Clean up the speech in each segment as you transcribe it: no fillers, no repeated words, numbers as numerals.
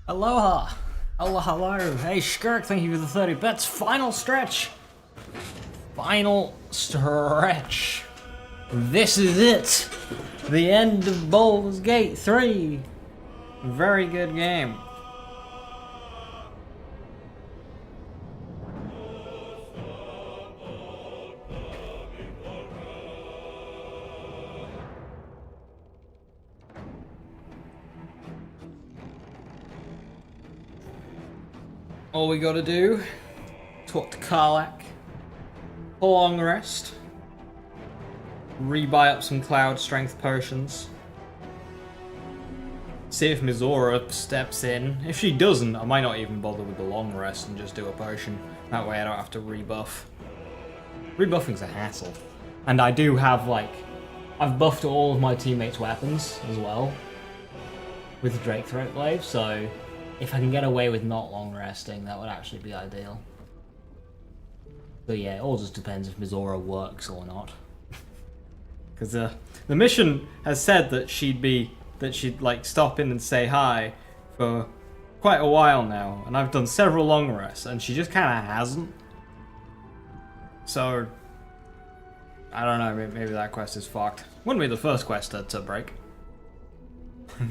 Aloha! Hello, hello! Hey, Skirk, thank you for the 30 bits. Final stretch! Final stretch! This is it! The end of Baldur's Gate 3! Very good game. All we gotta do, talk to Karlach, pull a long rest, rebuy up some cloud strength potions, see if Mizora steps in. If she doesn't, I might not even bother with the long rest and just do a potion. That way I don't have to rebuff. Rebuffing's a hassle. And I do have, I've buffed all of my teammates' weapons as well with the Drake Throatblade, so if I can get away with not long resting, that would actually be ideal. But yeah, it all just depends if Mizora works or not. Because the mission has said that she'd stop in and say hi for quite a while now, and I've done several long rests, and she just kind of hasn't. So I don't know, maybe that quest is fucked. Wouldn't be the first quest to break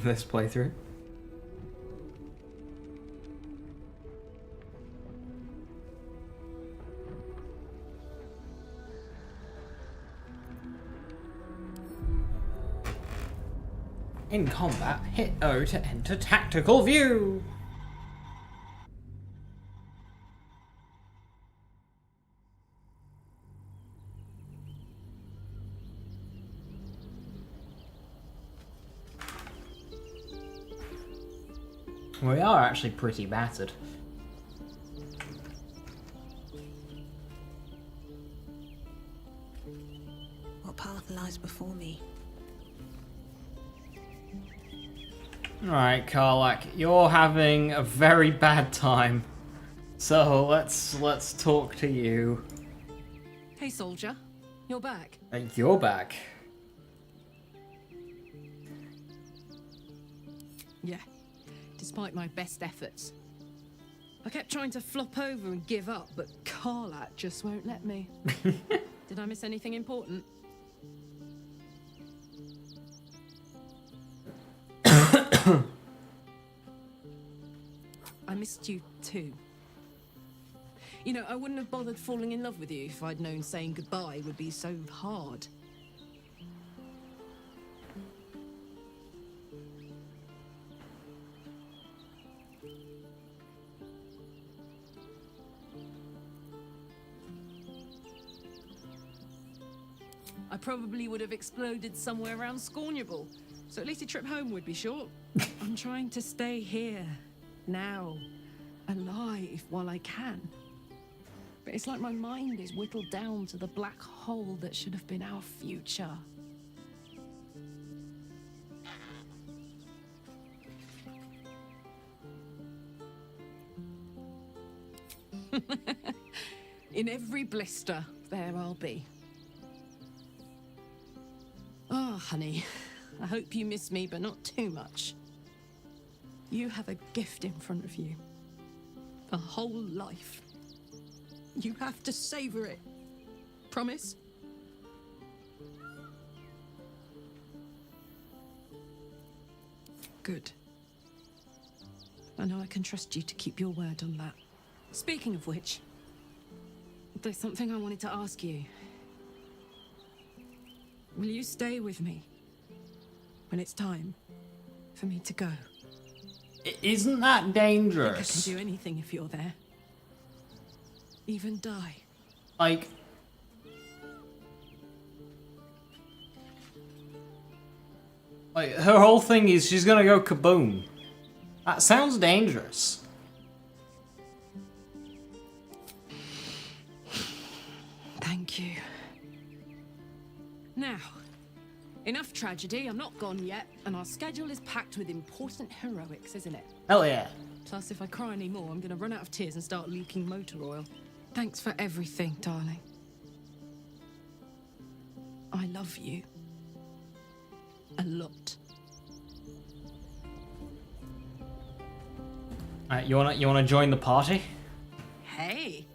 this playthrough. In combat, hit O to enter tactical view. We are actually pretty battered. What path lies before me? Alright, Karlach, you're having a very bad time. So let's talk to you. Hey, soldier. You're back. You're back. Yeah, despite my best efforts. I kept trying to flop over and give up, but Karlach just won't let me. Did I miss anything important? I missed you too. You know, I wouldn't have bothered falling in love with you if I'd known saying goodbye would be so hard. I probably would have exploded somewhere around Scornable, so at least a trip home would be short. I'm trying to stay here, now, alive while I can. But it's like my mind is whittled down to the black hole that should have been our future. In every blister, there I'll be. Oh, honey, I hope you miss me, but not too much. You have a gift in front of you. A whole life. You have to savor it. Promise? Good. I know I can trust you to keep your word on that. Speaking of which, there's something I wanted to ask you. Will you stay with me when it's time for me to go? Isn't that dangerous? I can do anything if you're there. Even die. Like her whole thing is she's gonna go kaboom. That sounds dangerous. Thank you. Now, enough tragedy. I'm not gone yet, and our schedule is packed with important heroics, isn't it? Hell yeah. Plus, if I cry anymore, I'm gonna run out of tears and start leaking motor oil. Thanks for everything, darling. I love you. A lot. You wanna join the party? Hey.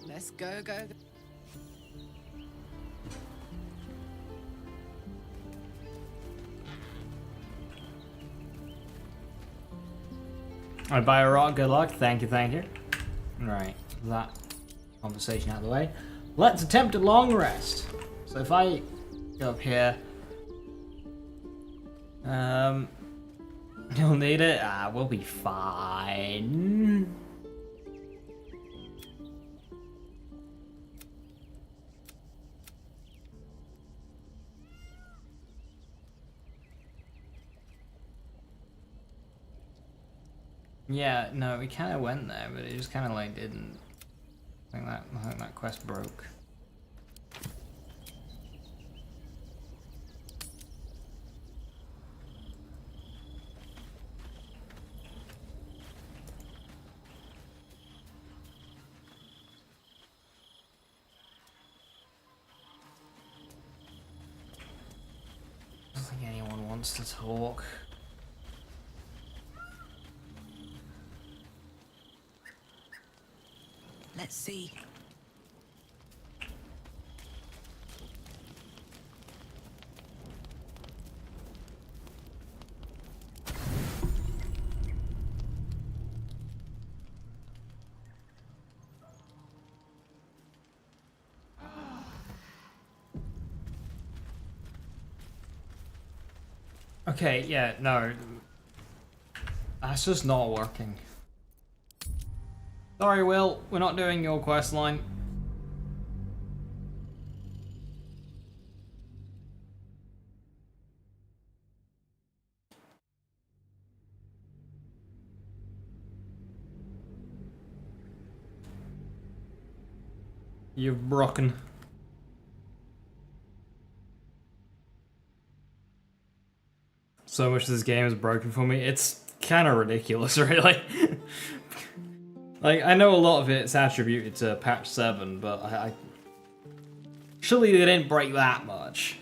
Let's go. I buy a rock. Good luck. Thank you. Right, that conversation out of the way. Let's attempt a long rest. So if I go up here, you'll need it. We'll be fine. Yeah, no, we kind of went there, but it just kind of like didn't. I think that quest broke. I don't think anyone wants to talk. Let's see. Okay, yeah, no. That's just not working. Sorry, Will, we're not doing your quest line. You've broken. So much of this game is broken for me. It's kind of ridiculous, really. Like, I know a lot of it's attributed to patch 7, but I surely they didn't break that much.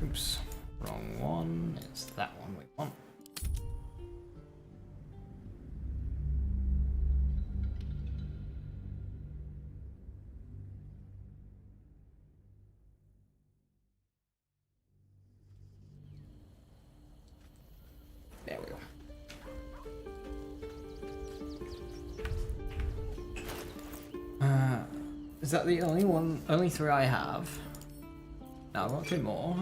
Oops, wrong one. It's that one we want. There we go. Is that the only 3 I have? No, I've got 2 more.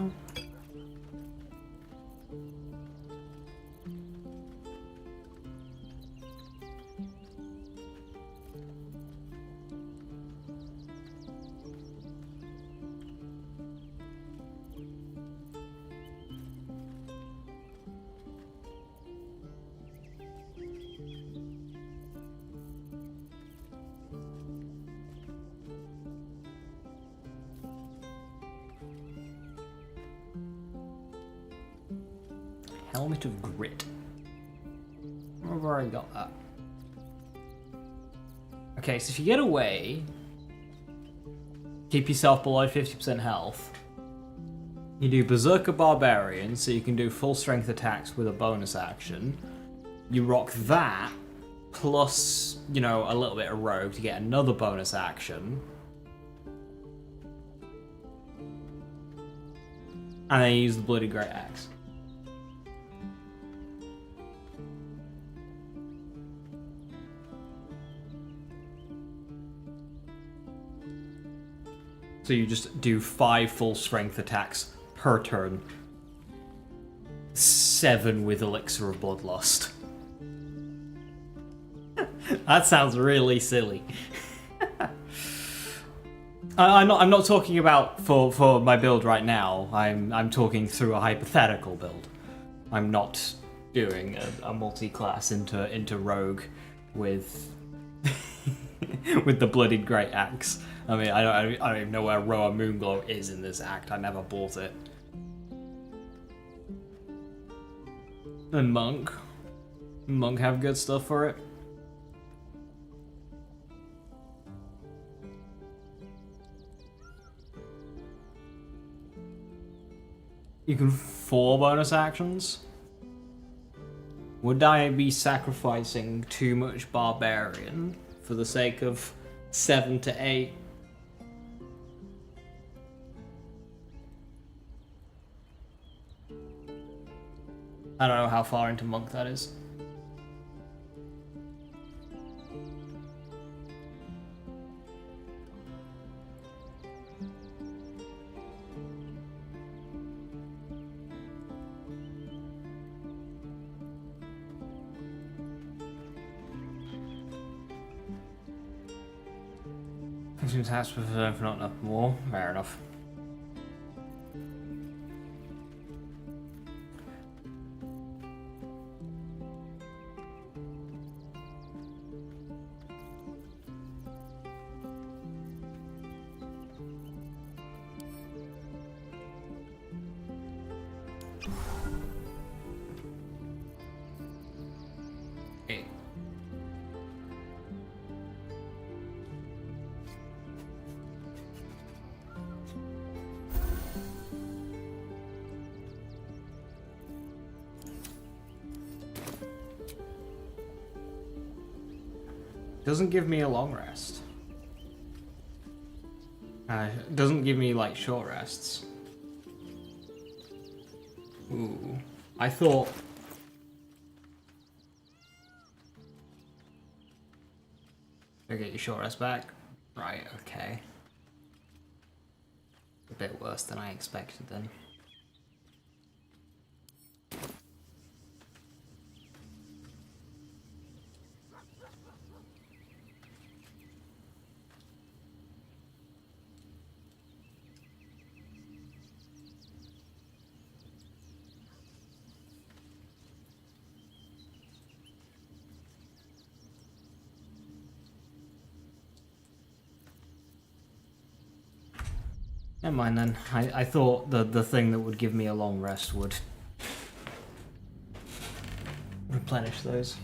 Helmet of Grit. I've already got that. Okay, so if you get away, keep yourself below 50% health. You do Berserker Barbarian, so you can do full strength attacks with a bonus action. You rock that, plus, you know, a little bit of Rogue to get another bonus action. And then you use the Bloody Great Axe. So you just do 5 full strength attacks per turn. 7 with Elixir of Bloodlust. That sounds really silly. I'm not talking about for my build right now. I'm talking through a hypothetical build. I'm not doing a multi-class into Rogue with with the Bloodied Great Axe. I mean, I don't even know where Roa Moonglow is in this act. I never bought it. And Monk. Monk have good stuff for it. You can 4 bonus actions. Would I be sacrificing too much barbarian for the sake of 7 to 8? I don't know how far into monk that is. Consumes tax for not enough more. Fair enough. Doesn't give me a long rest. Doesn't give me like short rests. Ooh, I thought. You get your short rest back. Right. Okay. A bit worse than I expected then. Never mind then. I thought the thing that would give me a long rest would replenish those.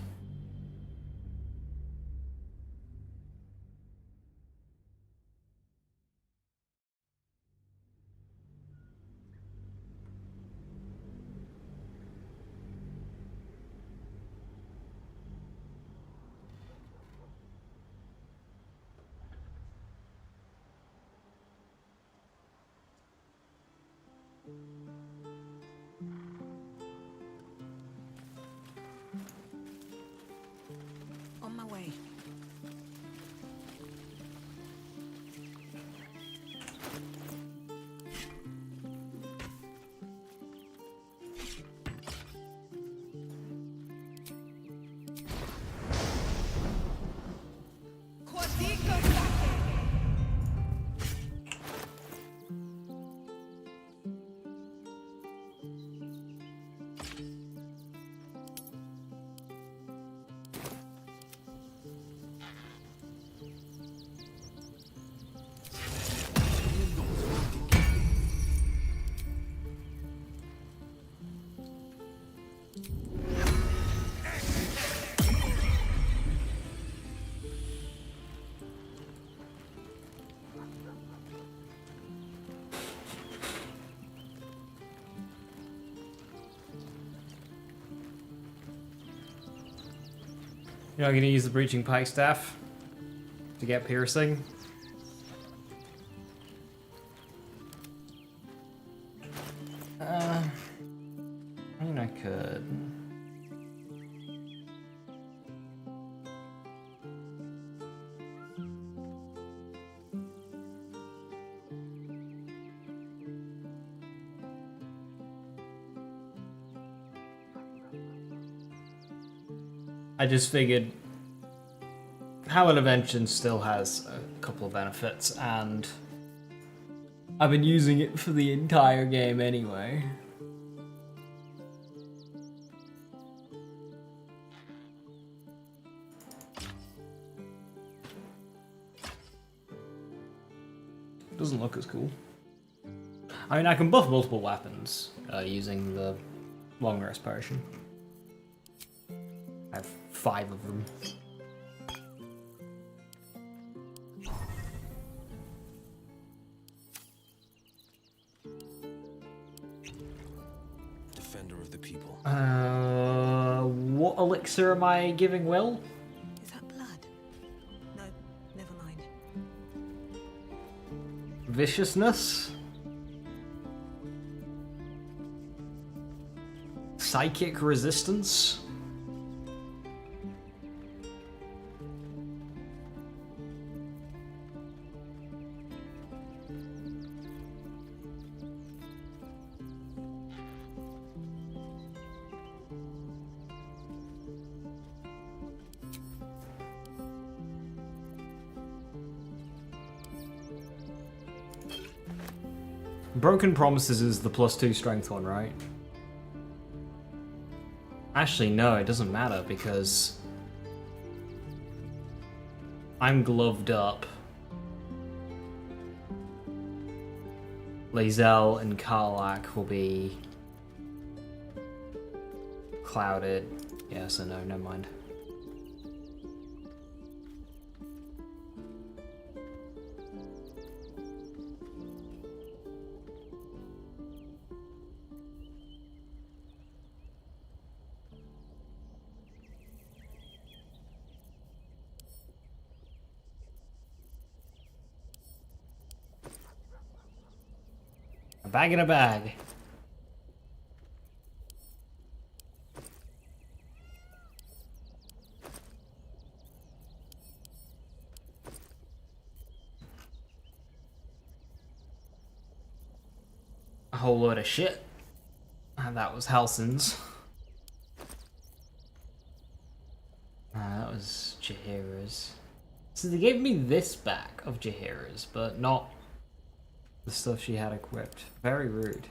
On my way. You're not going to use the breaching pike staff to get piercing? I mean, I could. I just figured Hallowed Invention still has a couple of benefits, and I've been using it for the entire game anyway. Doesn't look as cool. I mean, I can buff multiple weapons using the long rest potion. I have 5 of them. of the people. What elixir am I giving Will? Is that blood? No, never mind. Viciousness? Psychic resistance? Broken Promises is the +2 strength one, right? Actually, no, it doesn't matter because I'm gloved up. Lae'zel and Karlach will be clouded. Yeah, so no, never mind. A bag in a bag. A whole load of shit. And that was Halsin's. That was Jaheira's. So they gave me this back of Jaheira's, but not the stuff she had equipped. Very rude.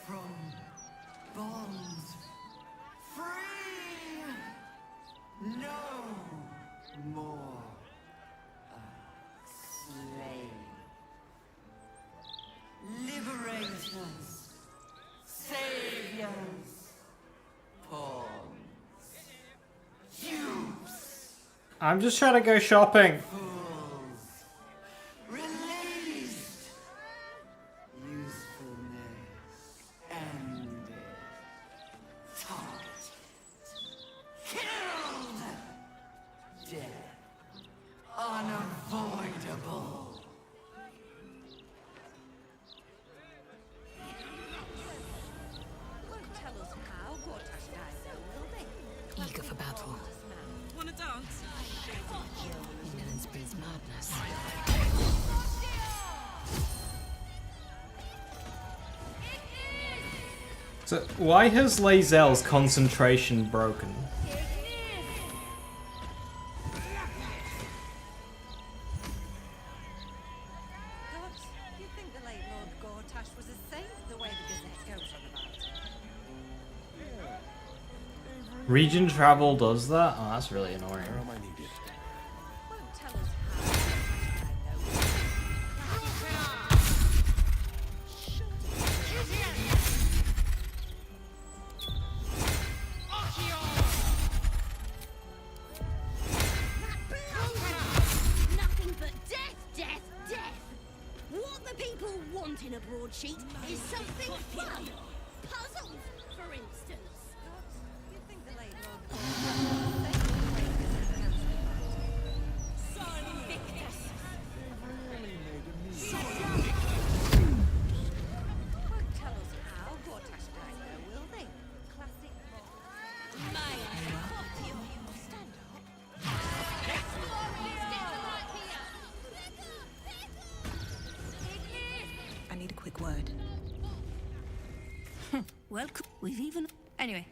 From bonds free, no more slave. Liberators, saviors, pawns, dupes, I'm just trying to go shopping. fools, released, usefulness ended, targeted, killed, death unavoidable. Won't tell us how Gortash died, though, will they? Eager for battle. Wanna dance? Ignorance breeds madness. So why has Lae'zel's concentration broken? Gods, you'd think the late Lord Gortash was a saint, the way the Gazette goes on about. Region travel does that? Oh, that's really annoying. Where am I needed? Won't tell us how Gortash died, though. broadsheet is something fun. Puzzles, for instance. You think the late Lord God Tash was the same the way the Gazette goes to Son Victus. Won't tell us how Gortash died there, will they? Classic model. Maya, stand up. I need a quick word. Well, we've even... Anyway,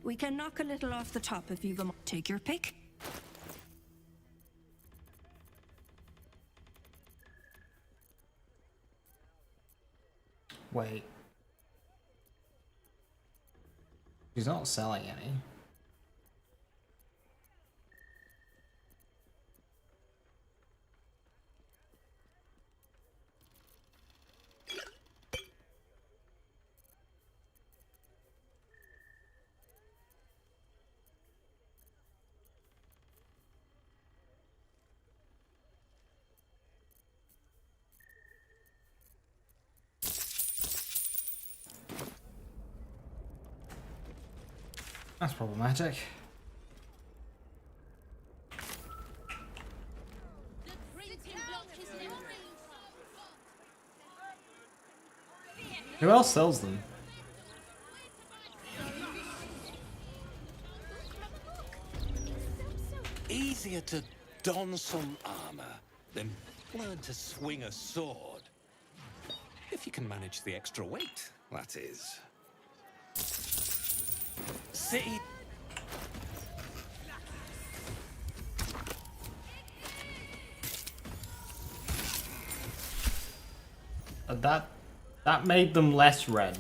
we can knock a little off the top if you've a... Take your pick. Wait. He's not selling any. That's problematic. Who else sells them? Easier to don some armor than learn to swing a sword. If you can manage the extra weight, that is. City. That made them less red.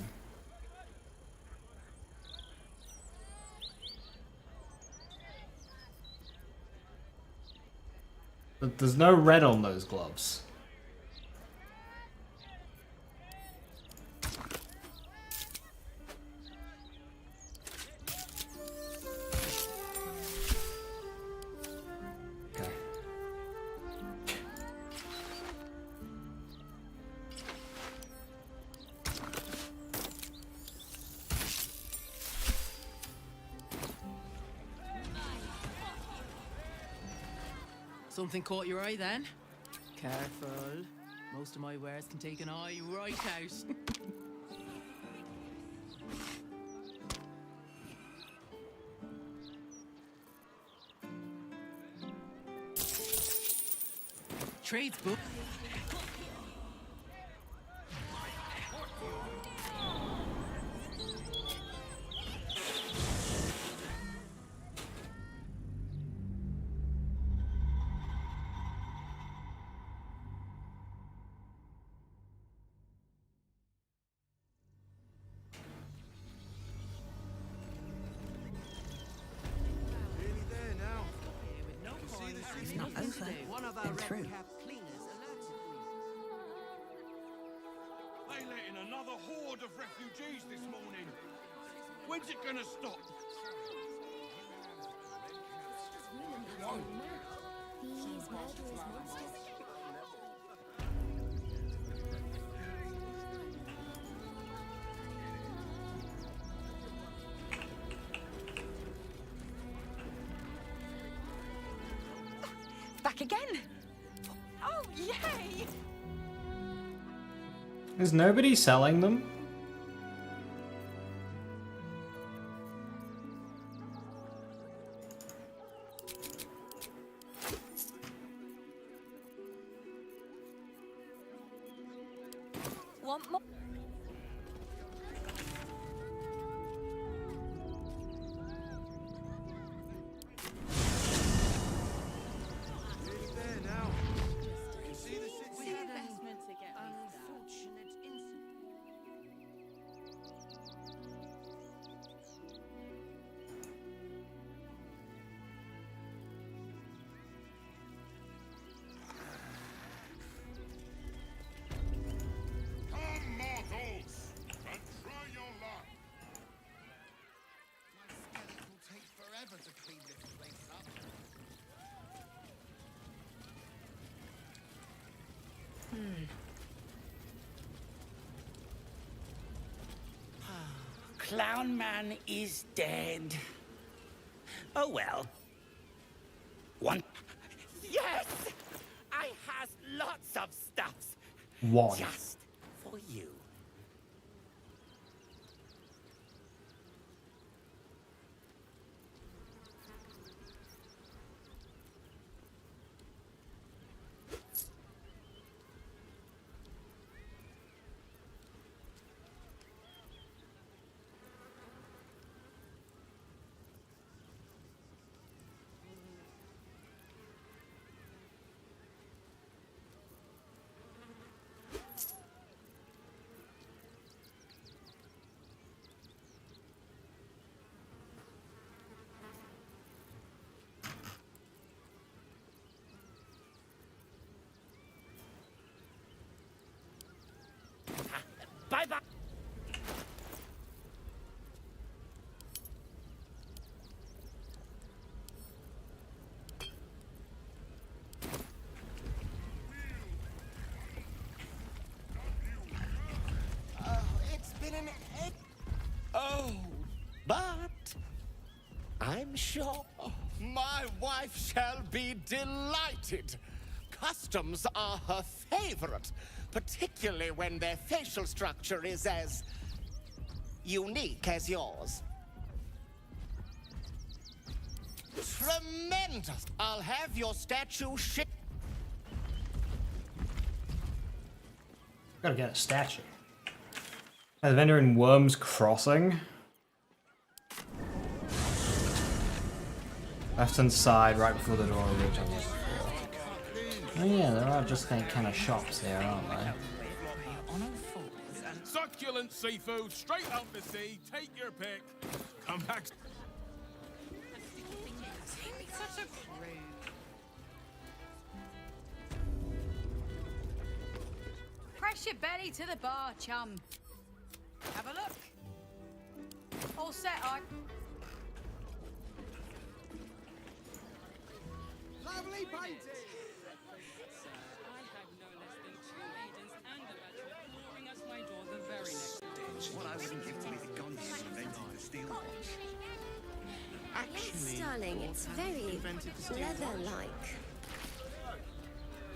But there's no red on those gloves. Okay. Something caught your eye then? Careful. Most of my wares can take an eye right out. Trades book. It's not over. Been through. They let in another horde of refugees this morning. When's it gonna stop? Back again. Oh, yay! Is nobody selling them? Want more? There now. You can see the city. Unfortunate incident. Come, mortals, and try your luck. My skeleton will take forever to clean this place up. clown man is dead. Oh well. One. Yes! I has lots of stuffs. One. Just for you. Bye-bye. It's been an egg. Oh, but I'm sure my wife shall be delighted. Customs are her favorite, particularly when their facial structure is as unique as yours. Tremendous! I'll have your statue shipped. Gotta get a statue. The vendor in Worms Crossing. Left hand side, right before the door, which I was before. Oh yeah, there are just kind of shops here, aren't there? Succulent seafood, straight out the sea. Take your pick. Come back. Such a prude. Press your belly to the bar, chum. Have a look. All set, Lovely painting. I have no less than 2 agents and a bachelor pouring us my door the very next day. What I wouldn't give to be the Gandhi who invented the steel watch. Yes, darling, it's very leather-like.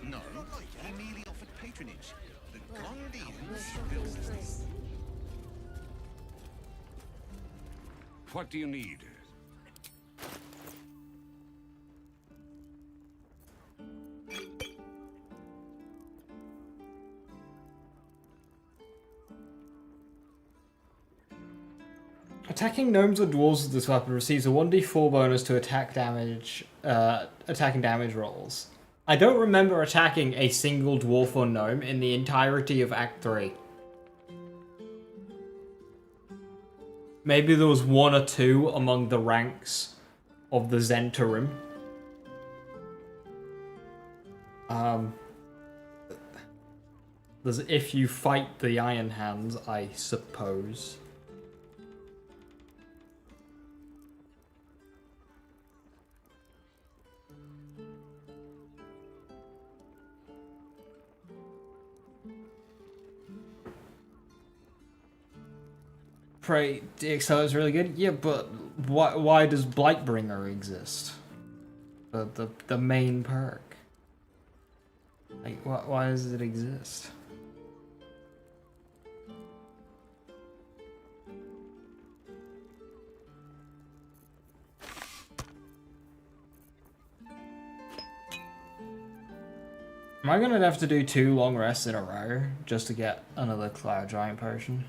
No, he merely offered patronage. The Well, Gandhians built this. What do you need? Attacking gnomes or dwarves with this weapon receives a 1d4 bonus to attacking damage rolls. I don't remember attacking a single dwarf or gnome in the entirety of Act 3. Maybe there was 1 or 2 among the ranks of the Zentarim. There's if you fight the Iron Hands, I suppose. Pray, DXL is really good. Yeah, but why does Blightbringer exist? The main perk. Like, why does it exist? Am I gonna have to do 2 long rests in a row just to get another Cloud Giant potion?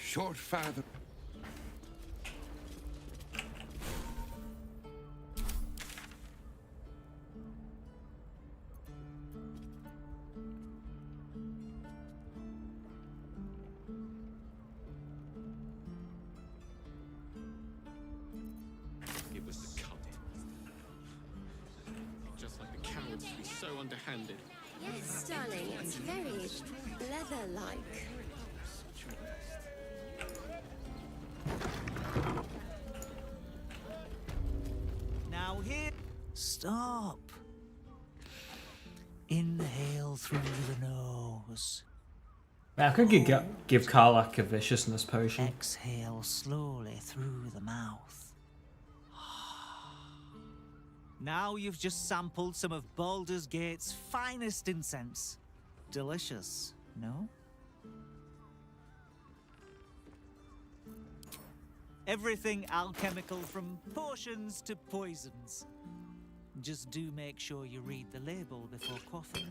Short father. It was the cunning. Just like the cowards we so underhanded. Yes, darling, it's very leather-like. Now here. Stop. Inhale through the nose. Man, I could give Karlach a viciousness potion. Exhale slowly through the mouth. Now you've just sampled some of Baldur's Gate's finest incense. Delicious, no? Everything alchemical from potions to poisons. Just do make sure you read the label before quaffing.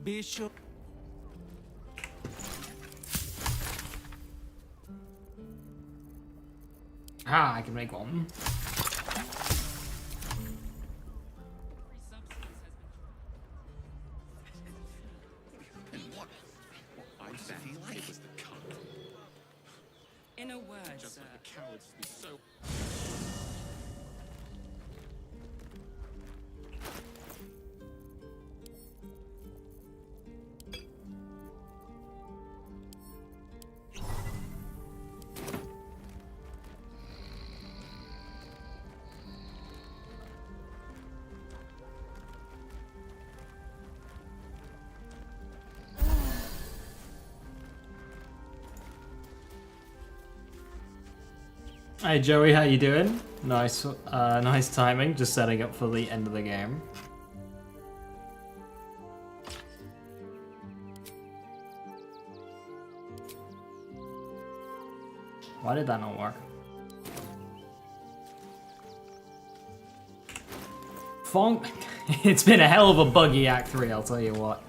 Be sure. Ah, I can make one. I feel like it was the cunt. In a word, Just sir. like the cowards to be so. Hey Joey, how you doing? Nice, nice timing. Just setting up for the end of the game. Why did that not work? Fong, it's been a hell of a buggy Act 3, I'll tell you what.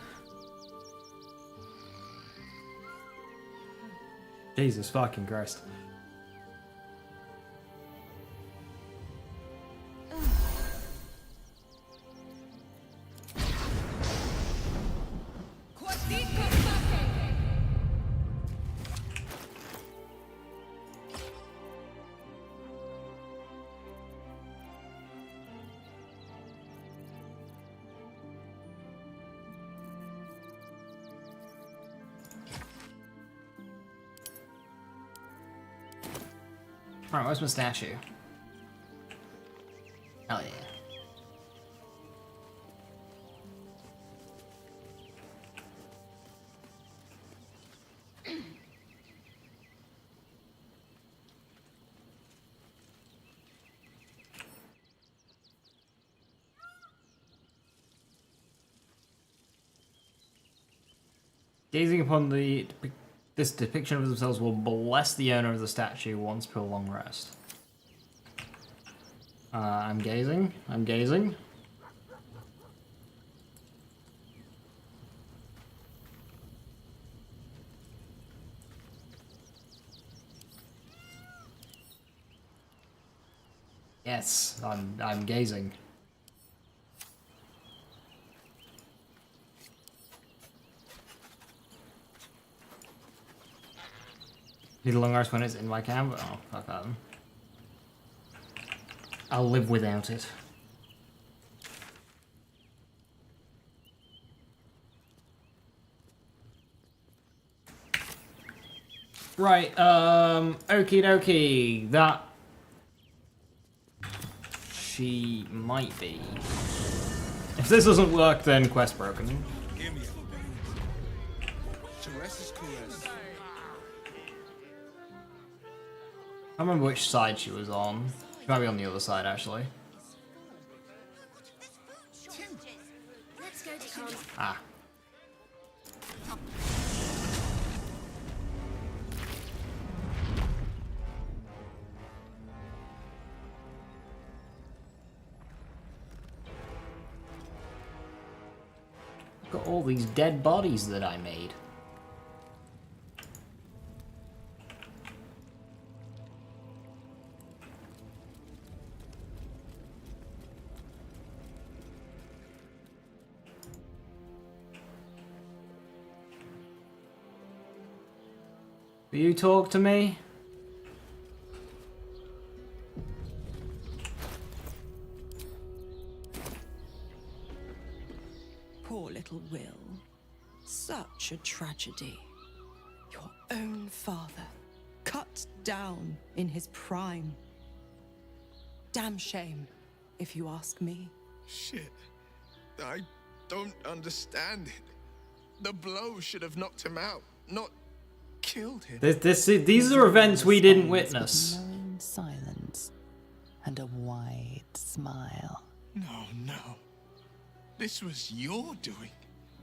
Jesus fucking Christ. Alright, where's my statue? Hell yeah. Gazing upon this depiction of themselves will bless the owner of the statue once per long rest. I'm gazing. I'm gazing. Yes, I'm gazing. Need a long rest when it's in my camp? Oh, fuck that. I'll live without it. Right, okie dokie. That she might be. If this doesn't work, then quest broken. I don't remember which side she was on. She might be on the other side, actually. Let's go to Tom. Ah. all these dead bodies that I made. Will you talk to me? Poor little Will. Such a tragedy. Your own father, cut down in his prime. Damn shame, if you ask me. Shit. I don't understand it. The blow should have knocked him out, not killed him. These are events we didn't witness. Knowing silence and a wide smile. No. This was your doing,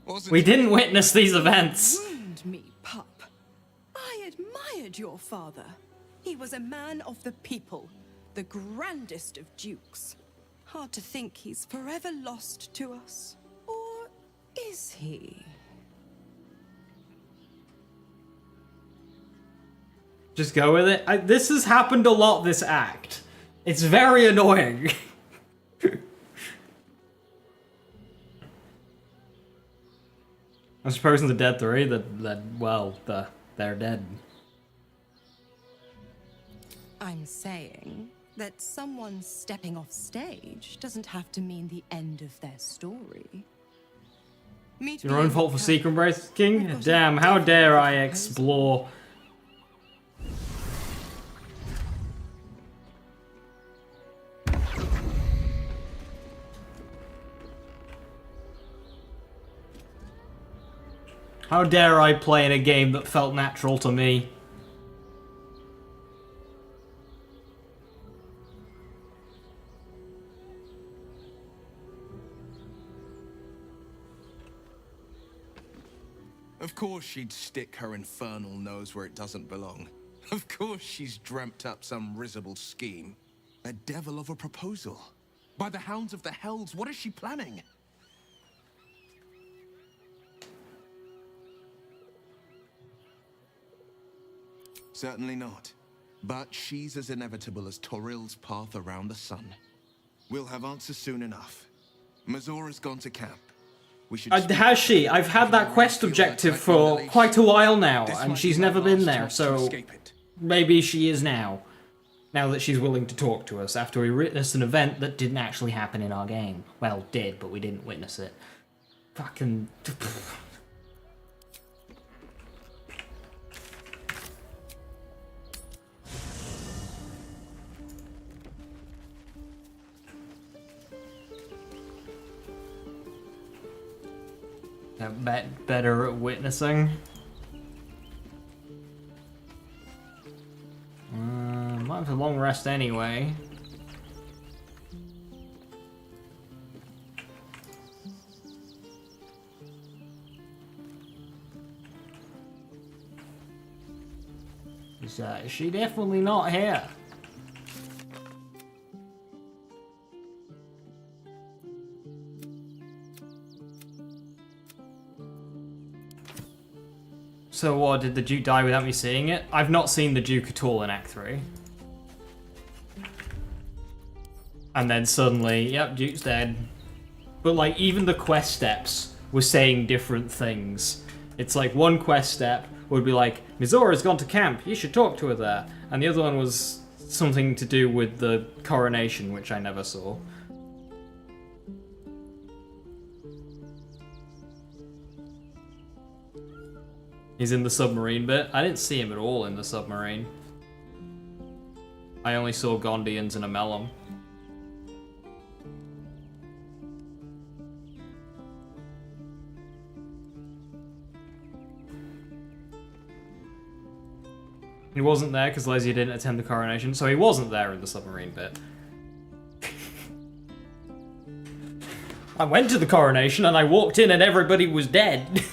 wasn't We it? didn't witness these events. Wound me, pup. I admired your father. He was a man of the people, the grandest of dukes. Hard to think he's forever lost to us. Or is he? Just go with it. This has happened a lot this act. It's very annoying. I suppose in the Dead 3 they're dead. I'm saying that someone stepping off stage doesn't have to mean the end of their story. Meet Your me own in fault the for Secret Breath King? Damn, how dare I explore. How dare I play in a game that felt natural to me? Of course she'd stick her infernal nose where it doesn't belong. Of course she's dreamt up some risible scheme. A devil of a proposal. By the hounds of the hells, what is she planning? Certainly not. But she's as inevitable as Torril's path around the sun. We'll have answers soon enough. Mazora's gone to camp. We should Has she? I've had that quest objective for quite a while now, and she's never been there, so maybe she is now. Now that she's willing to talk to us after we witnessed an event that didn't actually happen in our game. Well, did, but we didn't witness it. Fucking... better at witnessing. Might have a long rest anyway. Is she definitely not here? So what, did the Duke die without me seeing it? I've not seen the Duke at all in Act 3. And then suddenly, yep, Duke's dead. But like, even the quest steps were saying different things. It's like, one quest step would be like, Mizora's gone to camp, you should talk to her there. And the other one was something to do with the coronation, which I never saw. He's in the submarine bit. I didn't see him at all in the submarine. I only saw Gondians and a melon. He wasn't there because Leslie didn't attend the coronation, so he wasn't there in the submarine bit. I went to the coronation and I walked in and everybody was dead.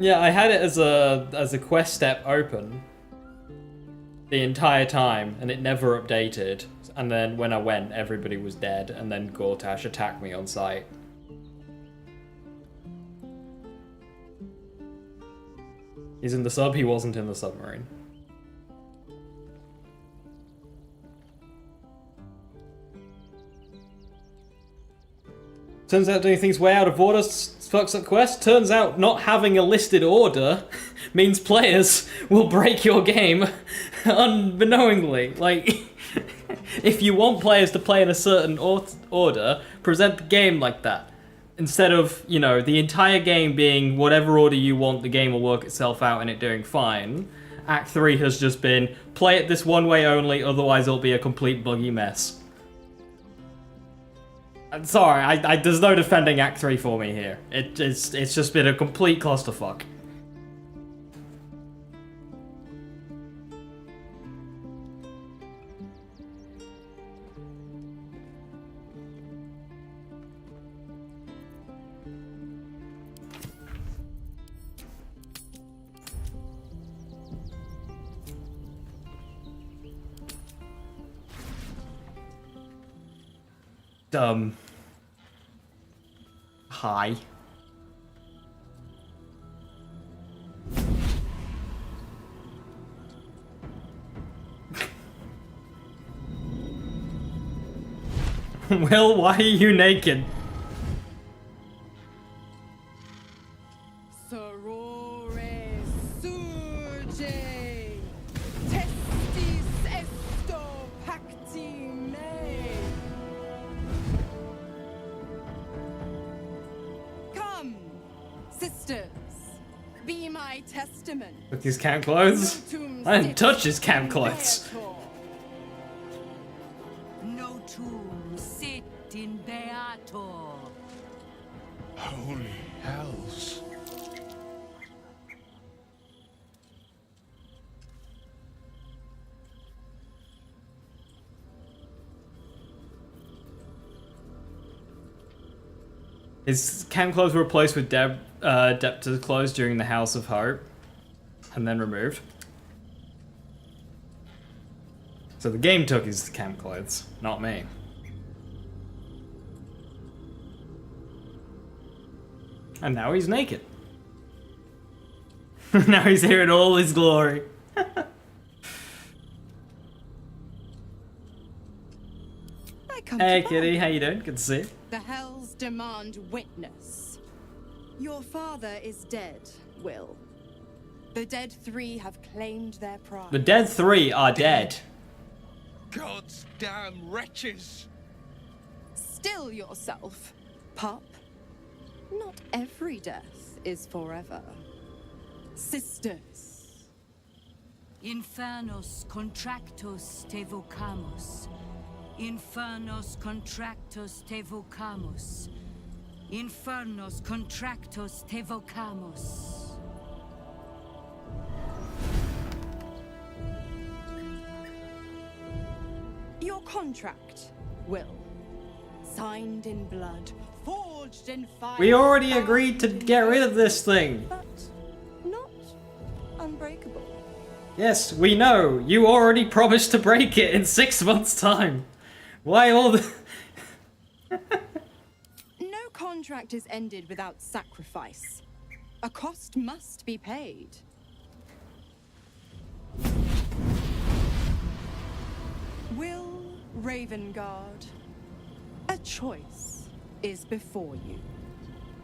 Yeah, I had it as a quest step open. the entire time, and it never updated. And then when I went, everybody was dead, and then Gortash attacked me on sight. He's in the sub, he wasn't in the submarine. Turns out doing things way out of order fucks up quests. Turns out not having a listed order means players will break your game unbeknowingly. Like, if you want players to play in a certain order, present the game like that. Instead of, you know, the entire game being whatever order you want, the game will work itself out and it doing fine. Act 3 has just been, play it this one way only, otherwise it'll be a complete buggy mess. I'm sorry, there's no defending Act 3 for me here. It's just been a complete clusterfuck. Hi. Will, why are you naked? Sorore surge, testis esto pacti me. Come, sisters, be my testament. With his camp clothes? I didn't touch his camp clothes. No tomb sit in Beato. Holy hells. His camp clothes were replaced with Depta's clothes during the House of Hope, and then removed. So the game took his camp clothes, not me. And now he's naked. Now he's here in all his glory. Hey kitty, how you doing? Good to see you. The hells demand witness. Your father is dead, Will. The dead three have claimed their pride. The dead three are dead. God's damn wretches! Still yourself, pup. Not every death is forever. Sisters. Infernos contractos te vocamus. Infernos contractos te vocamus. Infernos contractos te vocamus. Your contract, Will. Signed in blood, forged in fire. We already agreed to get rid of this thing. But not unbreakable. Yes, we know. You already promised to break it in 6 months' time. Why all the... No contract is ended without sacrifice. A cost must be paid. Will Ravengard, a choice is before you.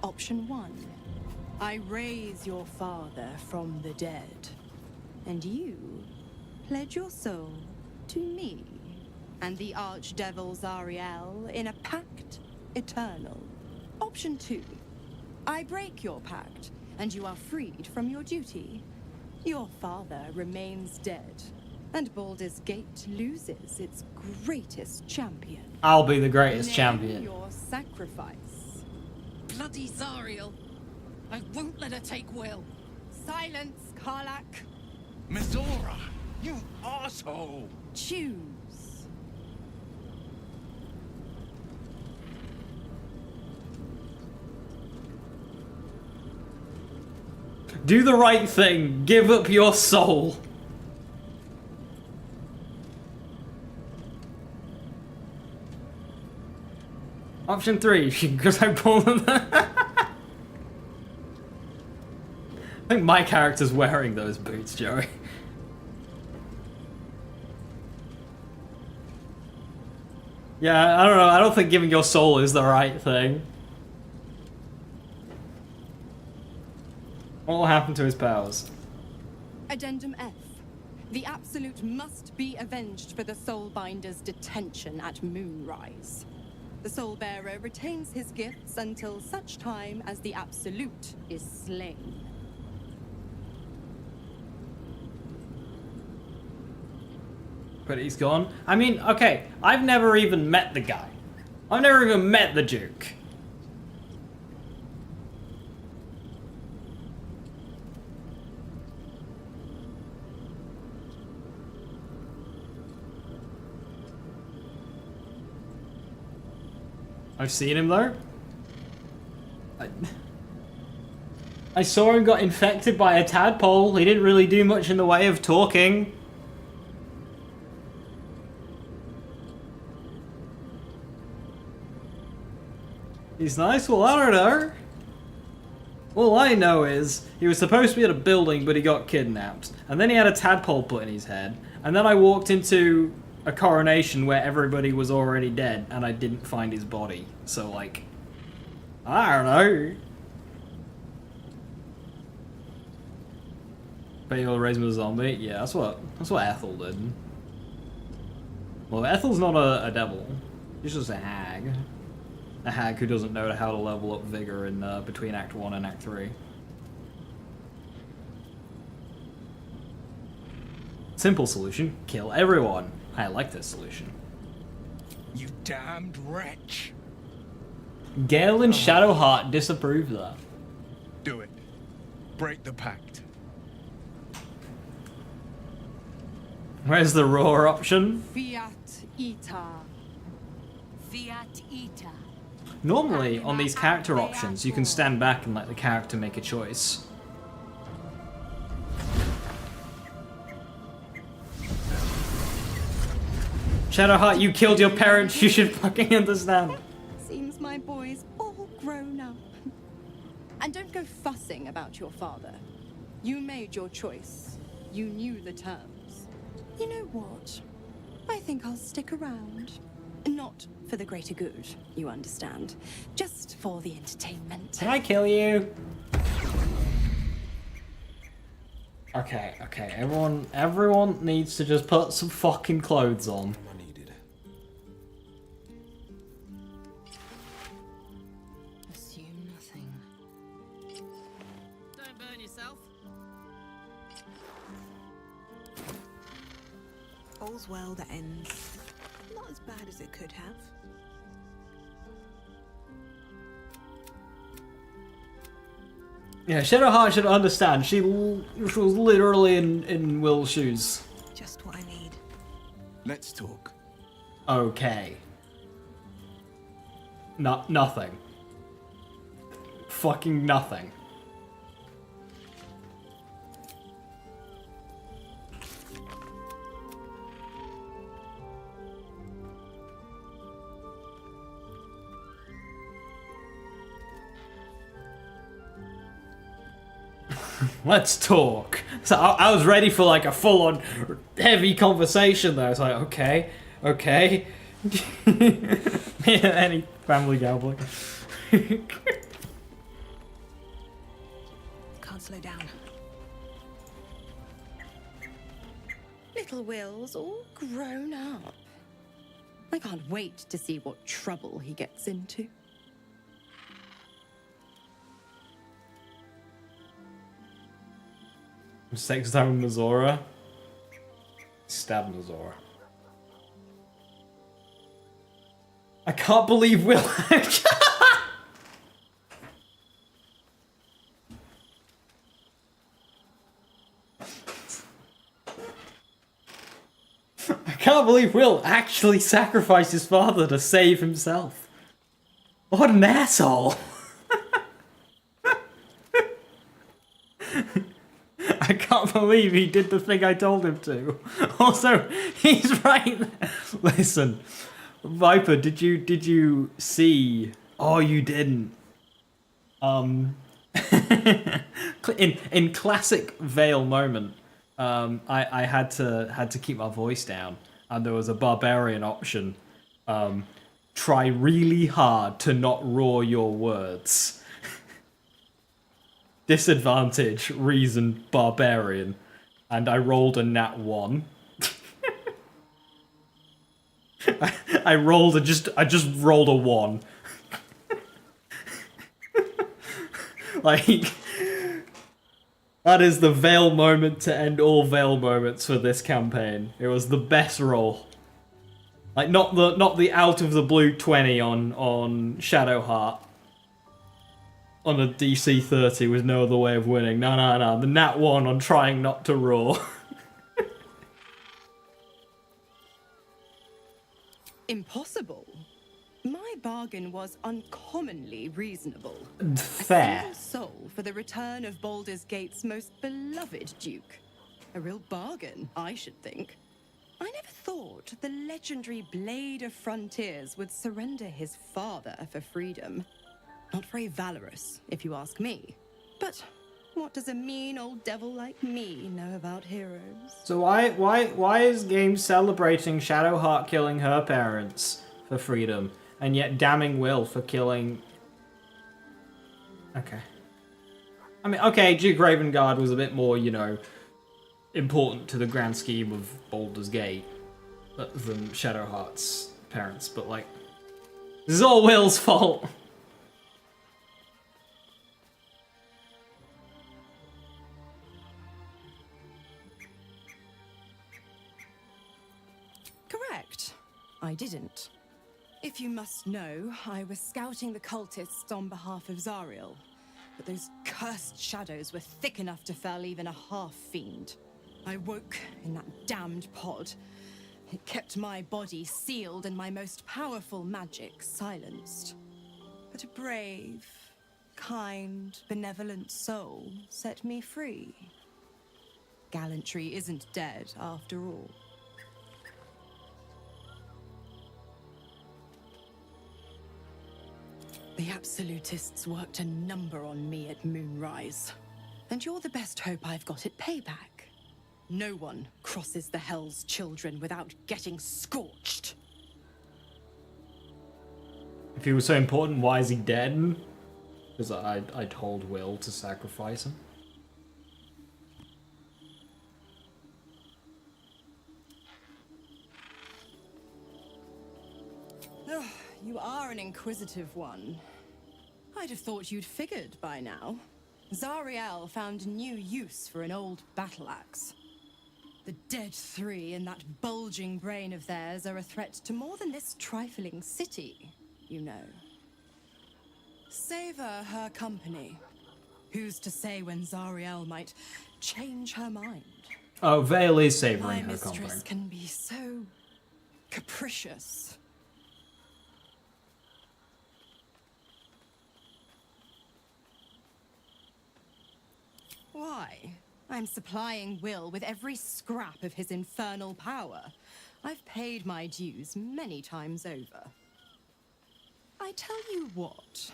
Option 1. I raise your father from the dead. And you pledge your soul to me and the Archdevil Zariel in a pact eternal. Option 2. I break your pact, and you are freed from your duty. Your father remains dead, and Baldur's Gate loses its greatest champion. I'll be the greatest Name champion. your sacrifice. Bloody Zariel. I won't let her take Will. Silence, Karlak. Mizora, you asshole! Choose. Do the right thing. Give up your soul. Option 3, because I pulled them. I think my character's wearing those boots, Joey. Yeah, I don't know. I don't think giving your soul is the right thing. What will happen to his powers? Addendum F. The Absolute must be avenged for the Soulbinder's detention at Moonrise. The Soulbearer retains his gifts until such time as the Absolute is slain. But he's gone. I mean, okay, I've never even met the guy. I've never even met the Duke. I've seen him though. I saw him got infected by a tadpole. He didn't really do much in the way of talking. He's nice? Well, I don't know. All I know is he was supposed to be at a building, but he got kidnapped. And then he had a tadpole put in his head. And then I walked into a coronation where everybody was already dead, and I didn't find his body. So, like, I don't know. But he'll raise him as a zombie? Yeah, that's what Ethel did. Well, Ethel's not a devil. She's just a hag. A hag who doesn't know how to level up vigor in between Act 1 and Act 3. Simple solution, kill everyone. I like this solution. You damned wretch. Gale and Shadowheart disapprove that. Do it. Break the pact. Where's the raw option? Fiat Ita. Fiat Ita. Normally, on these character options, you can stand back and let the character make a choice. Shadowheart, you killed your parents, you should fucking understand. Seems my boy's all grown up. And don't go fussing about your father. You made your choice. You knew the terms. You know what? I think I'll stick around. Not for the greater good, you understand. Just for the entertainment. Can I kill you? Okay, everyone needs to just put some fucking clothes on. Assume nothing. Don't burn yourself. All's well that ends. Not as bad as it could have. Yeah, Shadowheart should understand. She was literally in Will's shoes. Just what I need. Let's talk. Okay. Nothing. Fucking nothing. Let's talk. So I was ready for like a full-on heavy conversation there. It's like, okay. Any Family Cowboy. Can't slow down. Little Will's all grown up. I can't wait to see what trouble he gets into. Sex time with Nazora. Stab Nazora. I can't believe Will. I can't believe Will actually sacrificed his father to save himself. What an asshole. I can't believe he did the thing I told him to. Also, he's right there. Listen, Viper, did you see? Oh, you didn't. In classic Vale moment, I had to keep my voice down, and there was a barbarian option. Try really hard to not roar your words. Disadvantage, reason, barbarian, and I rolled a nat 1. I just rolled a 1. Like, that is the Vale moment to end all Vale moments for this campaign. It was the best roll. Like, not the out of the blue 20 on Shadowheart. On a DC 30 with no other way of winning. No. The nat 1 on trying not to roar. Impossible. My bargain was uncommonly reasonable. Fair. A single soul for the return of Baldur's Gate's most beloved Duke. A real bargain, I should think. I never thought the legendary Blade of Frontiers would surrender his father for freedom. Not very valorous, if you ask me. But what does a mean old devil like me know about heroes? So why is game celebrating Shadowheart killing her parents for freedom, and yet damning Will for killing... Okay. I mean, okay, Duke Ravengard was a bit more, you know, important to the grand scheme of Baldur's Gate than Shadowheart's parents, but like, this is all Will's fault. Correct. I didn't. If you must know, I was scouting the cultists on behalf of Zariel, but those cursed shadows were thick enough to fell even a half-fiend. I woke in that damned pod. It kept my body sealed and my most powerful magic silenced. But a brave, kind, benevolent soul set me free. Gallantry isn't dead after all. The Absolutists worked a number on me at Moonrise. And you're the best hope I've got at payback. No one crosses the Hell's Children without getting scorched. If he was so important, why is he dead? Because I told Will to sacrifice him. Ugh, you are an inquisitive one. I'd have thought you'd figured by now. Zariel found new use for an old battle axe. The dead three in that bulging brain of theirs are a threat to more than this trifling city, you know. Savor her company. Who's to say when Zariel might change her mind? Oh, Vale is savoring her mistress company. Can be so capricious. Why? I'm supplying Will with every scrap of his infernal power. I've paid my dues many times over. I tell you what,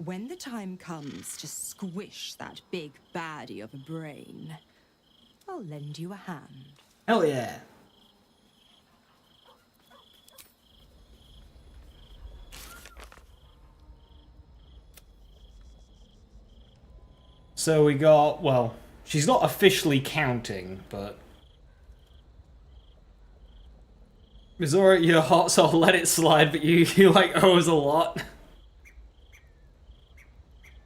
when the time comes to squish that big baddie of a brain, I'll lend you a hand. Hell yeah. So we got, well, she's not officially counting, but... Mizora, you're hot, so I'll let it slide, but you like, owe us a lot.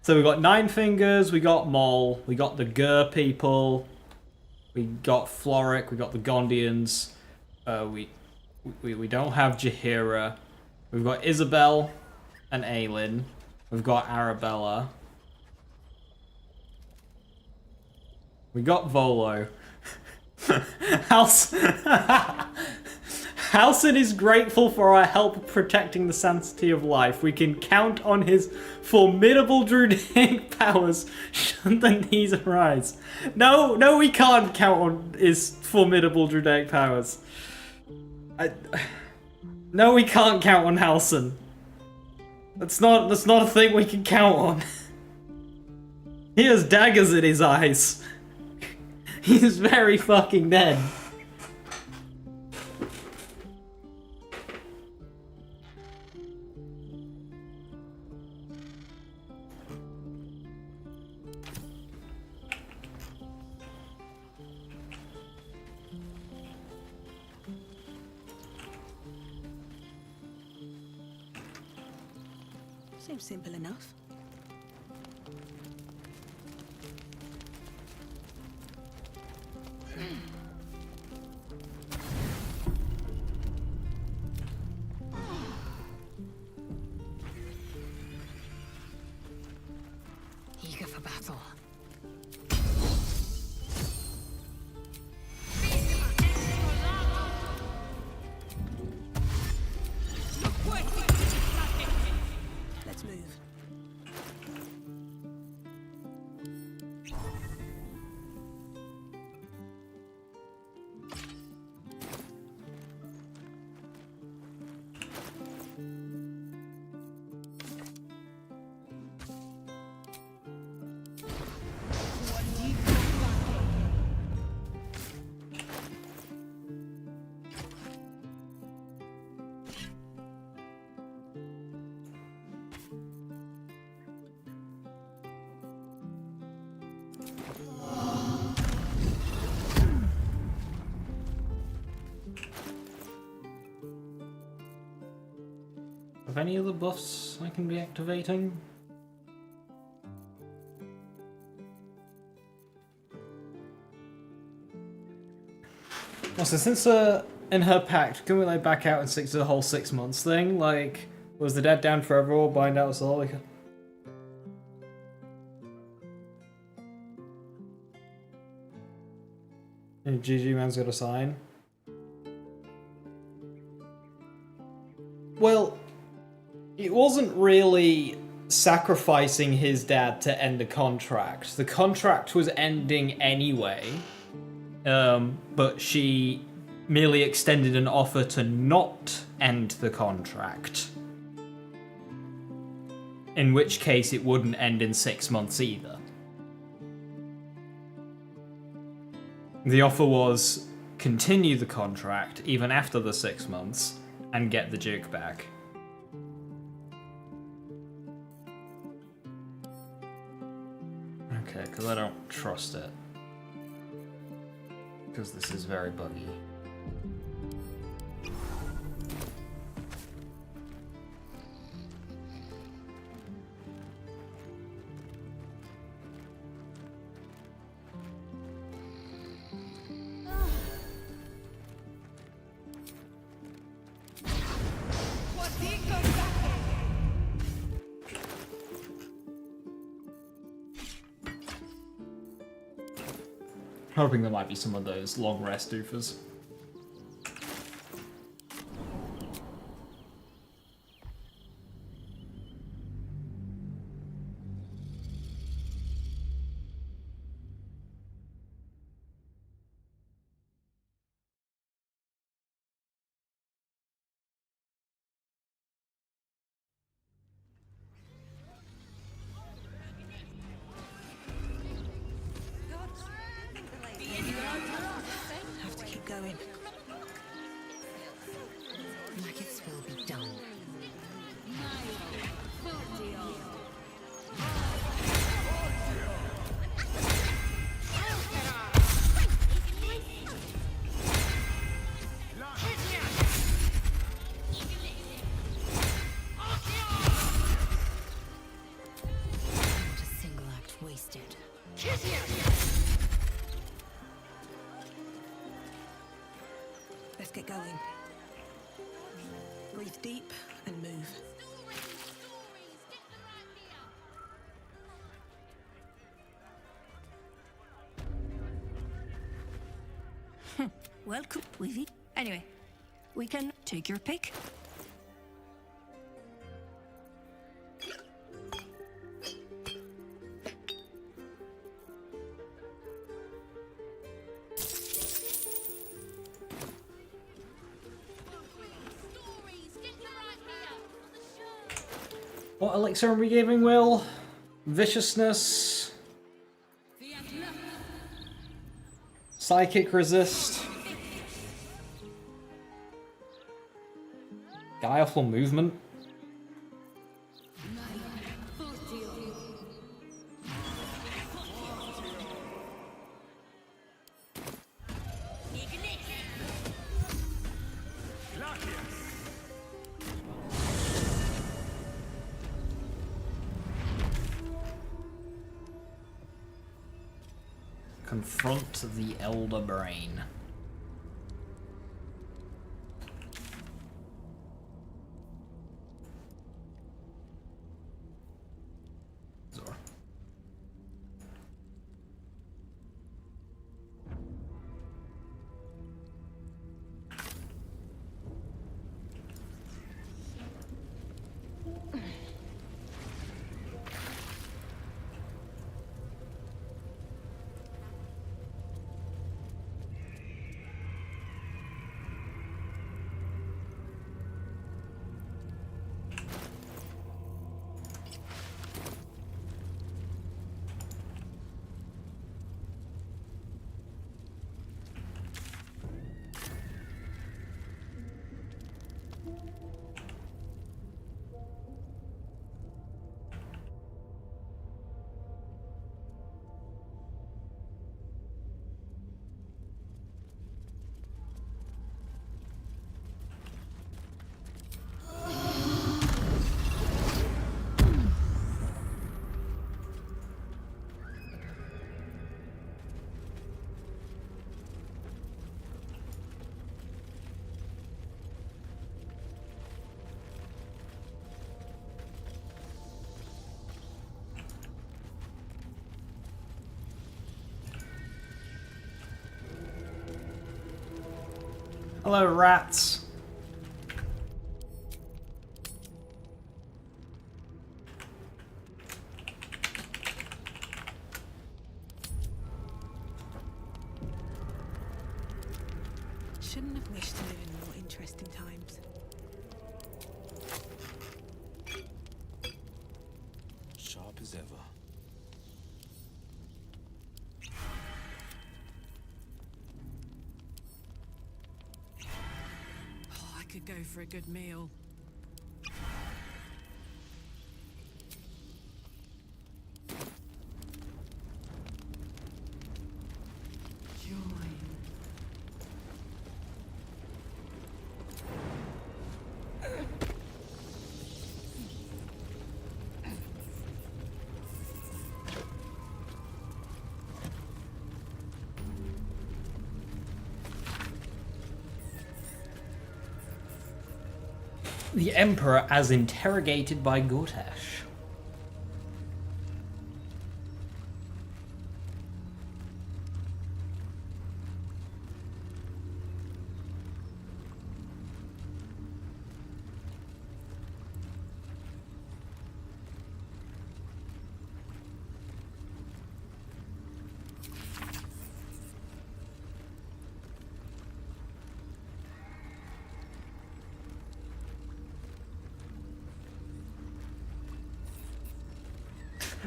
So we got Nine Fingers, we got Moll, we got the Gur people, we got Floric, we got the Gondians, we don't have Jaheira, we've got Isabel and Aelin, we've got Arabella, we got Volo. Halsin is grateful for our help protecting the sanctity of life. We can count on his formidable druidic powers should the needs arise. No, we can't count on his formidable druidic powers. No, we can't count on Halson. That's not a thing we can count on. He has daggers in his eyes. He's very fucking dead. Seems simple enough. Eager for battle. Let's move. Have any other buffs I can be activating? Also, since in her pact, can we like back out and stick to the whole 6 months thing? Like, was the dead down forever or bind out soul? Like, and GG man's got a sign. Well, it wasn't really sacrificing his dad to end a contract. The contract was ending anyway, but she merely extended an offer to not end the contract. In which case it wouldn't end in 6 months either. The offer was continue the contract even after the 6 months and get the Duke back. Okay, because I don't trust it. Because this is very buggy. Hoping there might be some of those long rest doofers. Have to keep going. Maggots will be done. Not a single act wasted. Let's get going. Breathe deep and move. Welcome, Weavy. Anyway, we can take your pick. Stories What elixir are we giving Will? Viciousness. Psychic resist. Guileful movement. Confront the Elder Brain. Zora. Hello, rats. Shouldn't have wished to live in more interesting times. Sharp as ever. Oh, I could go for a good meal. The Emperor as interrogated by Gortash.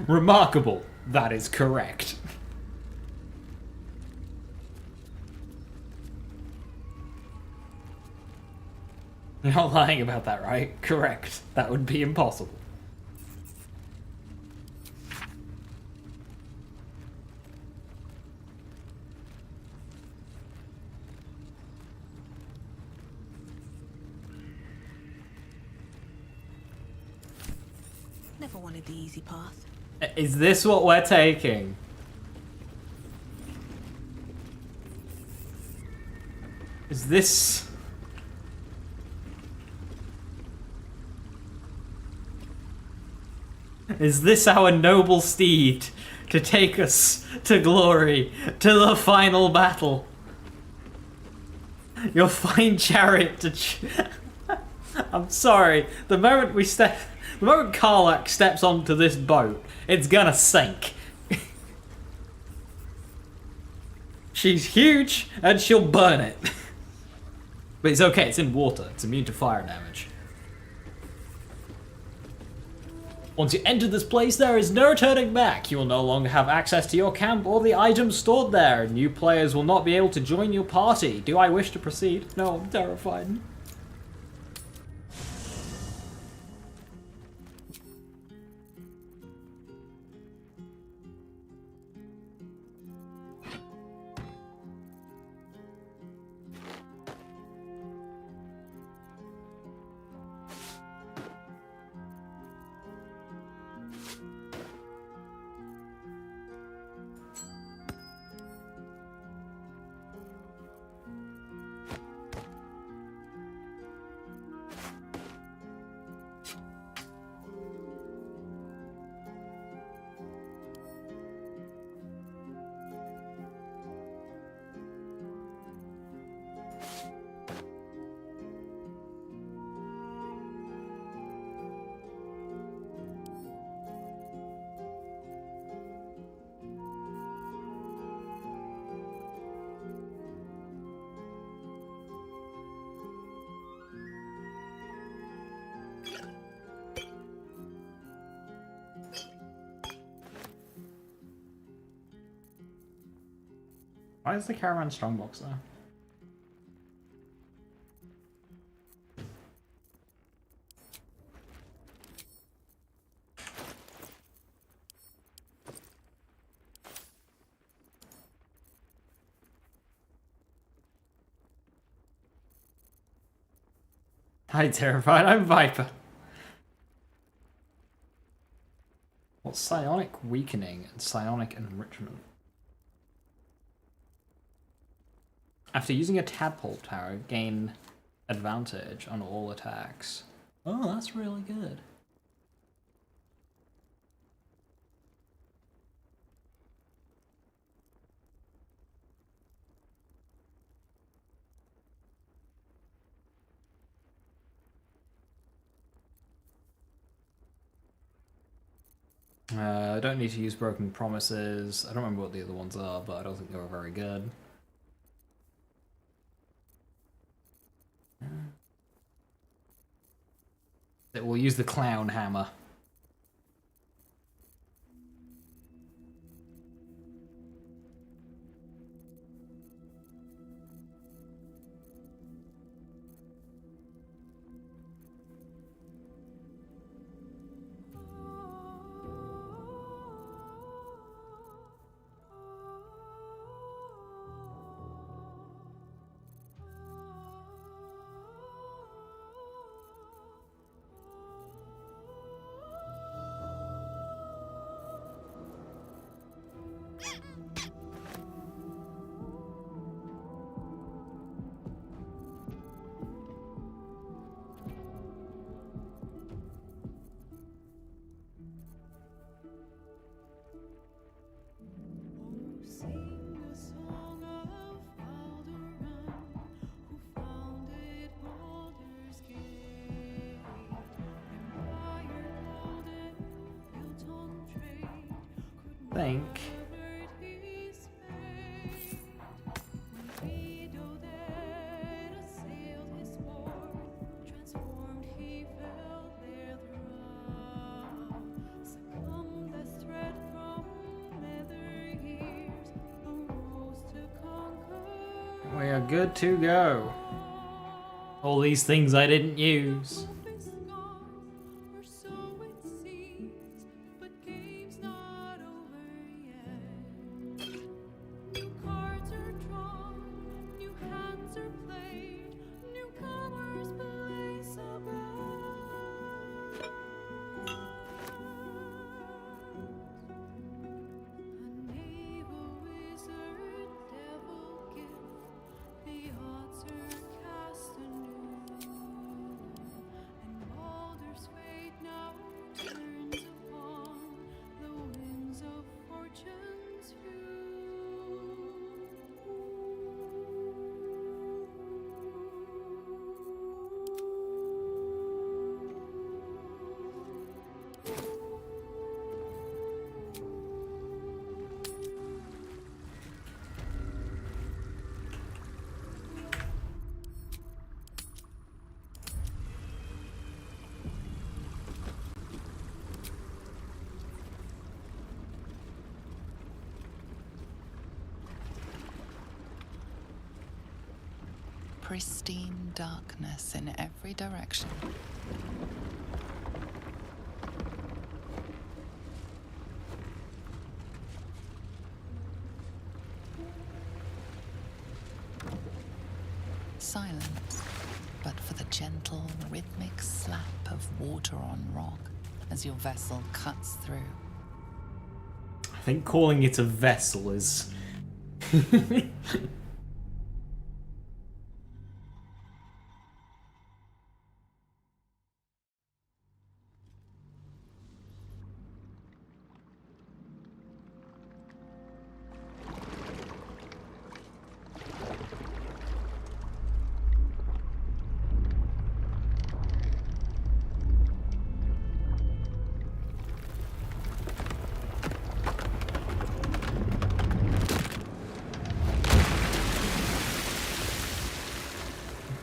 Remarkable. That is correct. You're not lying about that, right? Correct. That would be impossible. Never wanted the easy path. Is this what we're taking? Is this... Is this our noble steed to take us to glory, to the final battle? Your fine chariot to... I'm sorry, the moment Karlach steps onto this boat, it's gonna sink. She's huge and she'll burn it. But it's okay, it's in water. It's immune to fire damage. Once you enter this place, there is no turning back. You will no longer have access to your camp or the items stored there. New players will not be able to join your party. Do I wish to proceed? No, I'm terrified. Why is the caravan strongbox there? Hi, terrified. I'm Viper. What's psionic weakening and psionic enrichment? After using a tadpole tower, gain advantage on all attacks. Oh, that's really good. I don't need to use broken promises. I don't remember what the other ones are, but I don't think they were very good. We'll use the clown hammer. Think. We are good to go. All these things I didn't use. pristine darkness in every direction. Silence, but for the gentle, rhythmic slap of water on rock as your vessel cuts through. I think calling it a vessel is...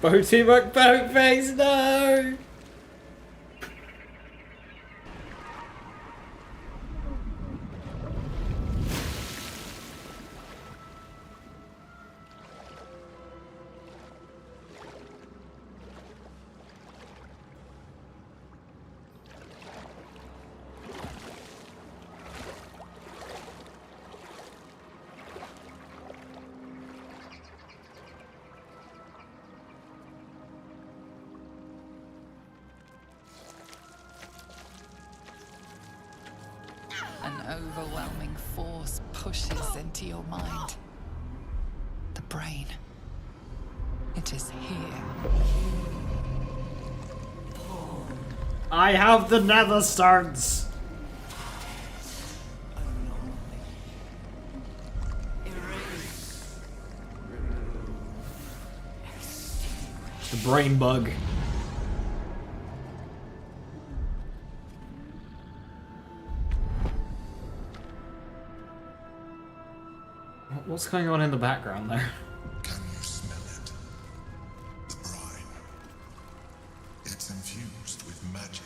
Boaty McBoatface, no! An overwhelming force pushes into your mind. The brain. It is here. I have the nether stones! The brain bug. What's going on in the background there? Can you smell it? The brine. It's infused with magic.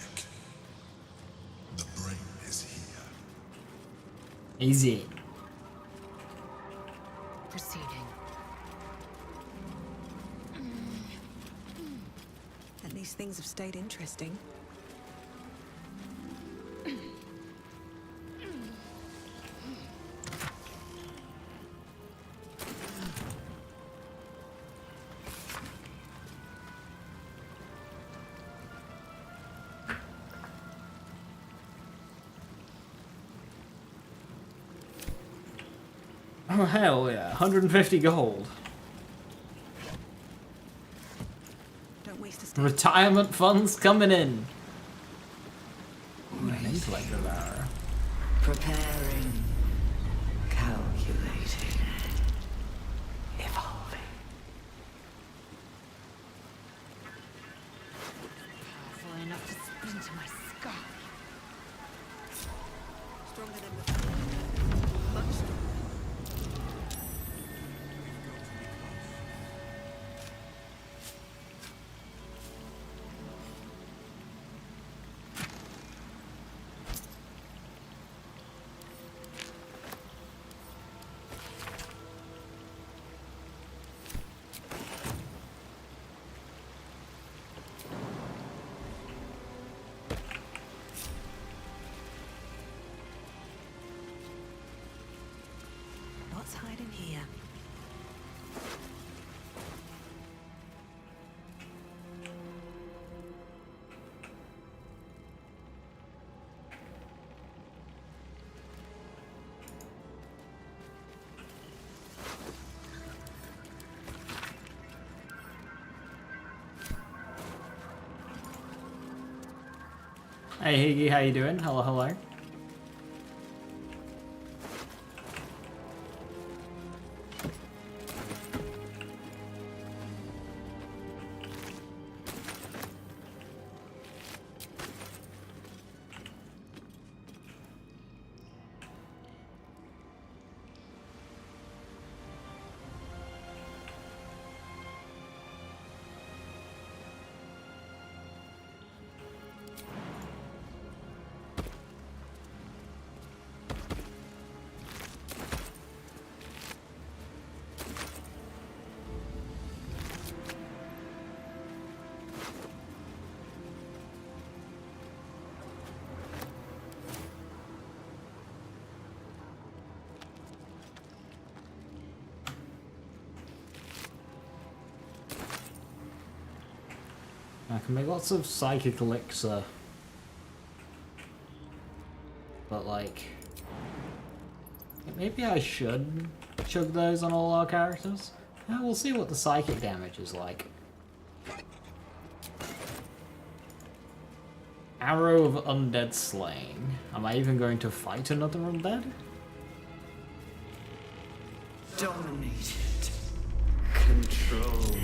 The brain is here. Easy. Proceeding. At least things have stayed interesting. Oh hell yeah, 150 gold. Don't waste a step. Retirement funds coming in. Ooh, an intellect devourer. Preparing. Calculating. Evolving. Powerful enough to splinter my skull. Stronger than before. Much stronger. What's hiding here? Hey Higgy, how you doing? Hello, hello. can make lots of psychic elixir. But like, maybe I should chug those on all our characters. Yeah, we'll see what the psychic damage is like. Arrow of Undead Slaying. Am I even going to fight another undead? Dominated. Controlled.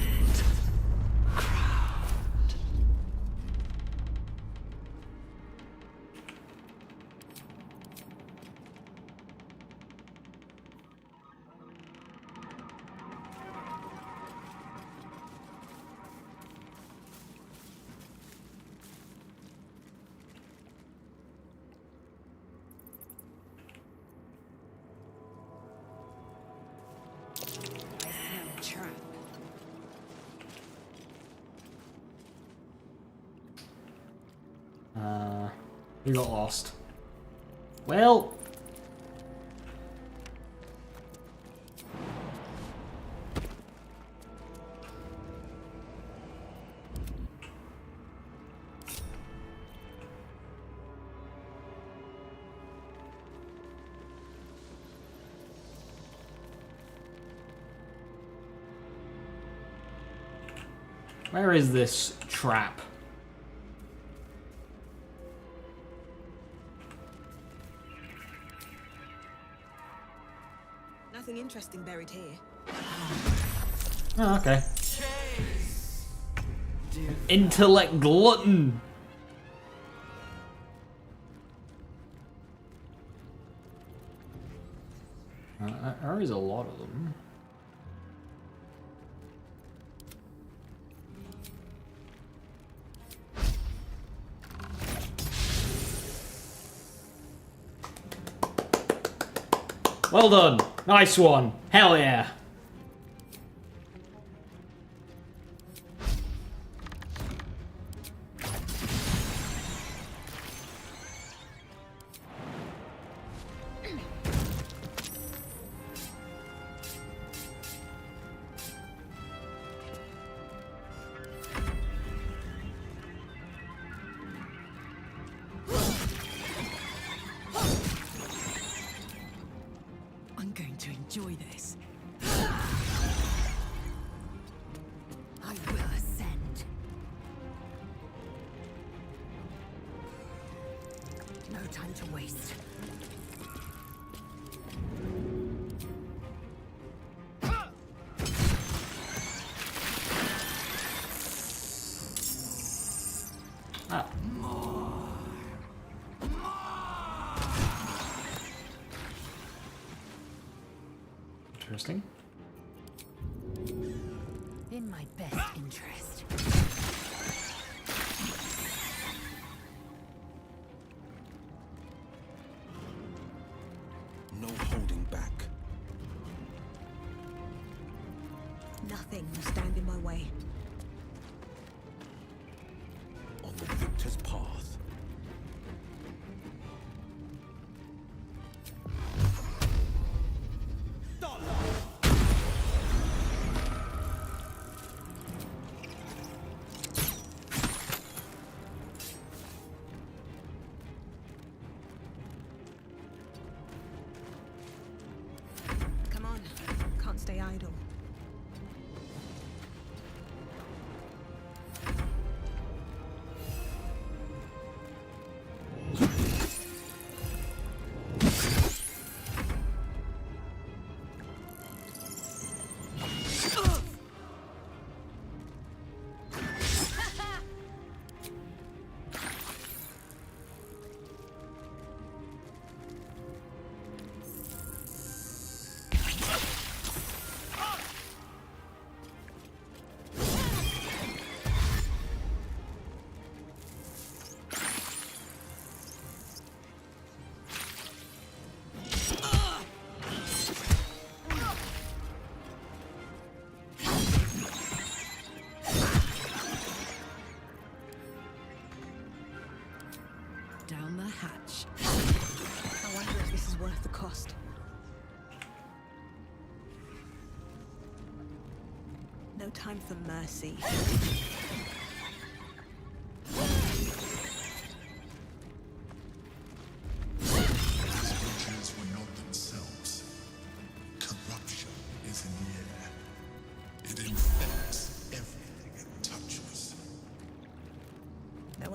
We got lost. Well... Where is this trap? Nothing interesting buried here. Oh, okay. Intellect glutton! There is a lot of them. Well done! Nice one! Hell yeah! I'm going to enjoy this. I will ascend. No time to waste. Ah. Interesting. In my best interest. No holding back. Nothing will stand in my way. On the victor's path. Come on, can't stay idle. Down the hatch. I wonder if this is worth the cost. No time for mercy.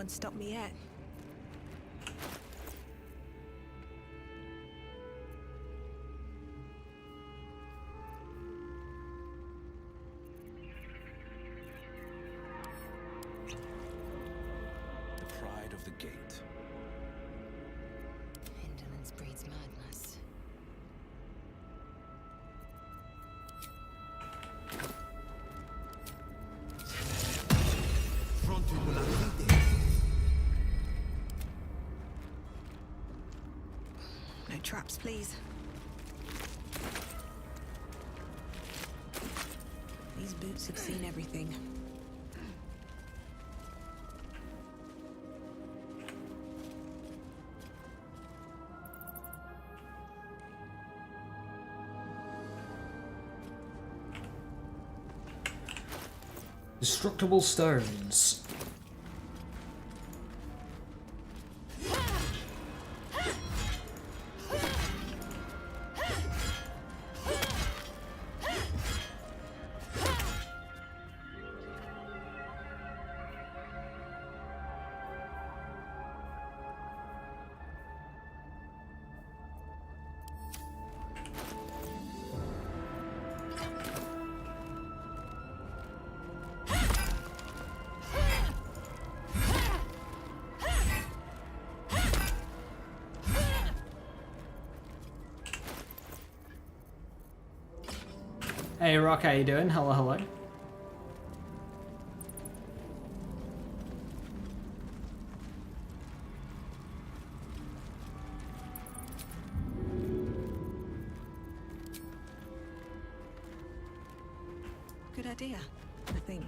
Can't stop me yet. The pride of the gate. Indolence breeds madness. No traps, please. These boots have seen everything. Destructible stones. Hey Rock, how you doing? Hello, hello. Good idea, I think.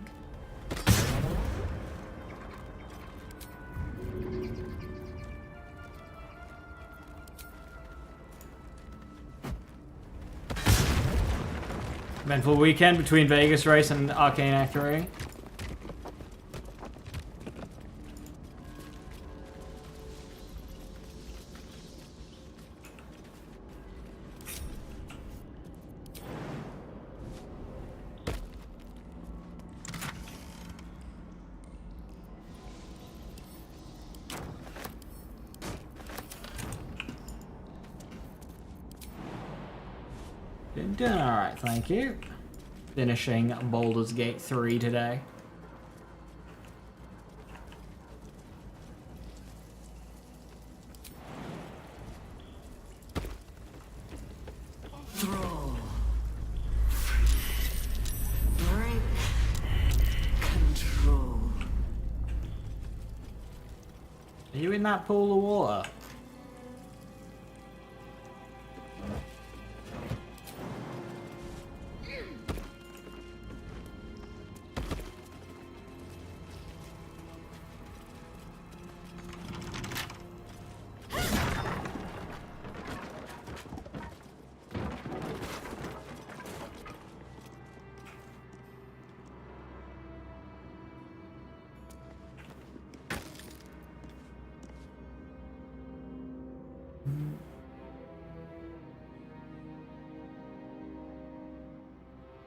Eventful weekend between Vegas Race and Arcane Echoing. Doing alright, thank you. Finishing Baldur's Gate 3 today. Thrall. Break control. Are you in that pool of water?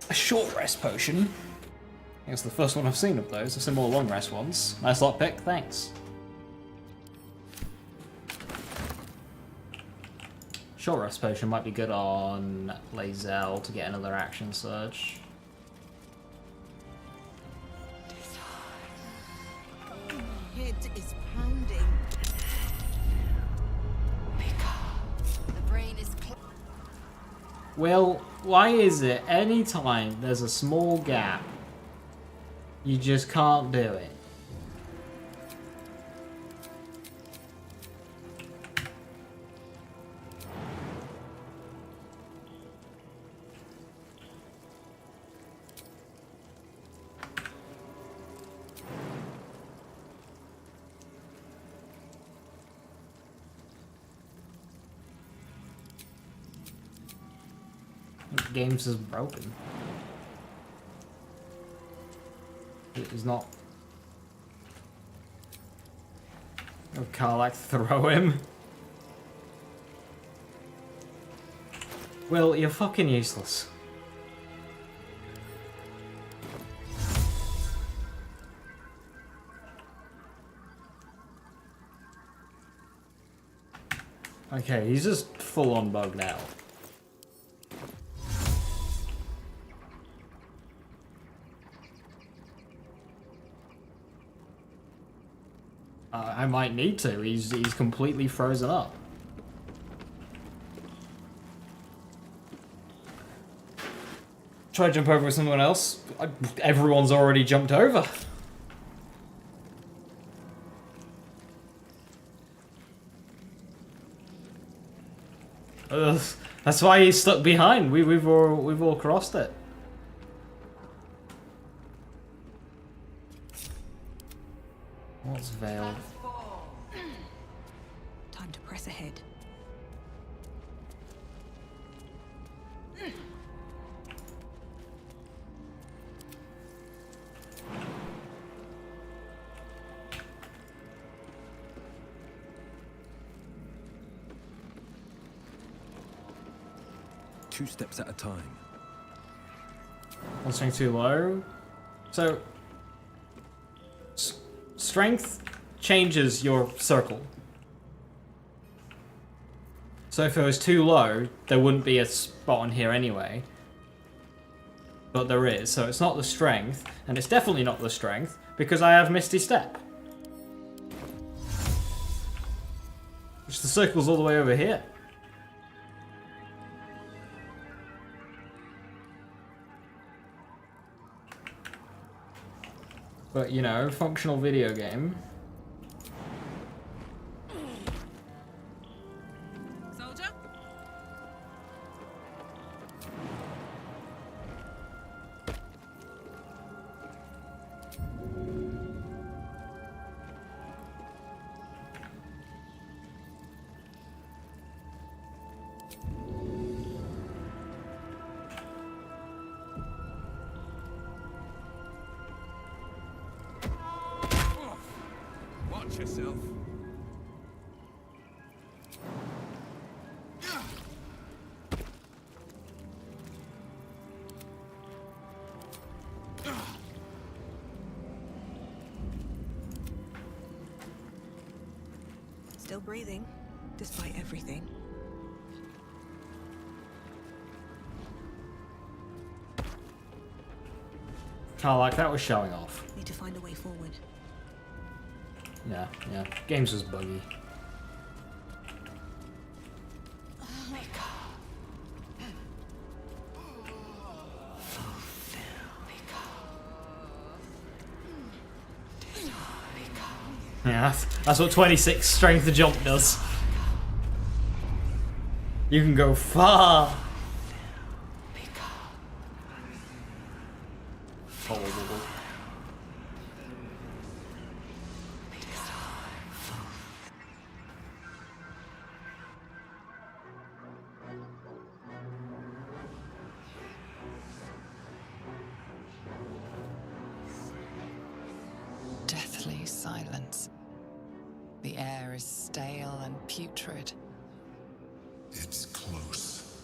A short rest potion. I think it's the first one I've seen of those. I've seen more long rest ones. Nice lot pick, thanks. Short rest potion might be good on Lae'zel to get another action surge. Head is pounding. The brain is Well, why is it anytime there's a small gap, you just can't do it? The game's just broken. It is not. Oh, Karlach, throw him. Will, you're fucking useless. Okay, he's just full on bug now. I might need to. He's completely frozen up. Try to jump over with someone else. Everyone's already jumped over. That's why he's stuck behind. We've all crossed it. What's veiled? Time to press ahead. Two steps at a time. One swing too low. So, strength changes your circle. So if it was too low, there wouldn't be a spot on here anyway. But there is, so it's not the strength, and it's definitely not the strength, because I have Misty Step. Which the circle's all the way over here. But, you know, functional video game. Soldier? Watch yourself. Still breathing, despite everything. Kinda like that was showing off. Need to find a way forward. Yeah. Games was buggy. Yeah, that's what 26 strength to jump does. You can go far. Deathly silence. The air is stale and putrid. It's close.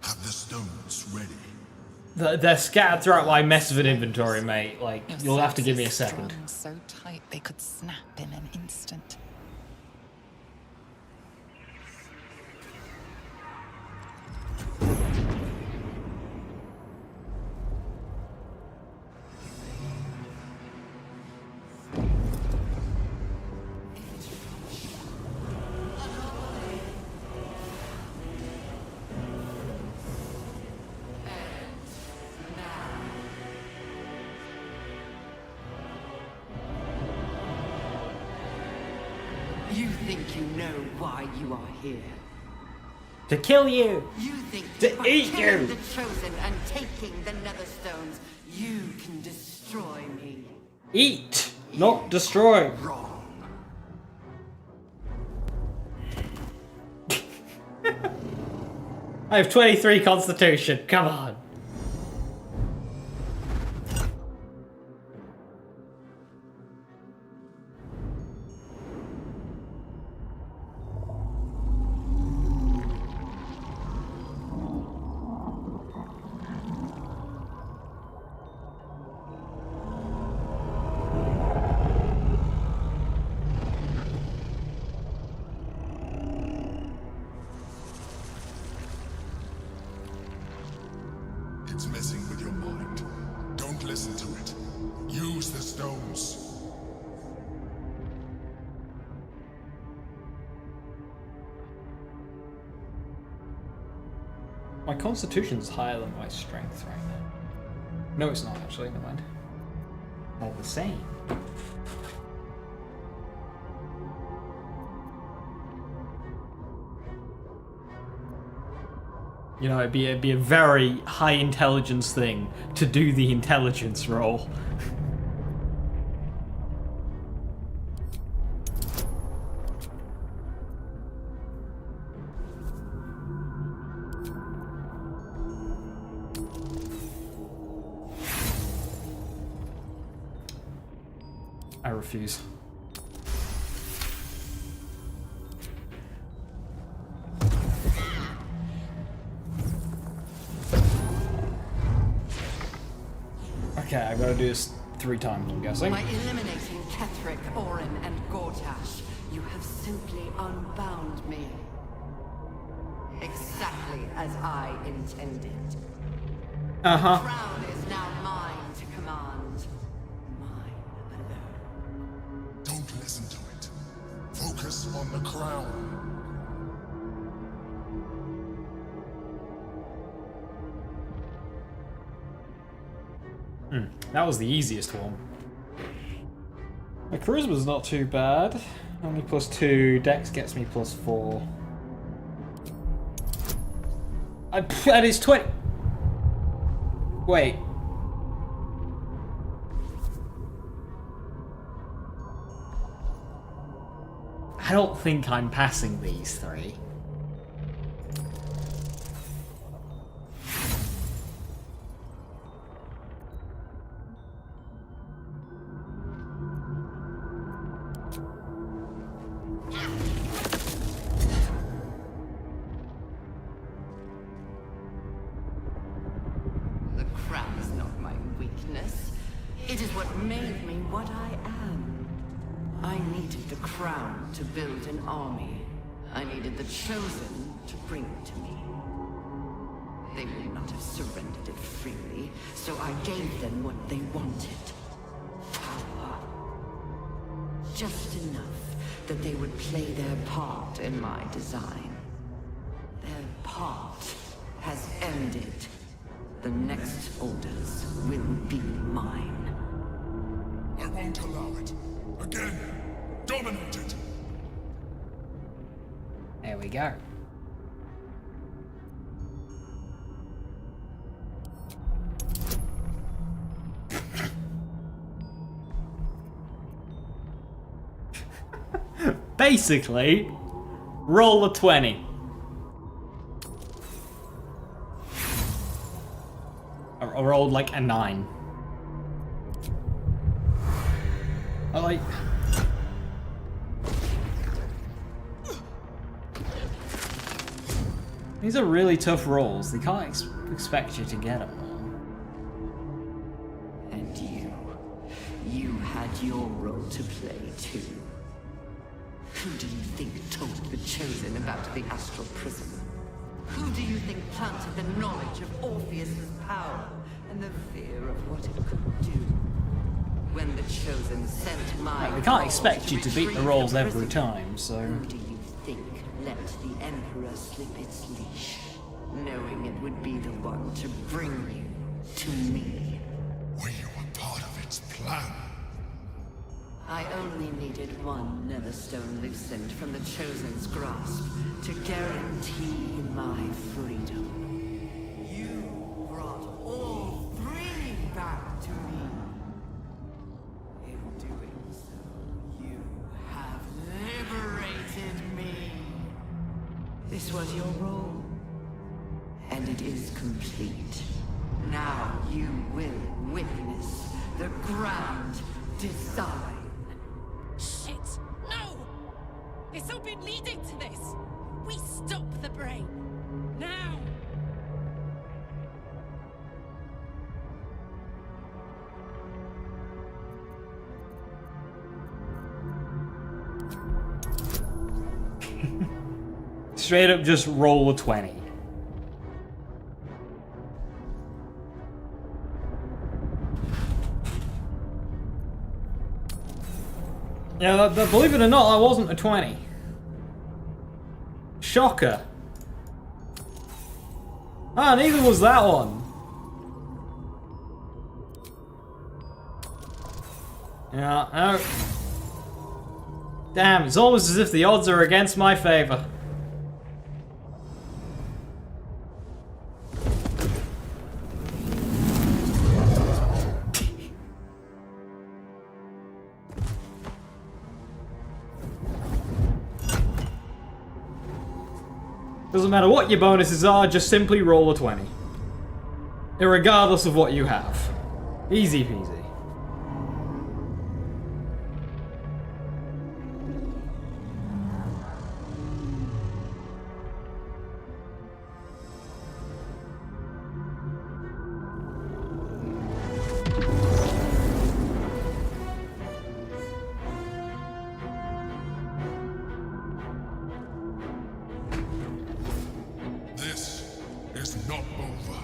Have the stones ready. They're scattered throughout my mess of an inventory, mate. Like, Your you'll have to give me a senses second. strung so tight they could snap in an instant. You think you know why you are here? To kill you! You think To by eat killing you! the Chosen and taking the Netherstones, you can destroy me? Eat, not destroy. Wrong. I have 23 constitution, come on. listen to it. Use the stones. My constitution's higher than my strength right now. No, it's not actually, never mind. All the same. You know, it'd be a very high intelligence thing to do the intelligence roll. I refuse. Okay, I gotta do this 3 times, I'm guessing. By eliminating Ketheric, Orin, and Gortash, you have simply unbound me. Exactly as I intended. Uh-huh. The crown is now mine to command. Mine alone. Don't listen to it. Focus on the crown. That was the easiest one. My charisma's not too bad. Only +2. Dex gets me +4. That is 20. Wait. I don't think I'm passing these 3. The crown is not my weakness. It is what made me what I am. I needed the crown to build an army. I needed the chosen to bring it to me. They would not have surrendered it freely, so I gave them what they wanted. Power. Just enough that they would play their part in my design. Their part has ended. The next orders will be mine. I won't allow it. Again, dominate it. There we go. Basically, roll a 20. I rolled like a 9. I like... These are really tough rolls. They can't expect you to get them all. And you had your role to play too. Who do you think told the Chosen about the Astral Prism? Who do you think planted the knowledge of Orpheus's power and the fear of what it could do? When the Chosen sent my They can't expect you to beat the rolls every time, so... Who do you think let the Emperor slip its leash, knowing it would be the one to bring you to me? Were you a part of its plan? I only needed one Netherstone loosened from the Chosen's grasp to guarantee my freedom. You brought all 3 back to me. In doing so, you have liberated me. This was your role, and it is complete. Now you will witness the grand design. Shit! No! It's all been leading to this! We stop the brain! Now! Straight up just roll a 20. Yeah, believe it or not, that wasn't a 20. Shocker. Ah, neither was that one. Yeah, no. Damn, it's almost as if the odds are against my favor. Doesn't matter what your bonuses are, just simply roll a 20. Irregardless of what you have. Easy peasy. This is not over.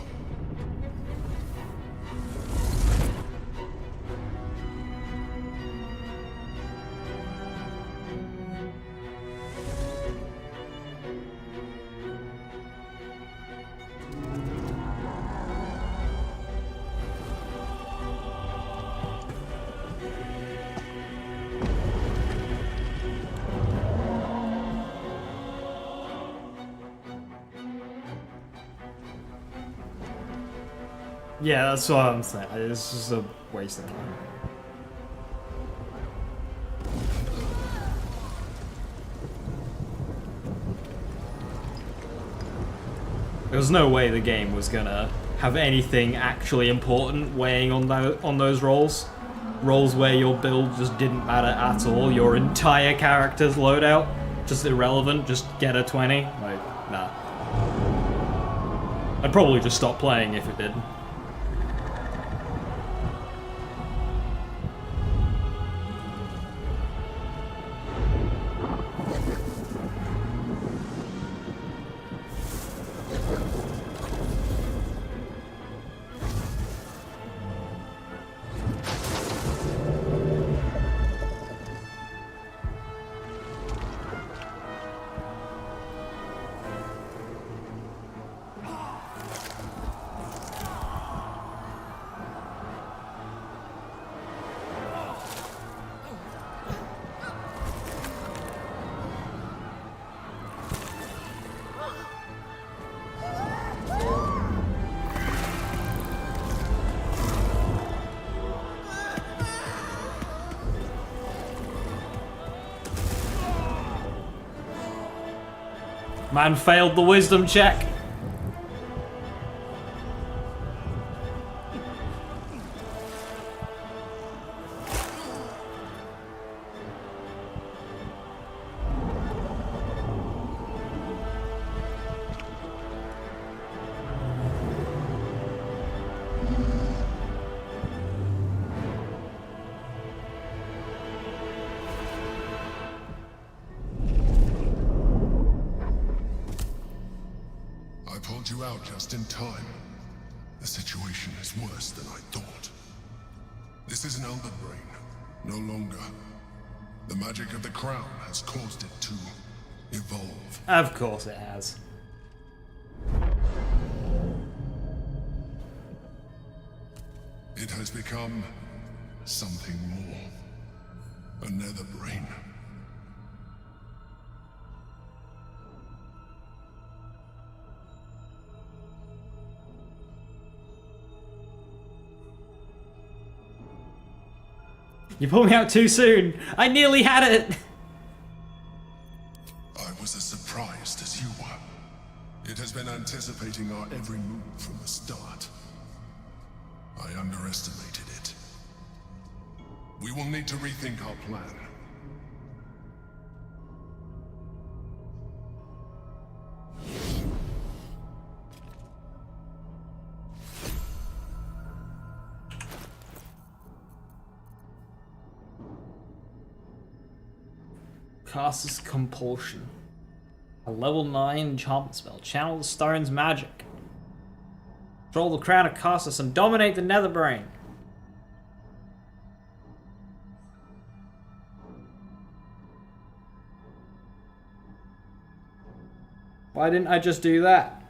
Yeah, that's what I'm saying. It's just a waste of time. There was no way the game was gonna have anything actually important weighing on those rolls. Rolls where your build just didn't matter at all. Your entire character's loadout, just irrelevant, just get a 20. Like, nah. I'd probably just stop playing if it did. Man failed the wisdom check. I pulled you out just in time. The situation is worse than I thought. This is an elder brain, no longer. The magic of the crown has caused it to evolve. Of course it has. It has become something more. Another brain. You pulled me out too soon. I nearly had it. I was as surprised as you were. It has been anticipating our every move from the start. I underestimated it. We will need to rethink our plan. Caster's Compulsion. A level 9 enchantment spell. Channel the stone's magic. Control the crown of Caster's and dominate the Netherbrain. Why didn't I just do that?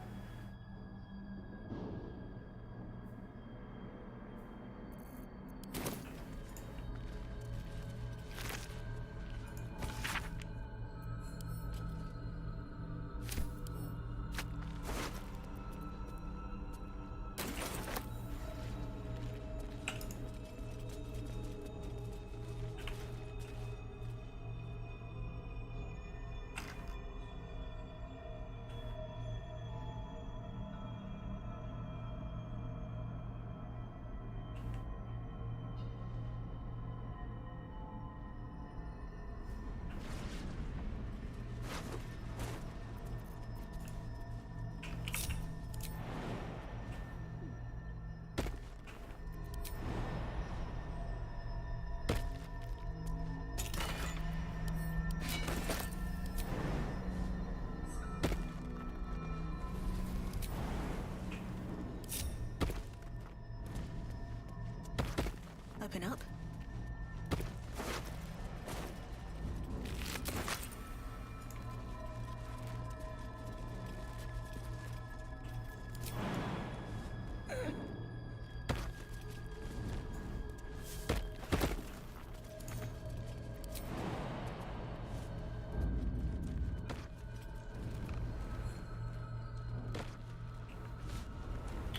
Open up.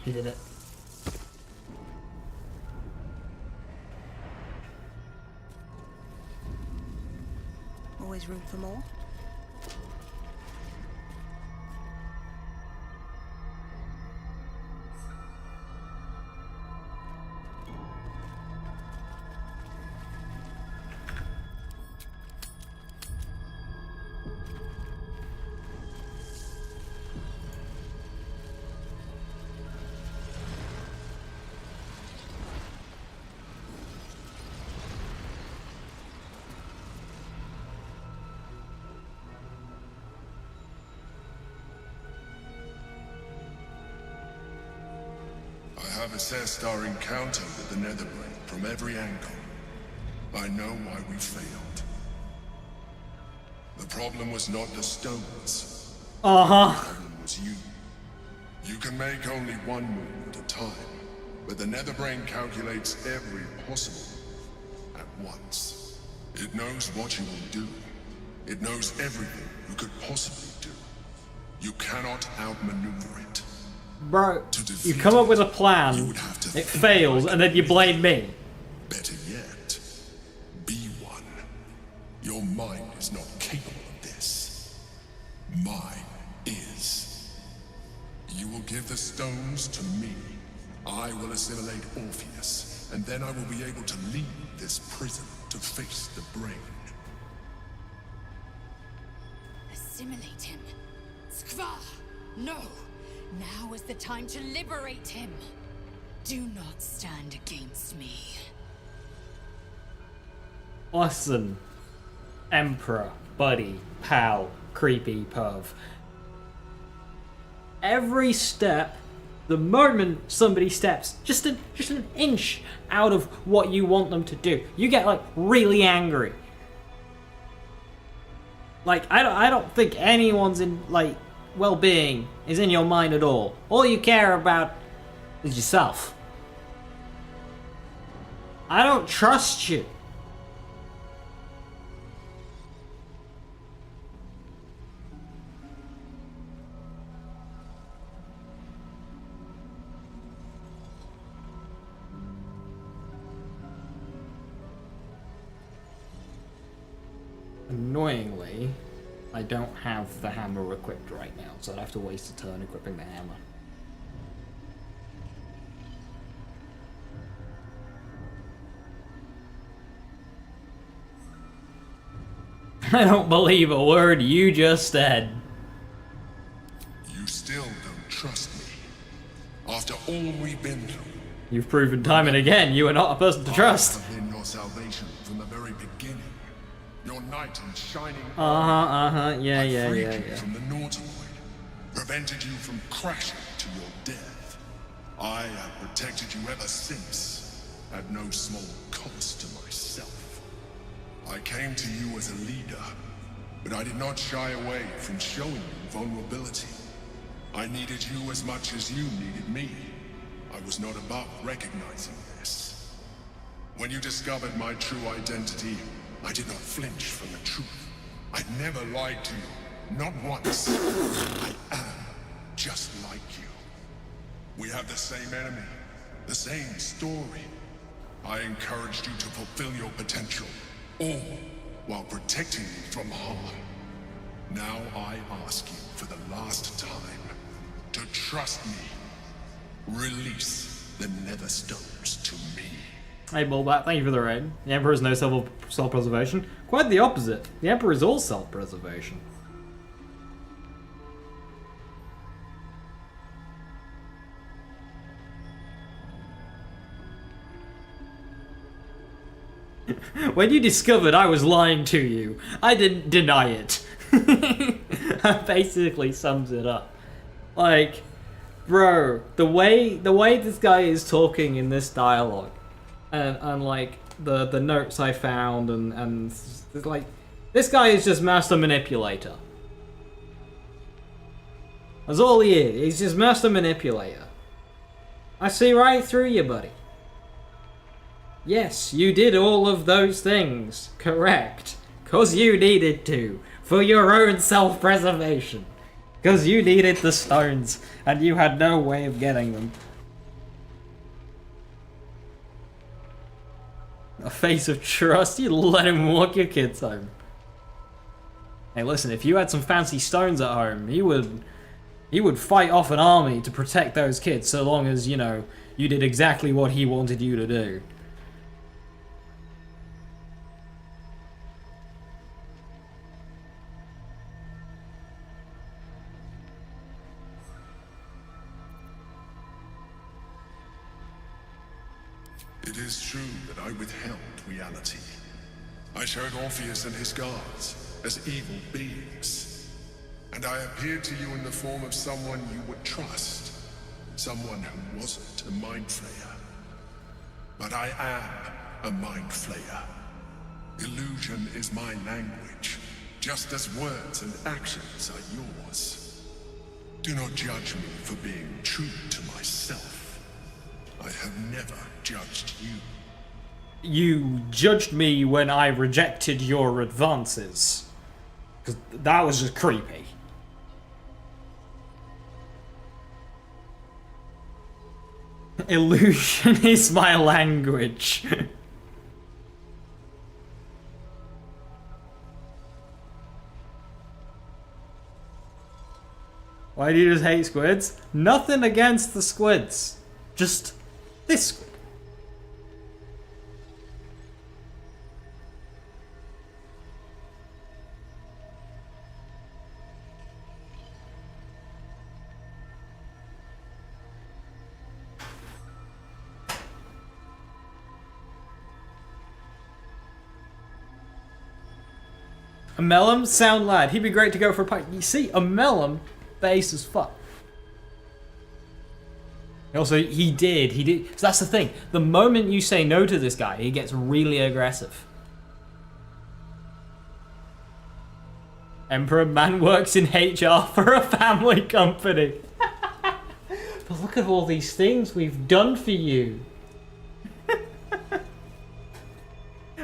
He did it. Always room for more. I have assessed our encounter with the Netherbrain from every angle. I know why we failed. The problem was not the stones. The problem was you. You can make only one move at a time, but the Netherbrain calculates every possible move at once. It knows what you will do. It knows everything you could possibly do. You cannot outmaneuver it. Bro, you come up with a plan, it fails, and then you blame me. Better yet, be one. Your mind is not capable of this. Mine is. You will give the stones to me. I will assimilate Orpheus, and then I will be able to leave this prison to face the brain. Assimilate him. Skvar! No! Now is the time to liberate him. Do not stand against me. Listen, Emperor, buddy, pal, creepy perv. Every step, the moment somebody steps just an inch out of what you want them to do, you get like really angry. Like I don't think anyone's in like well-being is in your mind at all. All you care about is yourself. I don't trust you. Annoyingly, I don't have the hammer equipped right now, so I'd have to waste a turn equipping the hammer. I don't believe a word you just said. You still don't trust me. After all we've been through. You've proven time and again you are not a person to trust. I have been your salvation from the very beginning. Your knight in shining Yeah. freed you from the Nautiloid, prevented you from crashing to your death. I have protected you ever since, at no small cost to myself. I came to you as a leader, But I did not shy away from showing you vulnerability. I needed you as much as you needed me. I was not above recognizing this. When you discovered my true identity, I did not flinch from the truth. I never lied to you, not once. I am just like you. We have the same enemy, the same story. I encouraged you to fulfill your potential, all while protecting you from harm. Now I ask you for the last time to trust me. Release the nether stones to me. Hey Bullbat, thank you for the raid. The Emperor is no self-preservation. Quite the opposite. The Emperor is all self-preservation. When you discovered I was lying to you, I didn't deny it. That basically sums it up. Like, bro, the way this guy is talking in this dialogue, and like the notes I found, and like, this guy is just master manipulator. That's all he is. He's just master manipulator. I see right through you, buddy. Yes, you did all of those things. Correct. 'Cause you needed to. For your own self-preservation. 'Cause you needed the stones, and you had no way of getting them. A face of trust? You let him walk your kids home. Hey listen, if you had some fancy stones at home, he would fight off an army to protect those kids, so long as, you know, you did exactly what he wanted you to do. It is true that I withheld reality. I showed Orpheus and his guards as evil beings. And I appeared to you in the form of someone you would trust. Someone who wasn't a mind flayer. But I am a mind flayer. Illusion is my language, just as words and actions are yours. Do not judge me for being true to myself. I have never judged you. You judged me when I rejected your advances. 'Cause that was just creepy. Illusion is my language. Why do you just hate squids? Nothing against the squids. Just this squid. A Mellum? Sound lad. He'd be great to go for a pint. You see, a Mellum, base as fuck. Also, he did. So that's the thing. The moment you say no to this guy, he gets really aggressive. Emperor man works in HR for a family company. But look at all these things we've done for you.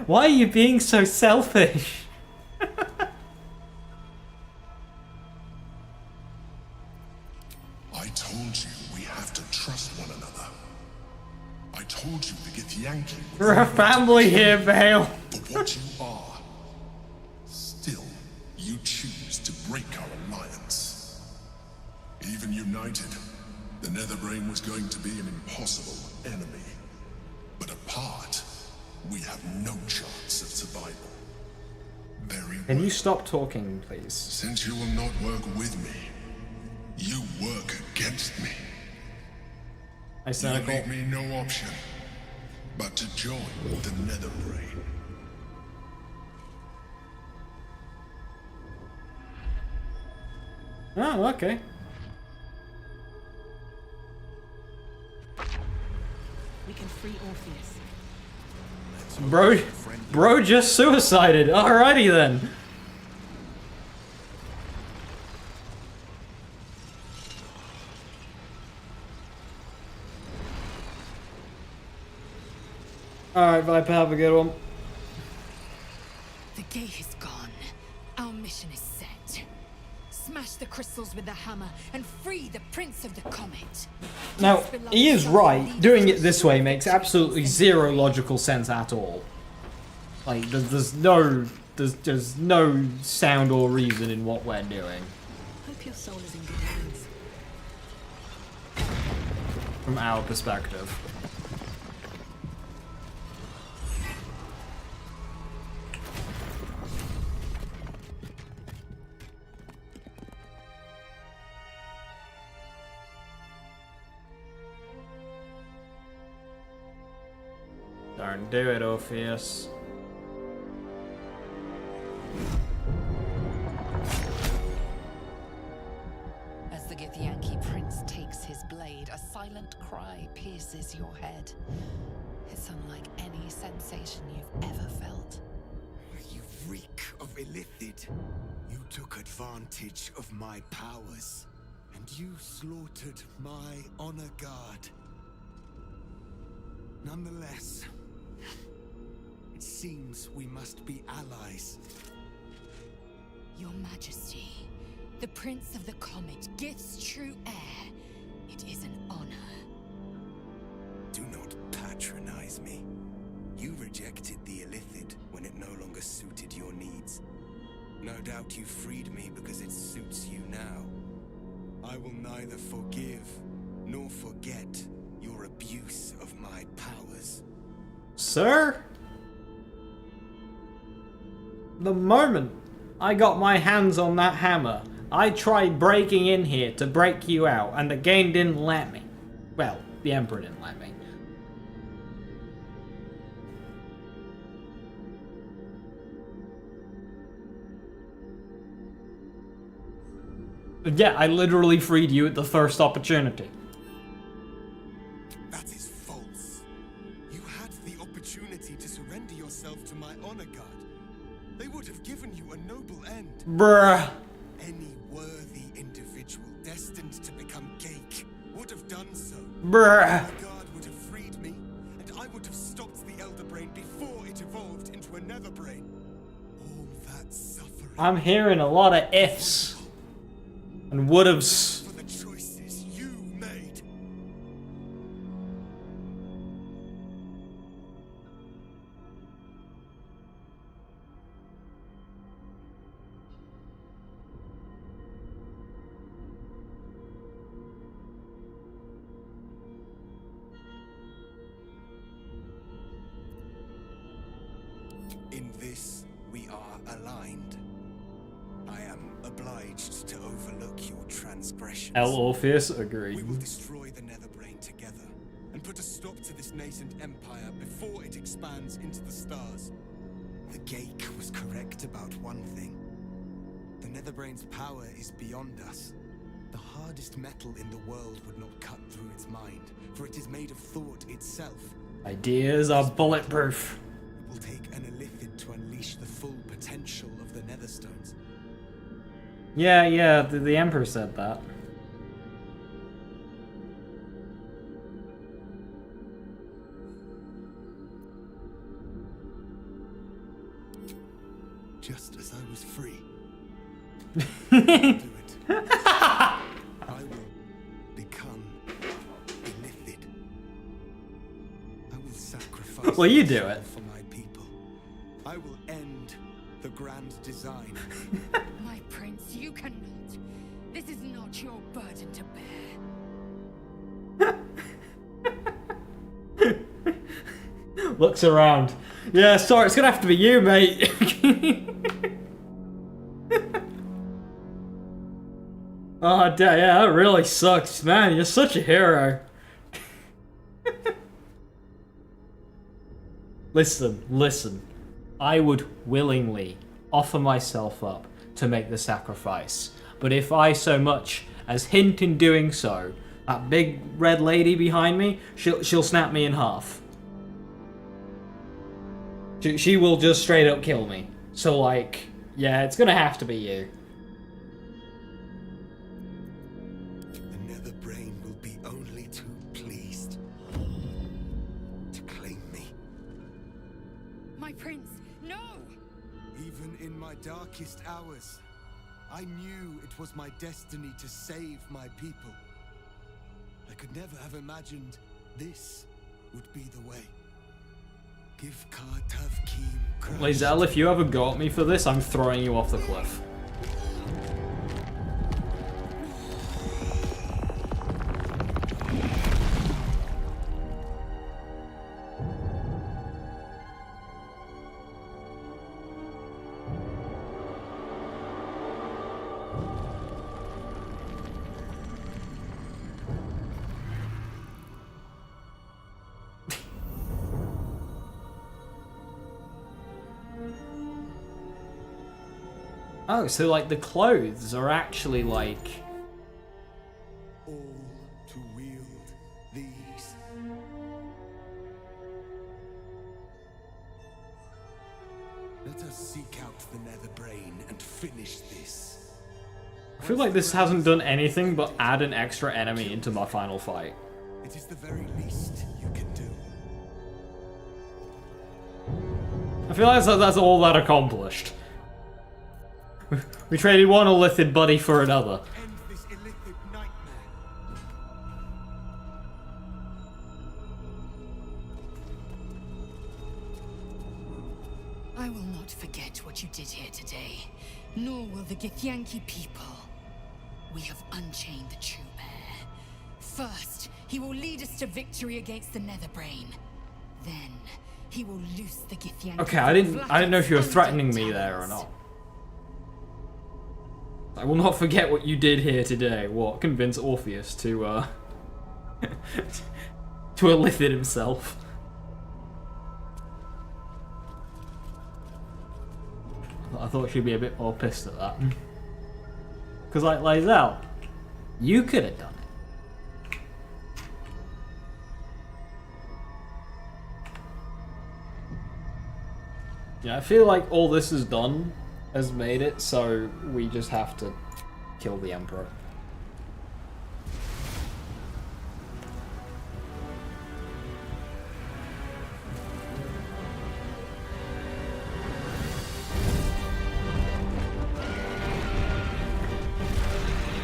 Why are you being so selfish? I told you we have to trust one another. I told you the Githyanki. We're a family here, Vale. For what you are. Still, you choose to break our alliance. Even united, the Netherbrain was going to be an impossible enemy. But apart, we have no chance of survival. Very well. Can you stop talking, please? Since you will not work with me, you work against me. You leave me no option but to join the Netherbrain. Oh, okay. We can free Orpheus. Bro just suicided. Alrighty then. Alright, Viper, have a good one. The gate is gone. Our mission is set. Smash the crystals with the hammer and free the Prince of the Comet. Now, he is right. Doing it this way makes absolutely zero logical sense at all. Like, there's no sound or reason in what we're doing. Hope your soul is in good hands. From our perspective. Don't do it, Orpheus. As the Githyanki prince takes his blade, a silent cry pierces your head. It's unlike any sensation you've ever felt. You reek of Illithid. You took advantage of my powers, and you slaughtered my honor guard. Nonetheless, it seems we must be allies. Your Majesty, the Prince of the Comet gives true heir. It is an honor. Do not patronize me. You rejected the Illithid when it no longer suited your needs. No doubt you freed me because it suits you now. I will neither forgive nor forget your abuse of my powers. Sir? The moment I got my hands on that hammer, I tried breaking in here to break you out, and the game didn't let me. Well, the Emperor didn't let me. But yeah, I literally freed you at the first opportunity. That is false. You had the opportunity to surrender yourself to my honor guard. They would have given you a noble end. Bruh. Any worthy individual destined to become Geik would have done so. Bruh. My guard would have freed me, and I would have stopped the Elder Brain before it evolved into a Nether Brain. All that suffering. I'm hearing a lot of ifs and would'ves. For the choices you made. In this, we are aligned. I am obliged to overlook your transgressions. El Orpheus agreed. We will destroy the Nether Brain together and put a stop to this nascent empire before it expands into the stars. The Geik was correct about one thing. The Nether Brain's power is beyond us. The hardest metal in the world would not cut through its mind, for it is made of thought itself. Ideas are bulletproof. It will take an Illithid to unleash the full potential of the Netherstones. Yeah, the Emperor said that. Just as I was free. Do it. I will become Illithid. I will sacrifice Well, you do it. for my people. I will end the grand design. My prince, you cannot. This is not your burden to bear. Looks around. Yeah, sorry, it's gonna have to be you, mate. Oh, damn, yeah, that really sucks. Man, you're such a hero. Listen. I would willingly offer myself up to make the sacrifice. But if I so much as hint in doing so, that big red lady behind me, she'll snap me in half. She will just straight up kill me. So, like, yeah, it's gonna have to be you. The Nether Brain will be only too pleased to claim me. prince, no! Even in my darkest hours, I knew it was my destiny to save my people. I could never have imagined this would be the way. Give Kartav Lae'zel, if you ever go at me for this, I'm throwing you off the cliff. Oh, so like the clothes are actually like... All to wield these. Let us seek out the Nether Brain and finish this. I feel like this hasn't done anything but add an extra enemy into my final fight. It is the very least you can do. I feel like that's all that accomplished. We traded one illithid buddy for another. End this illithid nightmare. I will not forget what you did here today, nor will the Githyanki people. We have unchained the true bear. First, he will lead us to victory against the Netherbrain. Then, he will loose the Githyanki. Okay, I didn't know if you were threatening me there or not. I will not forget what you did here today. What? Convince Orpheus to to illithid himself. I thought she'd be a bit more pissed at that. Because, like, Lae'zel, you could have done it. Yeah, I feel like all this is done has made it so we just have to kill the Emperor.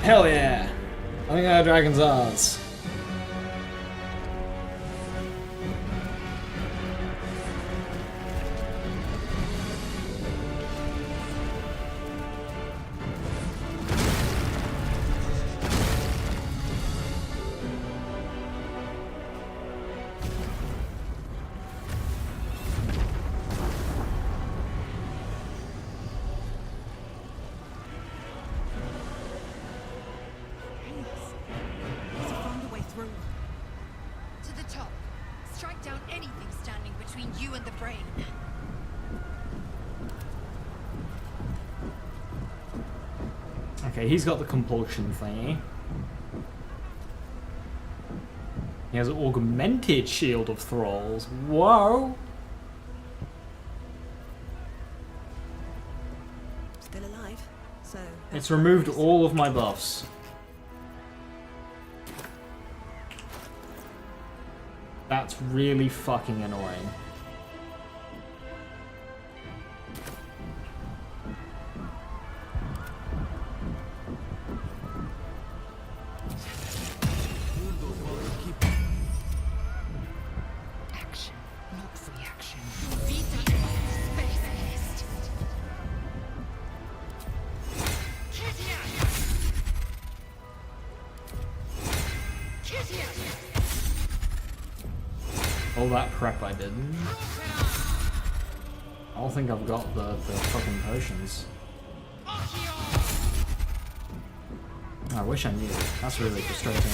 Hell yeah! I think our dragon's ours. To the top. Strike down anything standing between you and the brain. Okay, he's got the compulsion thingy. He has an augmented shield of thralls. Whoa! Still alive, so... It's removed all of my buffs. That's really fucking annoying. Action, not reaction. Vita space haste. All that prep I did. I don't think I've got the fucking potions. I wish I knew. That's really frustrating.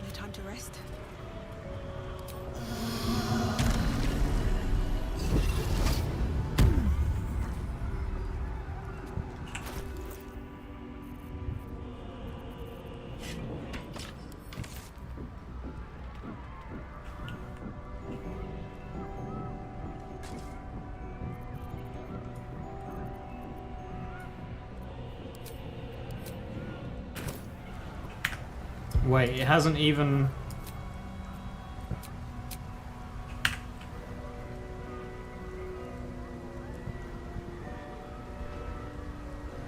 No time to rest. Wait, it hasn't even...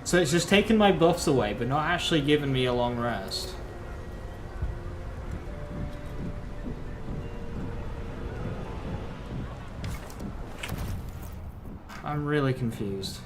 So it's just taken my buffs away, but not actually giving me a long rest. I'm really confused.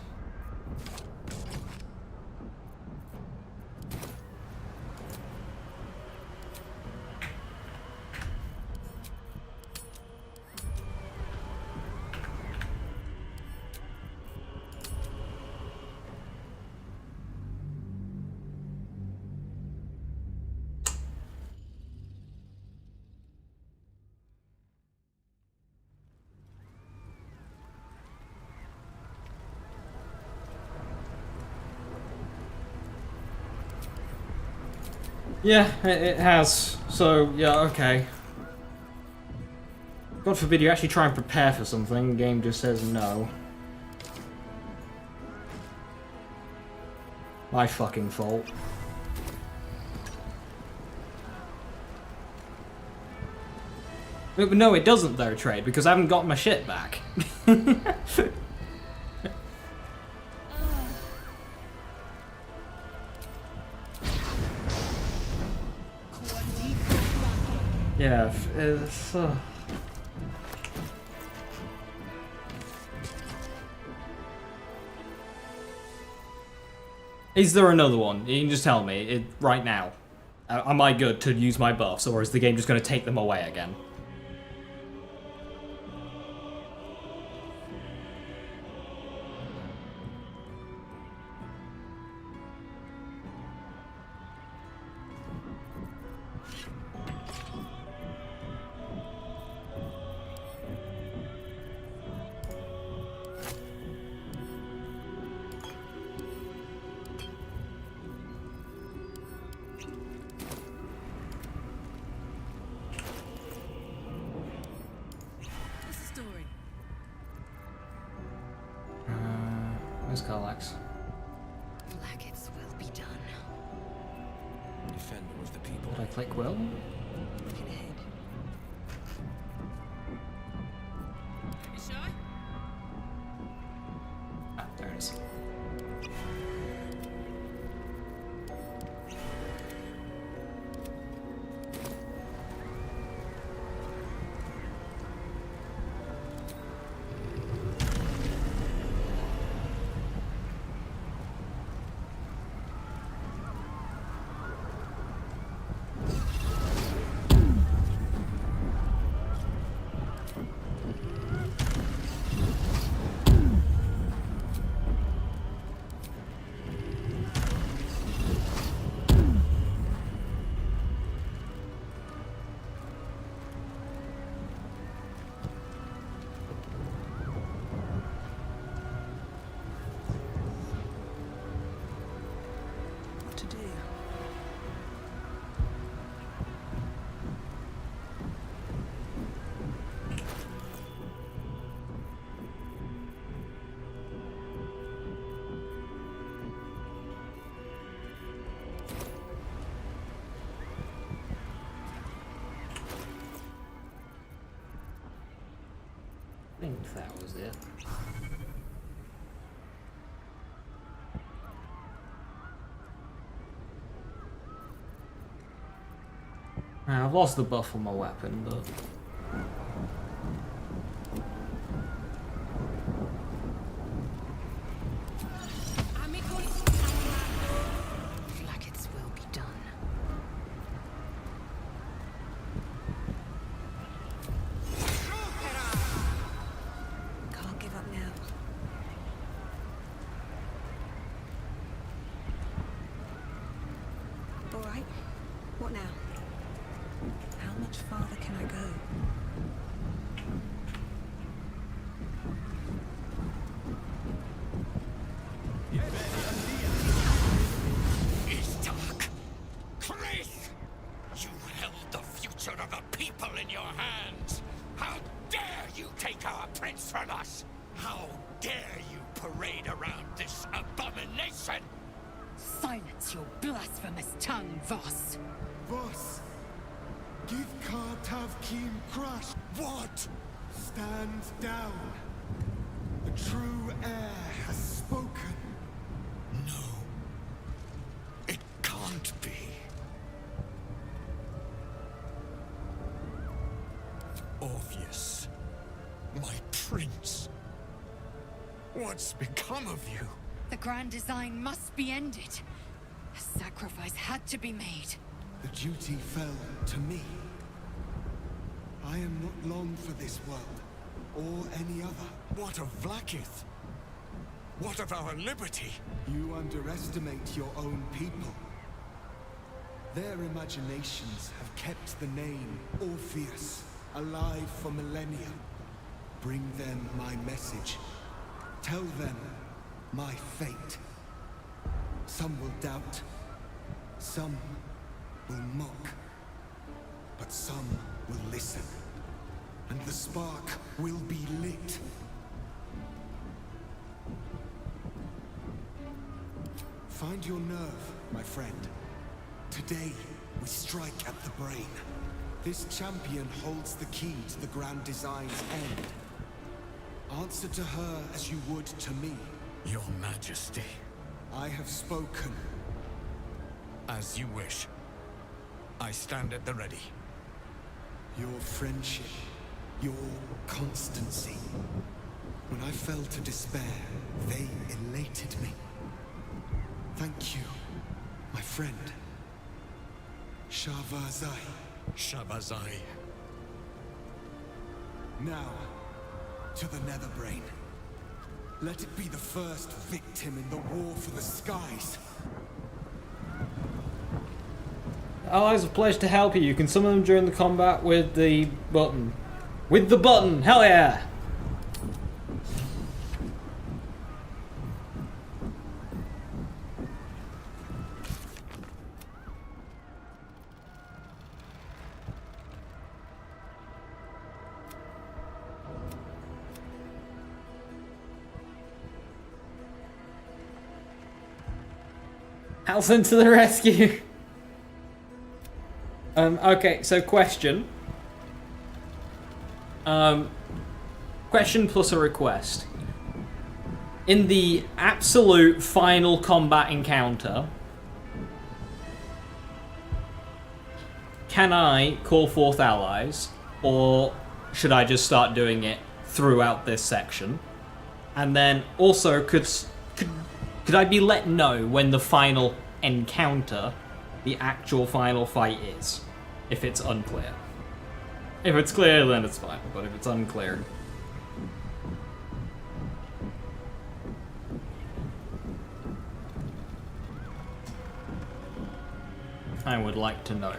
Yeah, it has. So, yeah, okay. God forbid you actually try and prepare for something, the game just says no. My fucking fault. But no, it doesn't though, Trade, because I haven't got my shit back. Yeah, it's... Is there another one? You can just tell me, right now. Am I good to use my buffs, or is the game just going to take them away again? Where's Carlax? Blackets will be done. Defender of the people. Did I click Will? Looking ahead. You shy? Ah, there it is. What to do? I think that was it. I've lost the buff on my weapon, but... Blackets will be done. Can't give up now. All right. What now? How much farther can I go? It's dark. Chris! You held the future of the people in your hands. How dare you take our prince from us? How dare you parade around this abomination? Silence! Shut your blasphemous tongue, Voss. Voss, give Kartav Kim crush. What? Stand down. The true heir has spoken. No. It can't be. Orpheus, my prince. What's become of you? The grand design must be ended. A sacrifice had to be made. The duty fell to me. I am not long for this world, or any other. What of Vlaakith? What of our liberty? You underestimate your own people. Their imaginations have kept the name Orpheus alive for millennia. Bring them my message. Tell them my fate. Some will doubt. Some will mock. But some will listen. And the spark will be lit. Find your nerve, my friend. Today, we strike at the brain. This champion holds the key to the Grand Design's end. Answer to her as you would to me. Your Majesty. I have spoken. As you wish. I stand at the ready. Your friendship, your constancy. When I fell to despair, they elated me. Thank you, my friend. Shavazai. Shavazai. Now, to the Netherbrain. Let it be the first victim in the war for the skies. Allies have pledged to help you. You can summon them during the combat with the button. With the button! Hell yeah! Halcyon to the rescue! Okay, so question. Question plus a request. In the absolute final combat encounter, can I call forth allies, or should I just start doing it throughout this section? And then also, could I be let know when the final encounter, the actual final fight is, if it's unclear? If it's clear, then it's fine, but if it's unclear... I would like to know.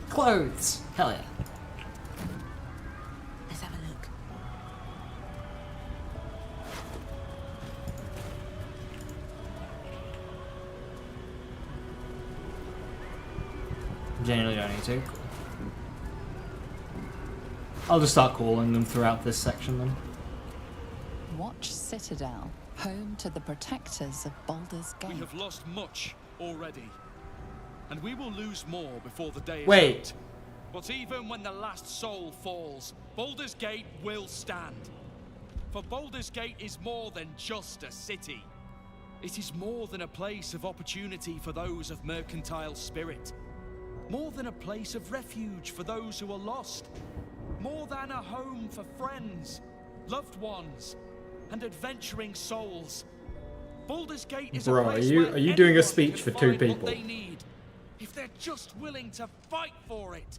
Clothes! Hell yeah. Let's have a look. Generally don't need to. Cool. I'll just start calling them throughout this section then. Watch Citadel, home to the protectors of Baldur's Gate. We have lost much already, and we will lose more before the day is Wait. out. But even when the last soul falls, Baldur's Gate will stand. For Baldur's Gate is more than just a city. It is more than a place of opportunity for those of mercantile spirit. More than a place of refuge for those who are lost. More than a home for friends, loved ones, and adventuring souls. Baldur's Gate is a place where are you doing a anyone speech can for two find what people? they need, if they're just willing to fight for it.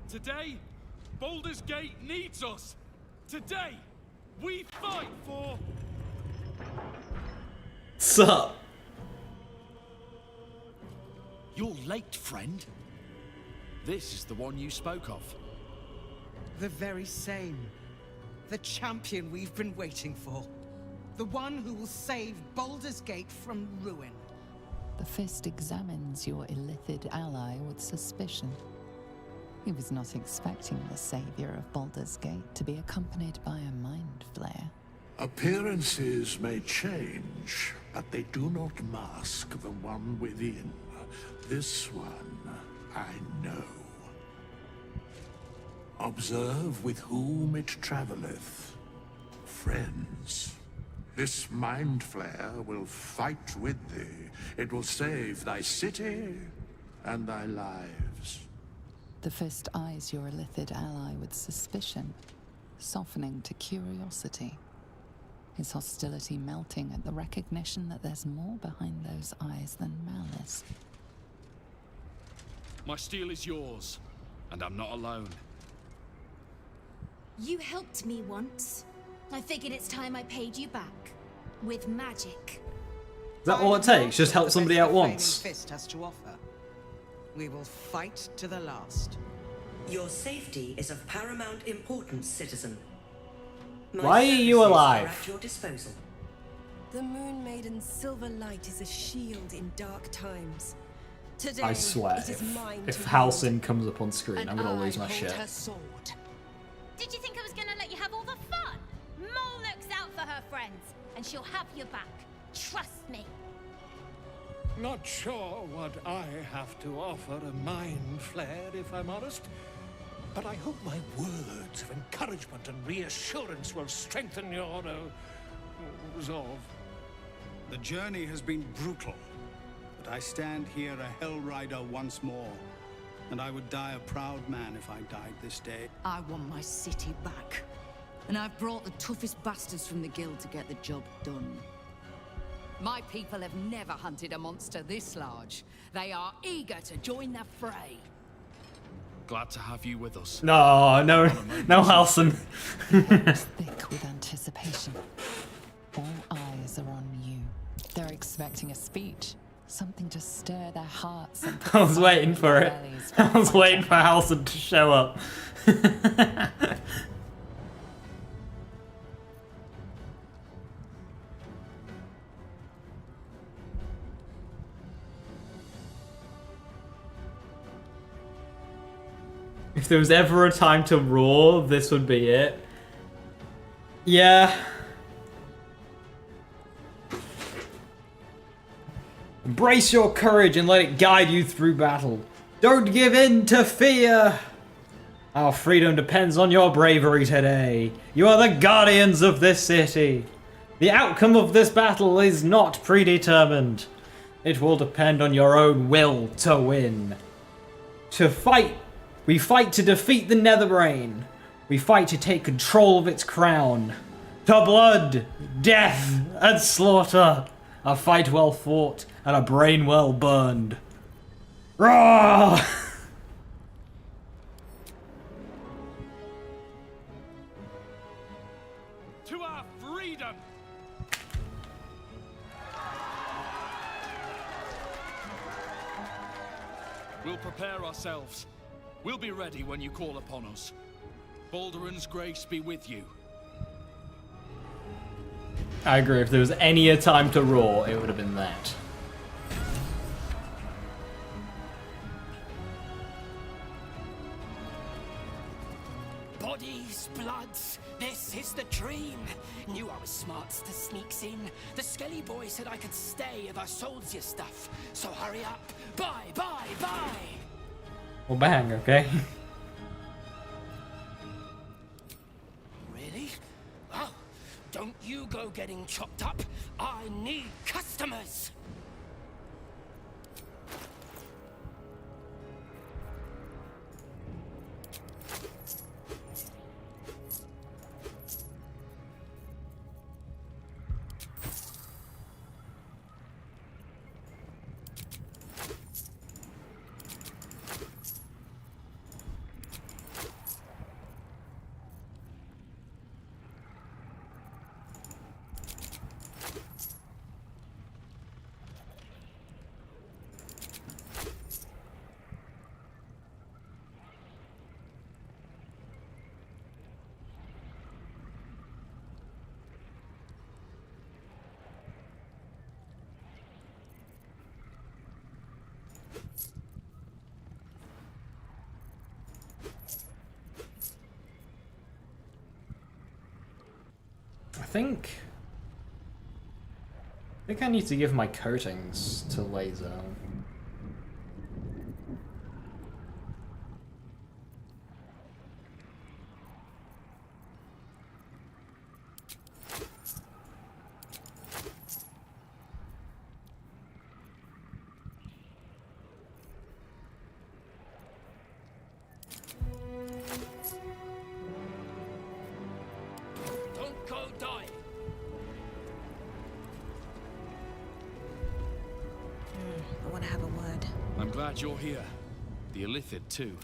Today, Baldur's Gate needs us. Today, we fight for... Sup? You're late, friend. This is the one you spoke of. The very same. The champion we've been waiting for. The one who will save Baldur's Gate from ruin. The Fist examines your illithid ally with suspicion. He was not expecting the savior of Baldur's Gate to be accompanied by a mind flare. Appearances may change, but they do not mask the one within. This one, I know. Observe with whom it traveleth. Friends. This mind flare will fight with thee. It will save thy city and thy lives. The fist eyes your illithid ally with suspicion, softening to curiosity. His hostility melting at the recognition that there's more behind those eyes than malice. My steel is yours, and I'm not alone. You helped me once. I figured it's time I paid you back. With magic. Is that all it takes? Just help somebody out once. Fist has to offer. We will fight to the last. Your safety is of paramount importance, citizen. My Why are you services alive? are at your disposal. The Moon Maiden's silver light is a shield in dark times. Today, I swear, it is mine if to Halcyon comes up on screen, I'm gonna lose my hold shit. her sword. Did you think I was gonna let you have all the fun? Mole looks out for her friends, and she'll have your back. Trust me. Not sure what I have to offer a mind flare, if I'm honest. But I hope my words of encouragement and reassurance will strengthen your resolve. The journey has been brutal, but I stand here a Hell Rider once more. And I would die a proud man if I died this day. I want my city back. And I've brought the toughest bastards from the guild to get the job done. My people have never hunted a monster this large. They are eager to join the fray. Glad to have you with us. No, Halcyon. Thick with anticipation. All eyes are on you. They're expecting a speech. Something to stir their hearts and put I was fire waiting in for their it. bellies I was the waiting fight for Halcyon to show up. If there was ever a time to roar, this would be it. Yeah. Embrace your courage and let it guide you through battle. Don't give in to fear. Our freedom depends on your bravery today. You are the guardians of this city. The outcome of this battle is not predetermined. It will depend on your own will to win. To fight, we fight to defeat the Netherbrain. We fight to take control of its crown. To blood, death, and slaughter. A fight well fought and a brain well burned. Roar! To our freedom! We'll prepare ourselves. We'll be ready when you call upon us. Baldur's grace be with you. I agree, if there was any a time to roar, it would have been that. Bodies, bloods, this is the dream. Knew I was smart to sneaks in. The Skelly boy said I could stay if I sold you stuff. So hurry up. Bye, bye, bye. Well, bang, okay? Really? Oh, don't you go getting chopped up. I need customers. think I need to give my coatings to Laser. Don't go die. I want to have a word. I'm glad you're here. The Illithid, too.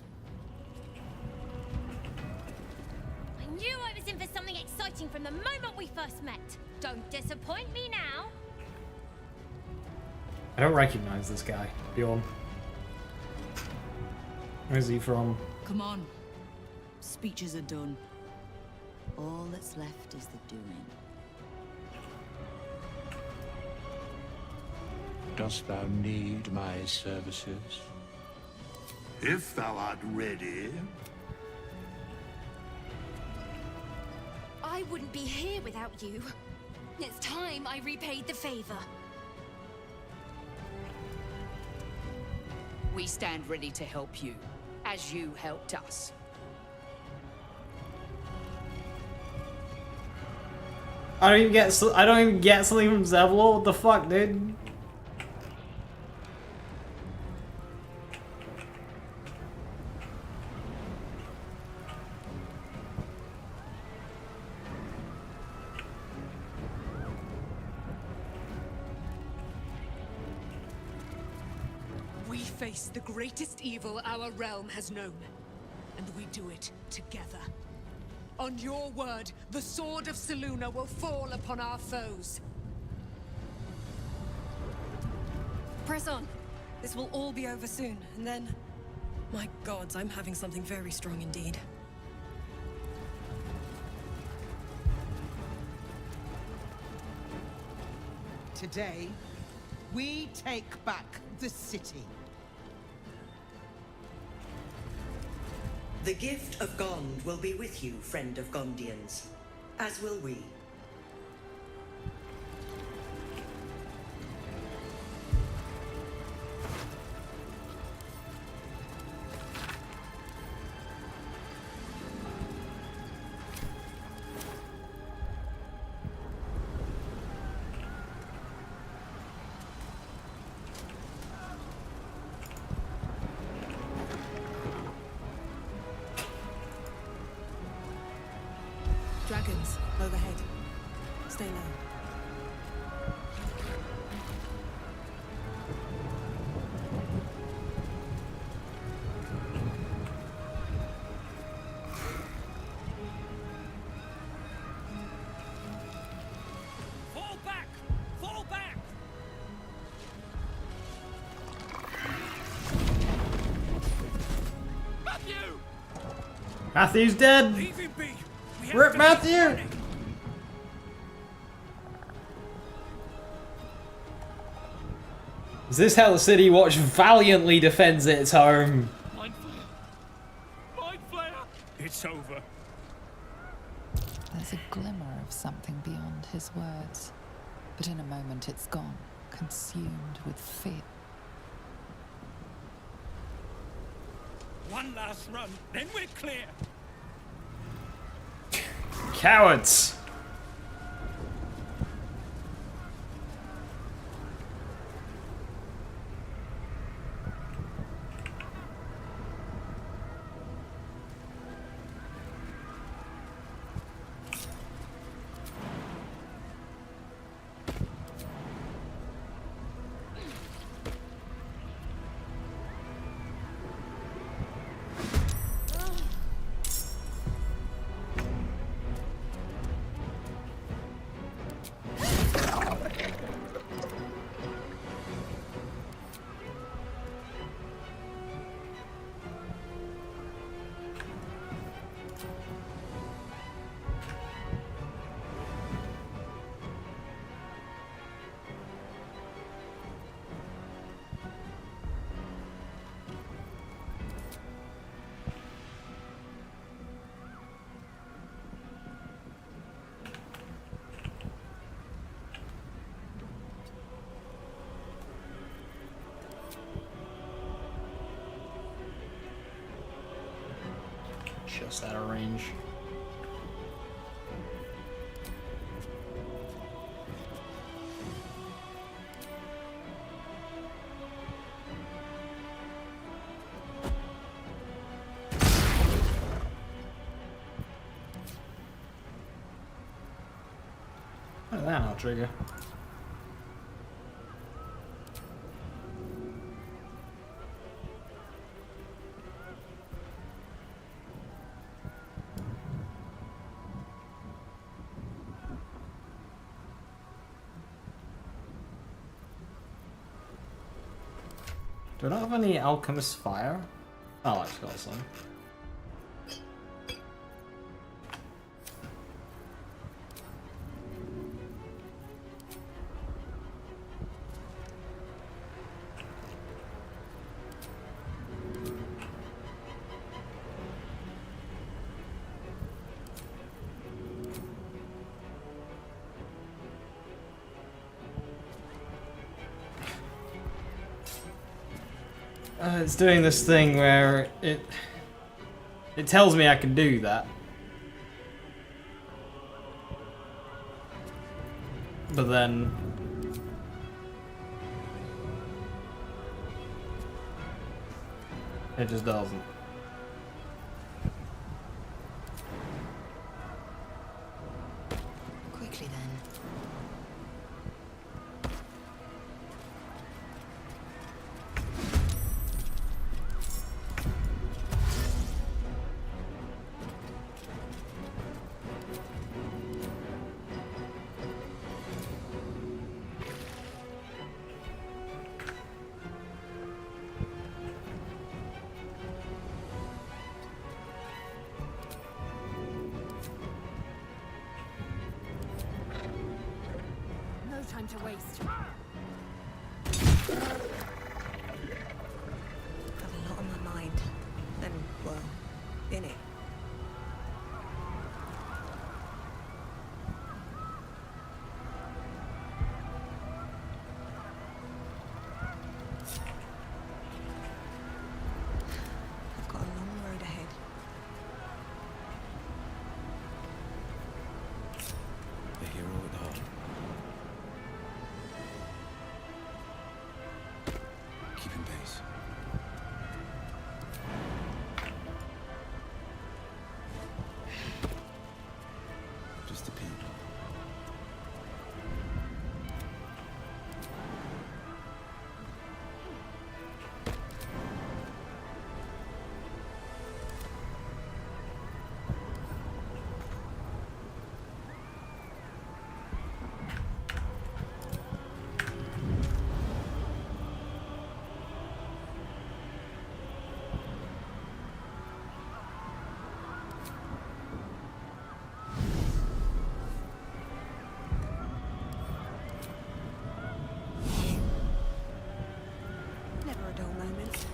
I knew I was in for something exciting from the moment we first met. Don't disappoint me now. I don't recognize this guy. Bjorn. Where's he from? Come on. Speeches are done. All that's left is the doing. Dost thou need my services? If thou art ready. I wouldn't be here without you. It's time I repaid the favor. We stand ready to help you, as you helped us. I don't even get something from Zevlor. What the fuck, dude? We face the greatest evil our realm has known, and we do it together. On your word, the sword of Selûne will fall upon our foes. Press on. This will all be over soon, and then... My gods, I'm having something very strong indeed. Today, we take back the city. The gift of Gond will be with you, friend of Gondians. As will we. Dragons, overhead. Stay low. Fall back! Fall back! Matthew! Matthew's dead. Leave him be! Rip Matthew! Is this how the City Watch valiantly defends its home? Mind flayer! It's over. There's a glimmer of something beyond his words, but in a moment it's gone, consumed with fear. One last run, then we're clear. Cowards! just out of range. Look at that, I'll trigger. Do I not have any alchemist fire? Oh, I've got some. It's doing this thing where it tells me I can do that. But then it just doesn't. Quickly then. No time to waste. Have a lot on my mind. And, well, in it. I've got a long road ahead. A hero at heart. Keeping pace. Just a peek. Never a dull moment.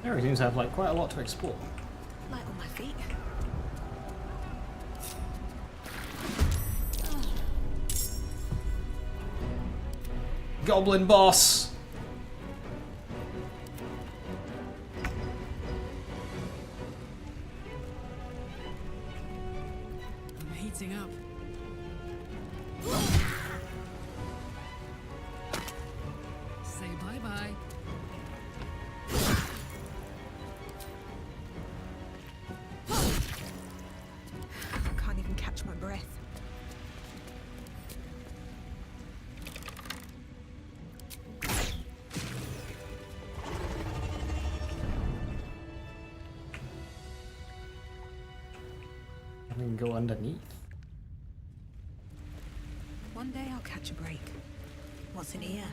There seems to have like quite a lot to explore. Light on my feet. Goblin boss! I'm heating up. Say bye-bye. I can't even catch my breath. We can go underneath. One day I'll catch a break. What's in here?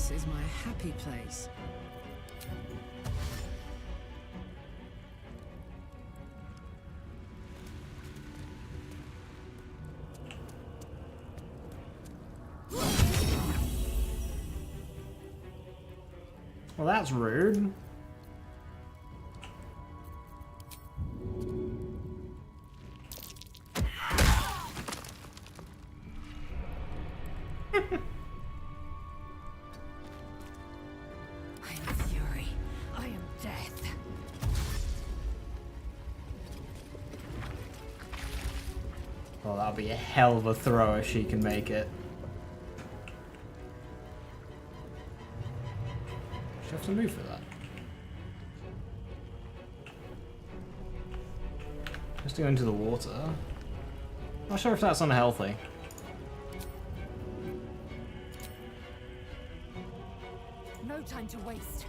This is my happy place. Well, that's rude. I am fury. I am death. Well, that'll be a hell of a throw if she can make it. She have to move for that. Just to go into the water. Not sure if that's unhealthy. No time to waste.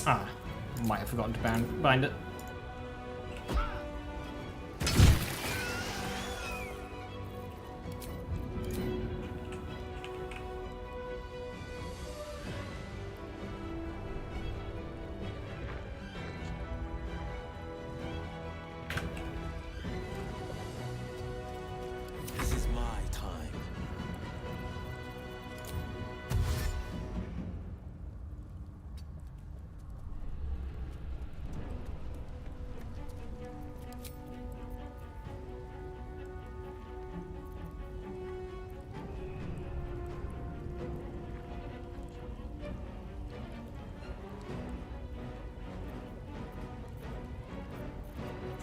Ah, might have forgotten to bind it. This is my time.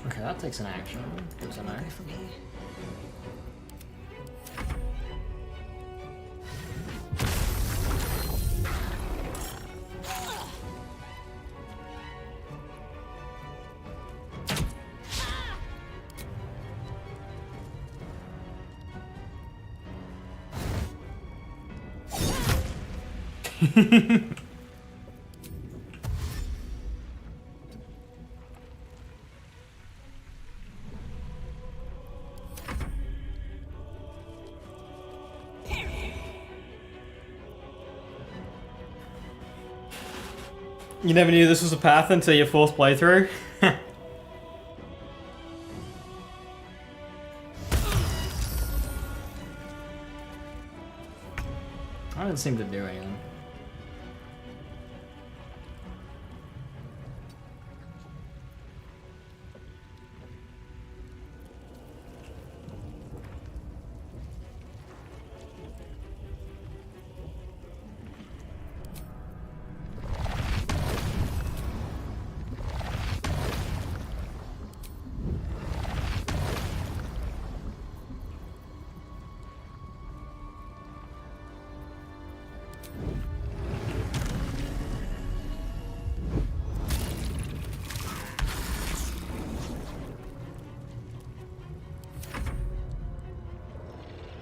Okay, that takes an action. Good to know. From here. You never knew this was a path until your fourth playthrough? I didn't seem to do anything.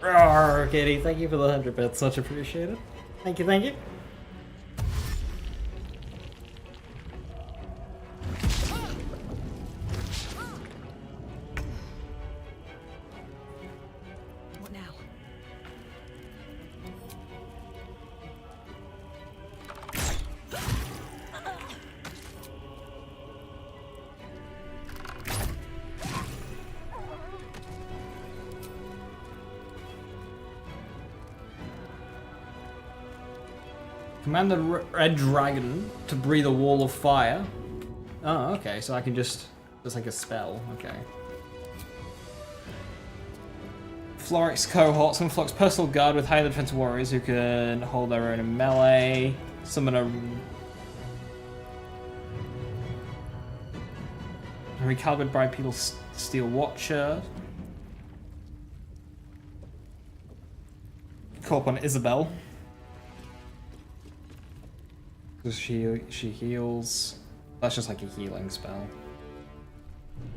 Rawr, Katie, thank you for the 100 bits, much appreciated. Thank you, thank you. What now? Command the red dragon to breathe a wall of fire. Oh, okay, so I can just... It's like a spell, okay. Florix cohorts and Flux personal guard with highly defensive warriors who can hold their own in melee. Summon a recalibrated bipedal steel watcher. Co-op on Isabel. Because she heals. That's just like a healing spell. You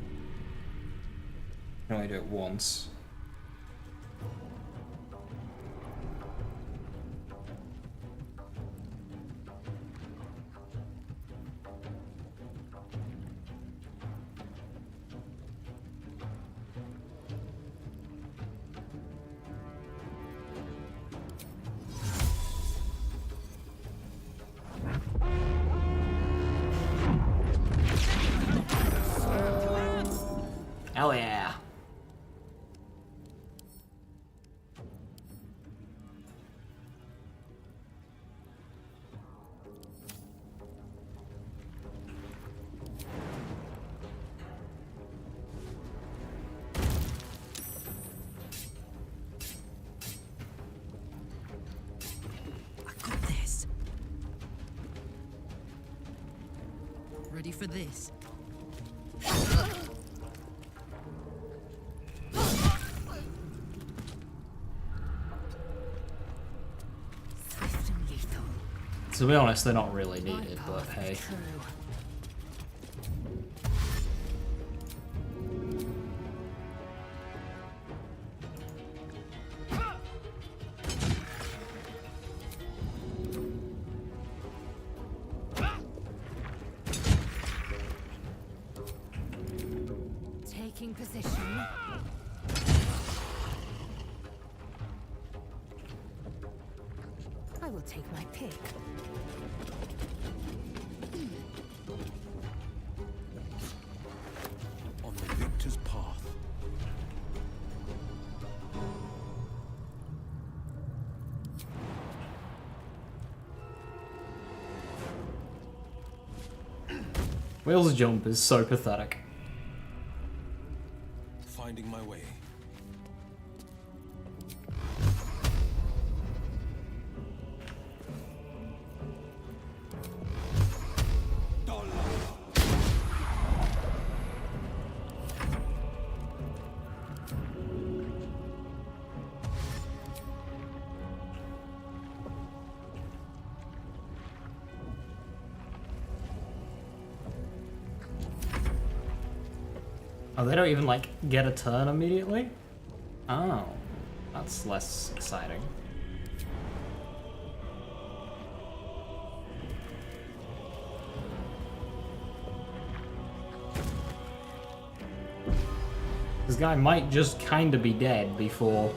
can only do it once. Hell yeah. Ready for this? Swift and lethal. To be honest, they're not really needed, but hey. Taking position. I will take my pick. On the victor's path. Will's jump is so pathetic. Finding my way. Oh, they don't even, like, get a turn immediately? Oh, that's less exciting. This guy might just kinda be dead before...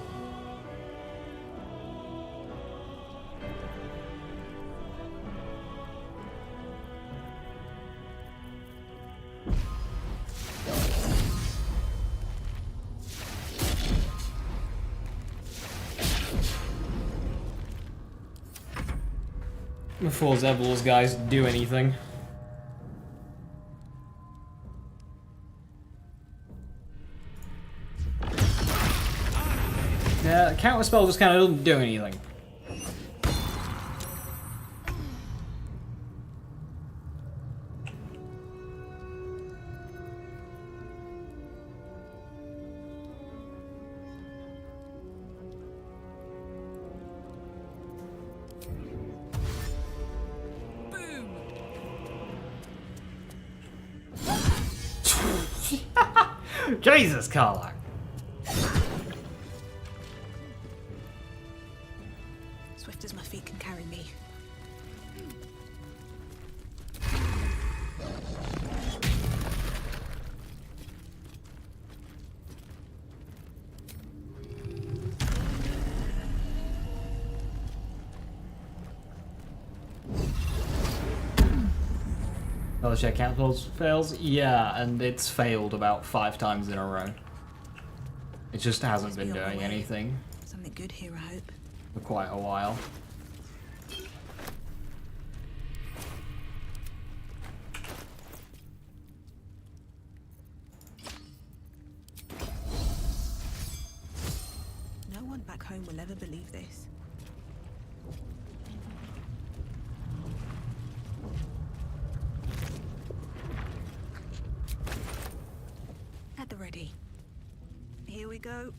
Before Zebul's guys do anything. Yeah, counterspell just kind of doesn't do anything. Jesus, Carla. Swift as my feet can carry me. Oh, check cancels fails? Yeah, and it's failed about 5 times in a row. It just hasn't been doing anything Something good here, I hope. for quite a while. No one back home will ever believe this. At the ready. Here we go.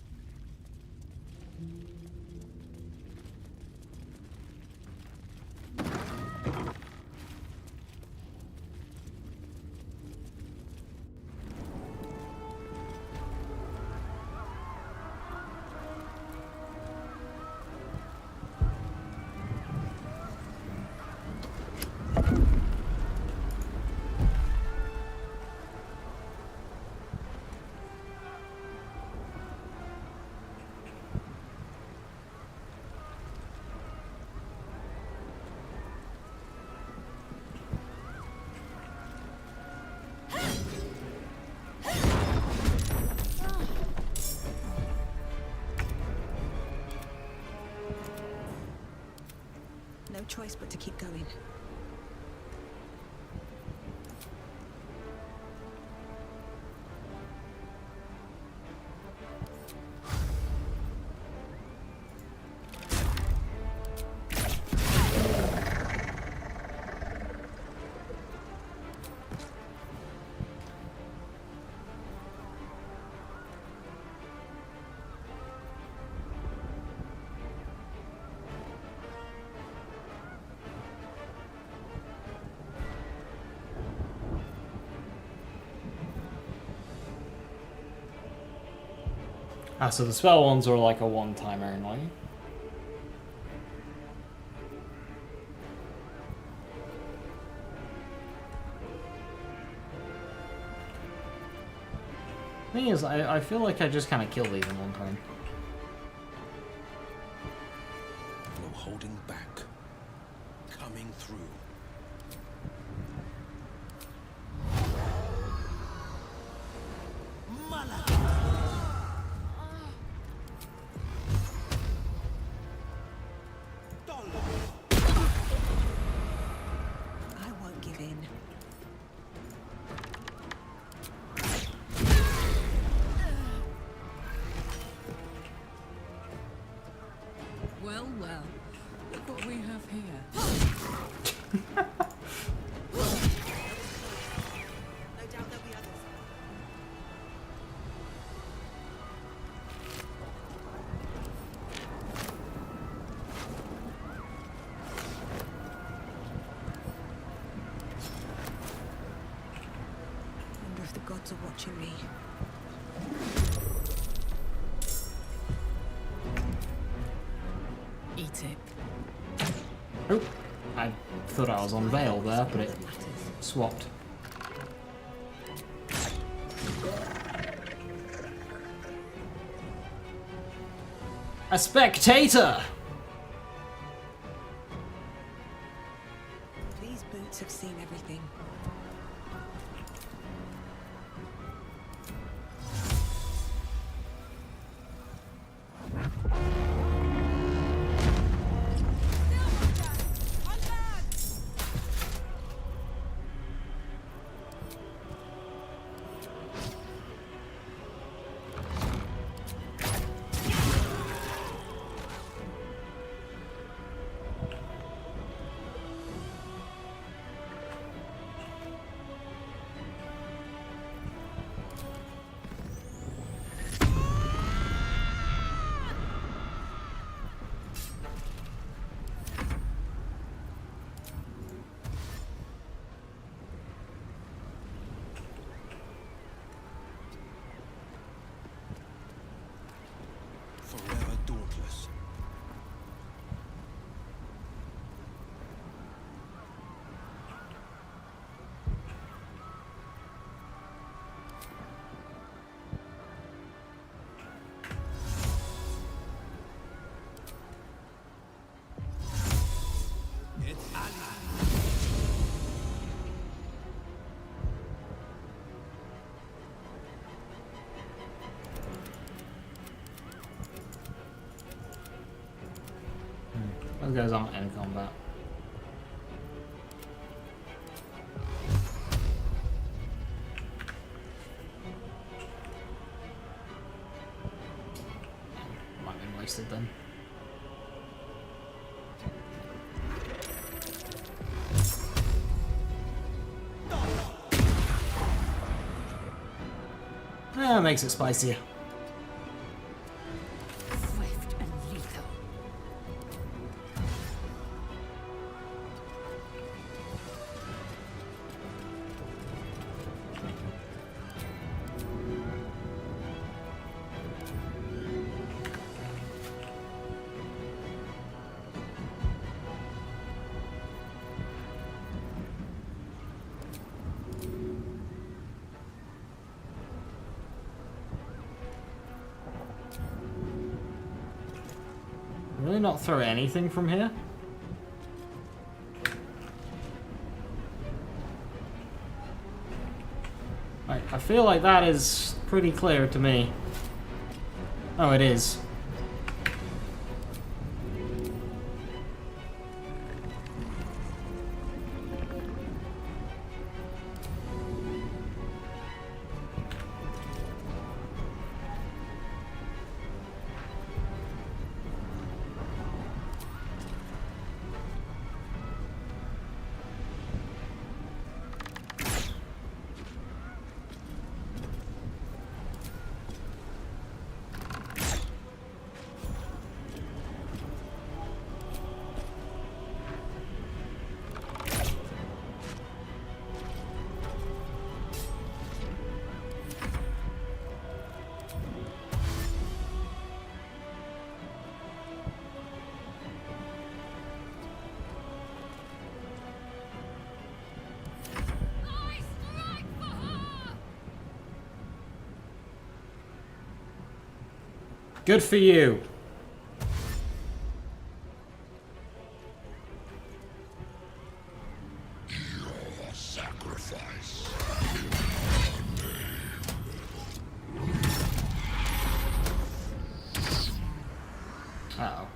choice but to keep going. Ah, so the spell ones are like a one-timer only. Thing is, I feel like I just kind of kill these in one time. No holding back. Coming through. I won't give in. Well, well. Look what we have here. No doubt there'll be others. Wonder if the gods are watching me. Eat it. Oh, I thought I was on Veil there, but it swapped. A spectator! These boots have seen everything. Forever dauntless. Those guys aren't in combat. Might have been wasted then. Ah, makes it spicier. Swift and lethal. Really not throw anything from here? Right, I feel like that is pretty clear to me. Oh, it is. Good for you. Your sacrifice. Uh-oh.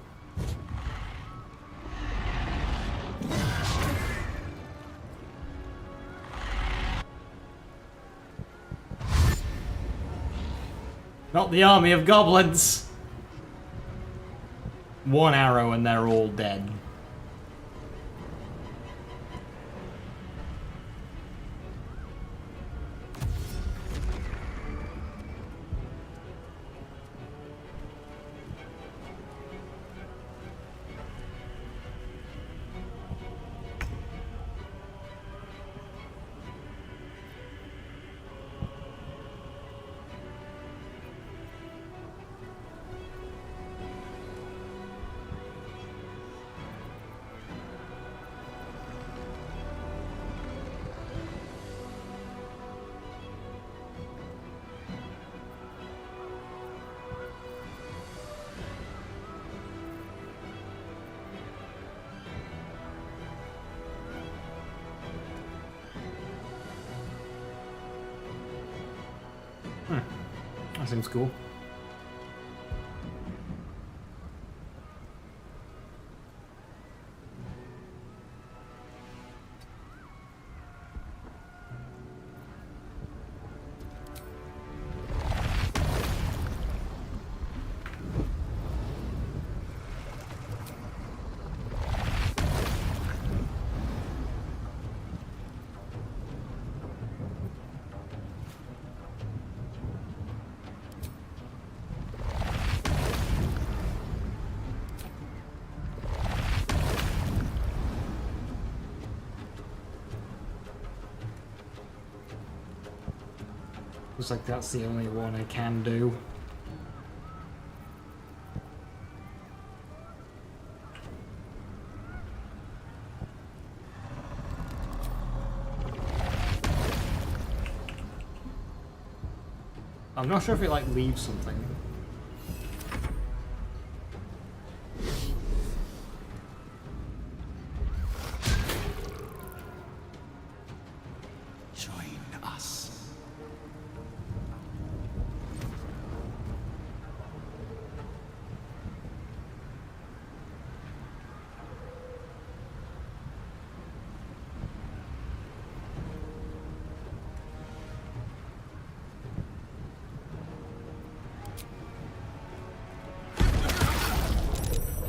Not the army of goblins. One arrow and they're all dead. That seems cool. Looks like that's the only one I can do. I'm not sure if it like leaves something. Join us.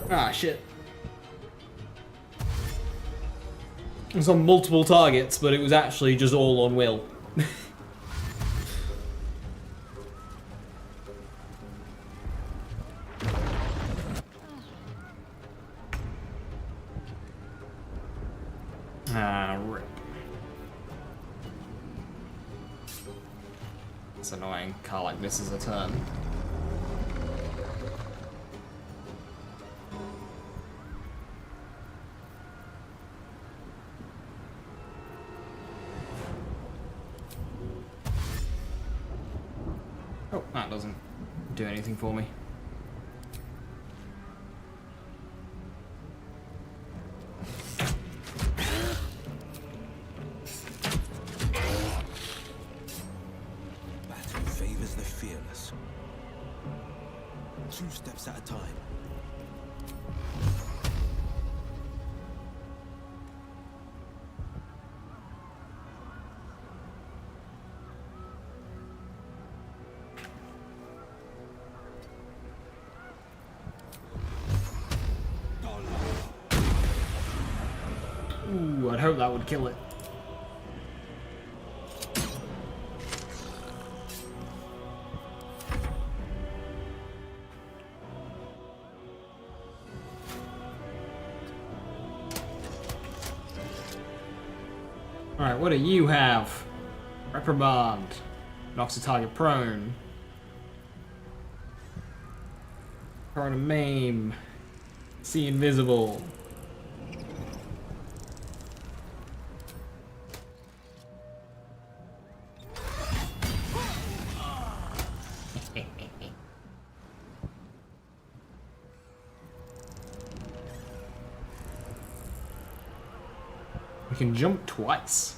Ah, shit. It was on multiple targets, but it was actually just all on Will. Ah, rip. It's annoying. Can't like misses a turn. Oh, that doesn't do anything for me. Battle favors the fearless. 2 steps at a time. Ooh, I'd hope that would kill it. Alright, what do you have? Reprimand. Knocks the target prone. Prone to maim. See invisible. You can jump twice.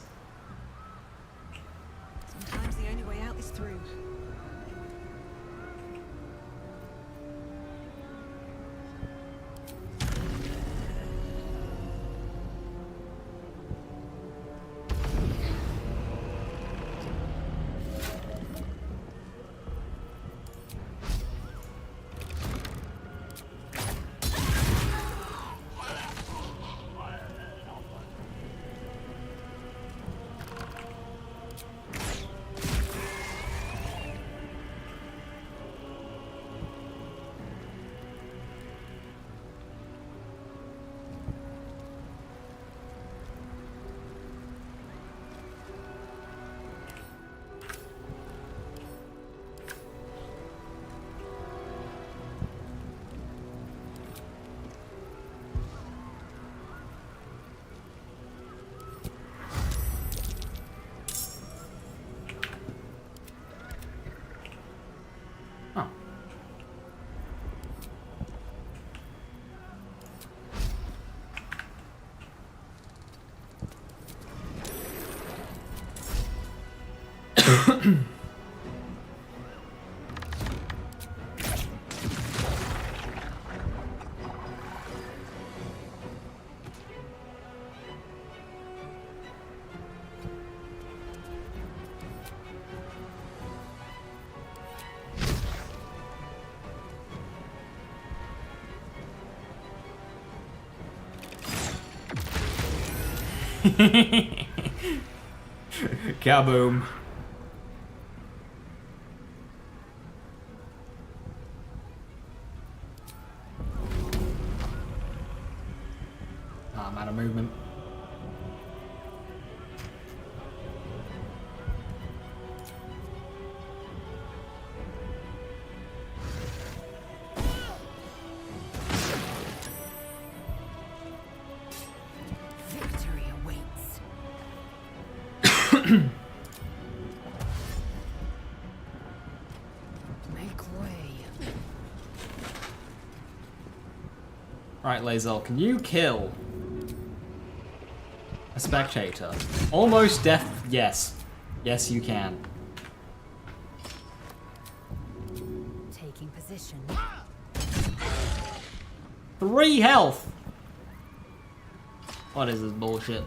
Sometimes the only way out is through. Kaboom. I'm out of movement. Victory awaits. Make way. Right, Lae'zel, can you kill a spectator? Almost death. Yes. Yes, you can. Taking position. 3 health! What is this bullshit?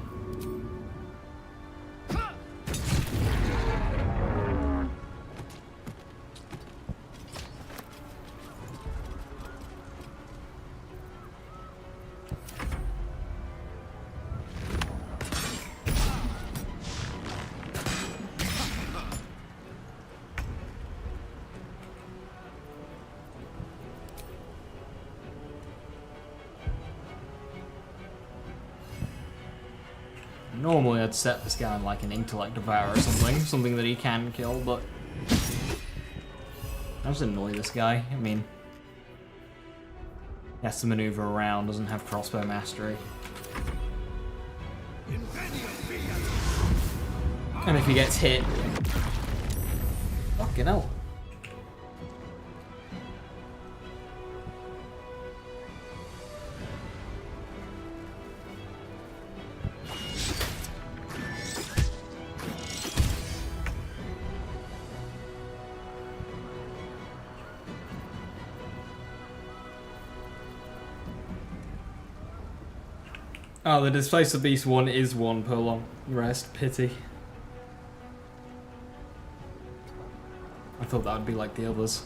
Normally I'd set this guy on like an intellect devour or something that he can kill, but I'll just annoy this guy. I mean, he has to maneuver around, doesn't have crossbow mastery. And if he gets hit, fucking hell. Oh, the Displacer Beast one is 1 per long rest. Pity. I thought that would be like the others.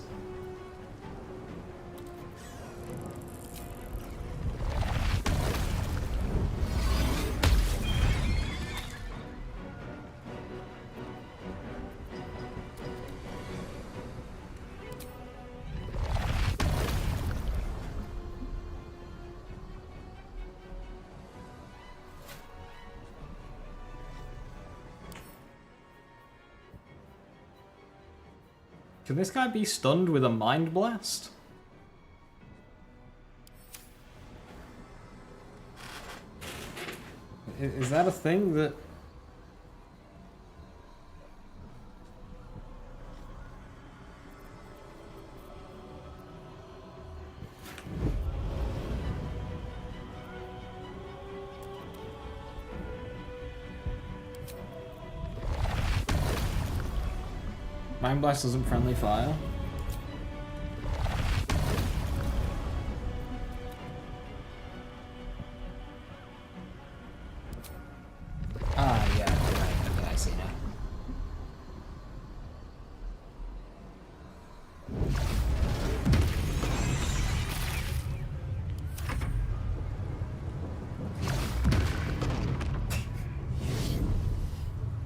Can this guy be stunned with a Mind Blast? Is that a thing that... Mind Blast isn't friendly fire. Ah, yeah, right. Okay, I see now.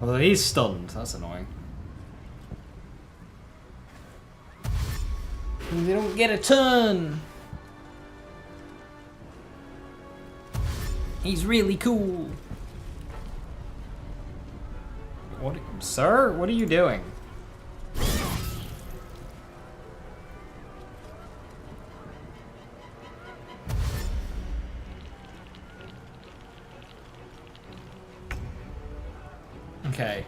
Although he's stunned, that's annoying. They don't get a turn! He's really cool. What, sir? What are you doing? Okay.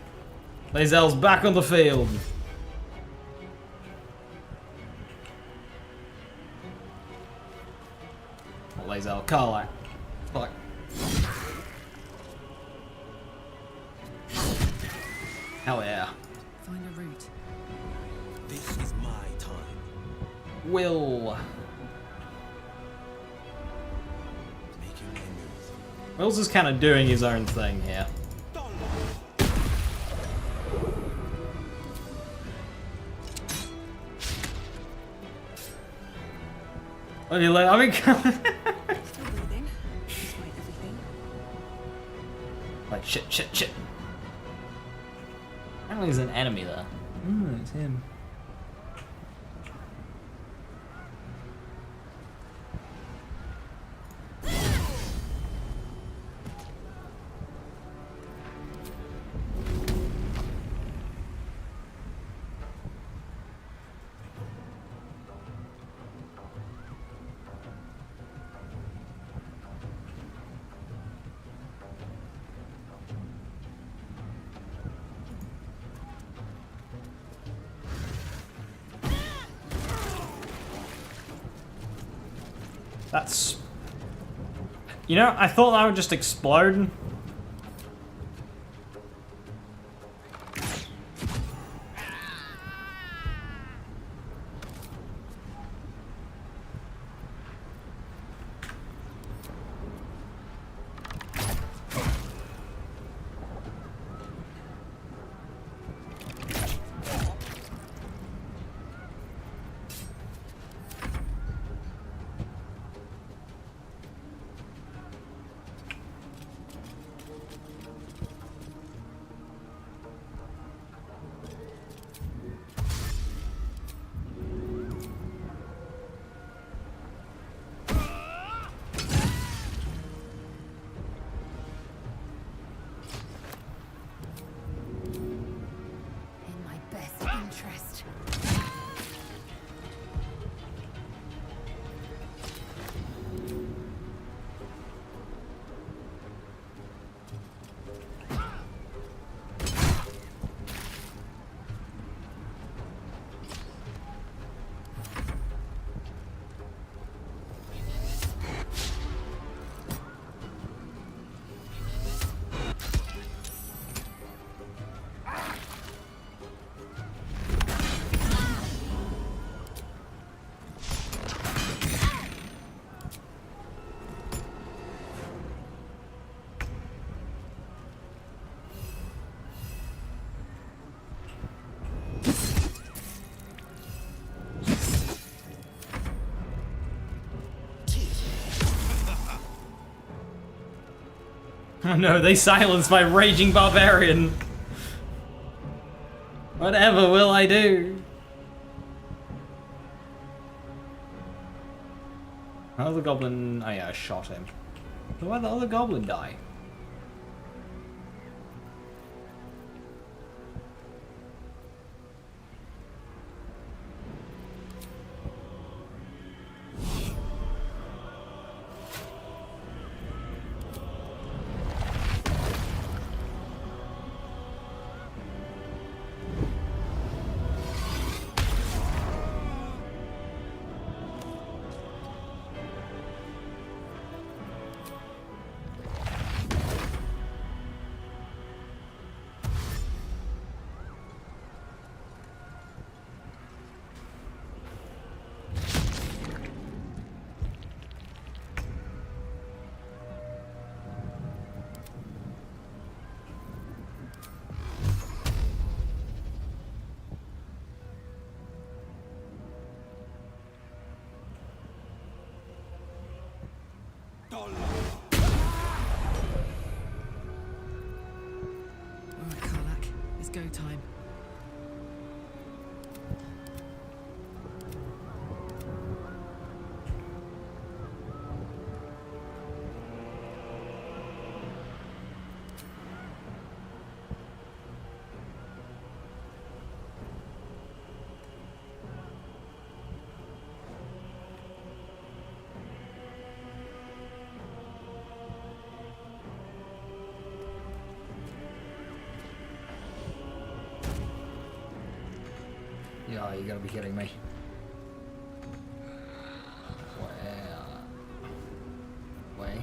Lae'zel's back on the field. Not Lae'zel, Karlach. Fuck. Hell yeah. Find a route. This is my time. Will. Making my move. Will's just kind of doing his own thing here. I mean, like, Still breathing, despite everything. like, shit. Apparently there's an enemy there. It's him. That's... You know, I thought that would just explode. In my best interest. Oh no, they silenced my raging barbarian. Whatever will I do? Another goblin... Oh yeah, I shot him. So why'd the other goblin die? Yeah, you gotta be kidding me. Way.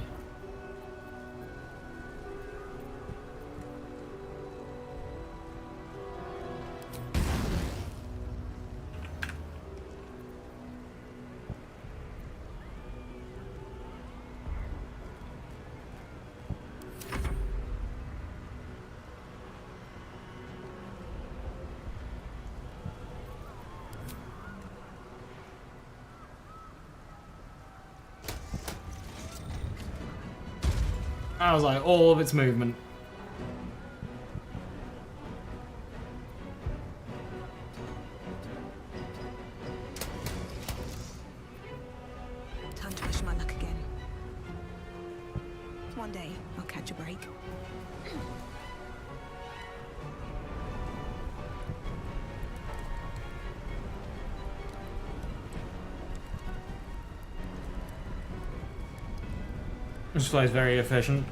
I was like, all of its movement. Time to push my luck again. One day, I'll catch a break. This plays very efficient.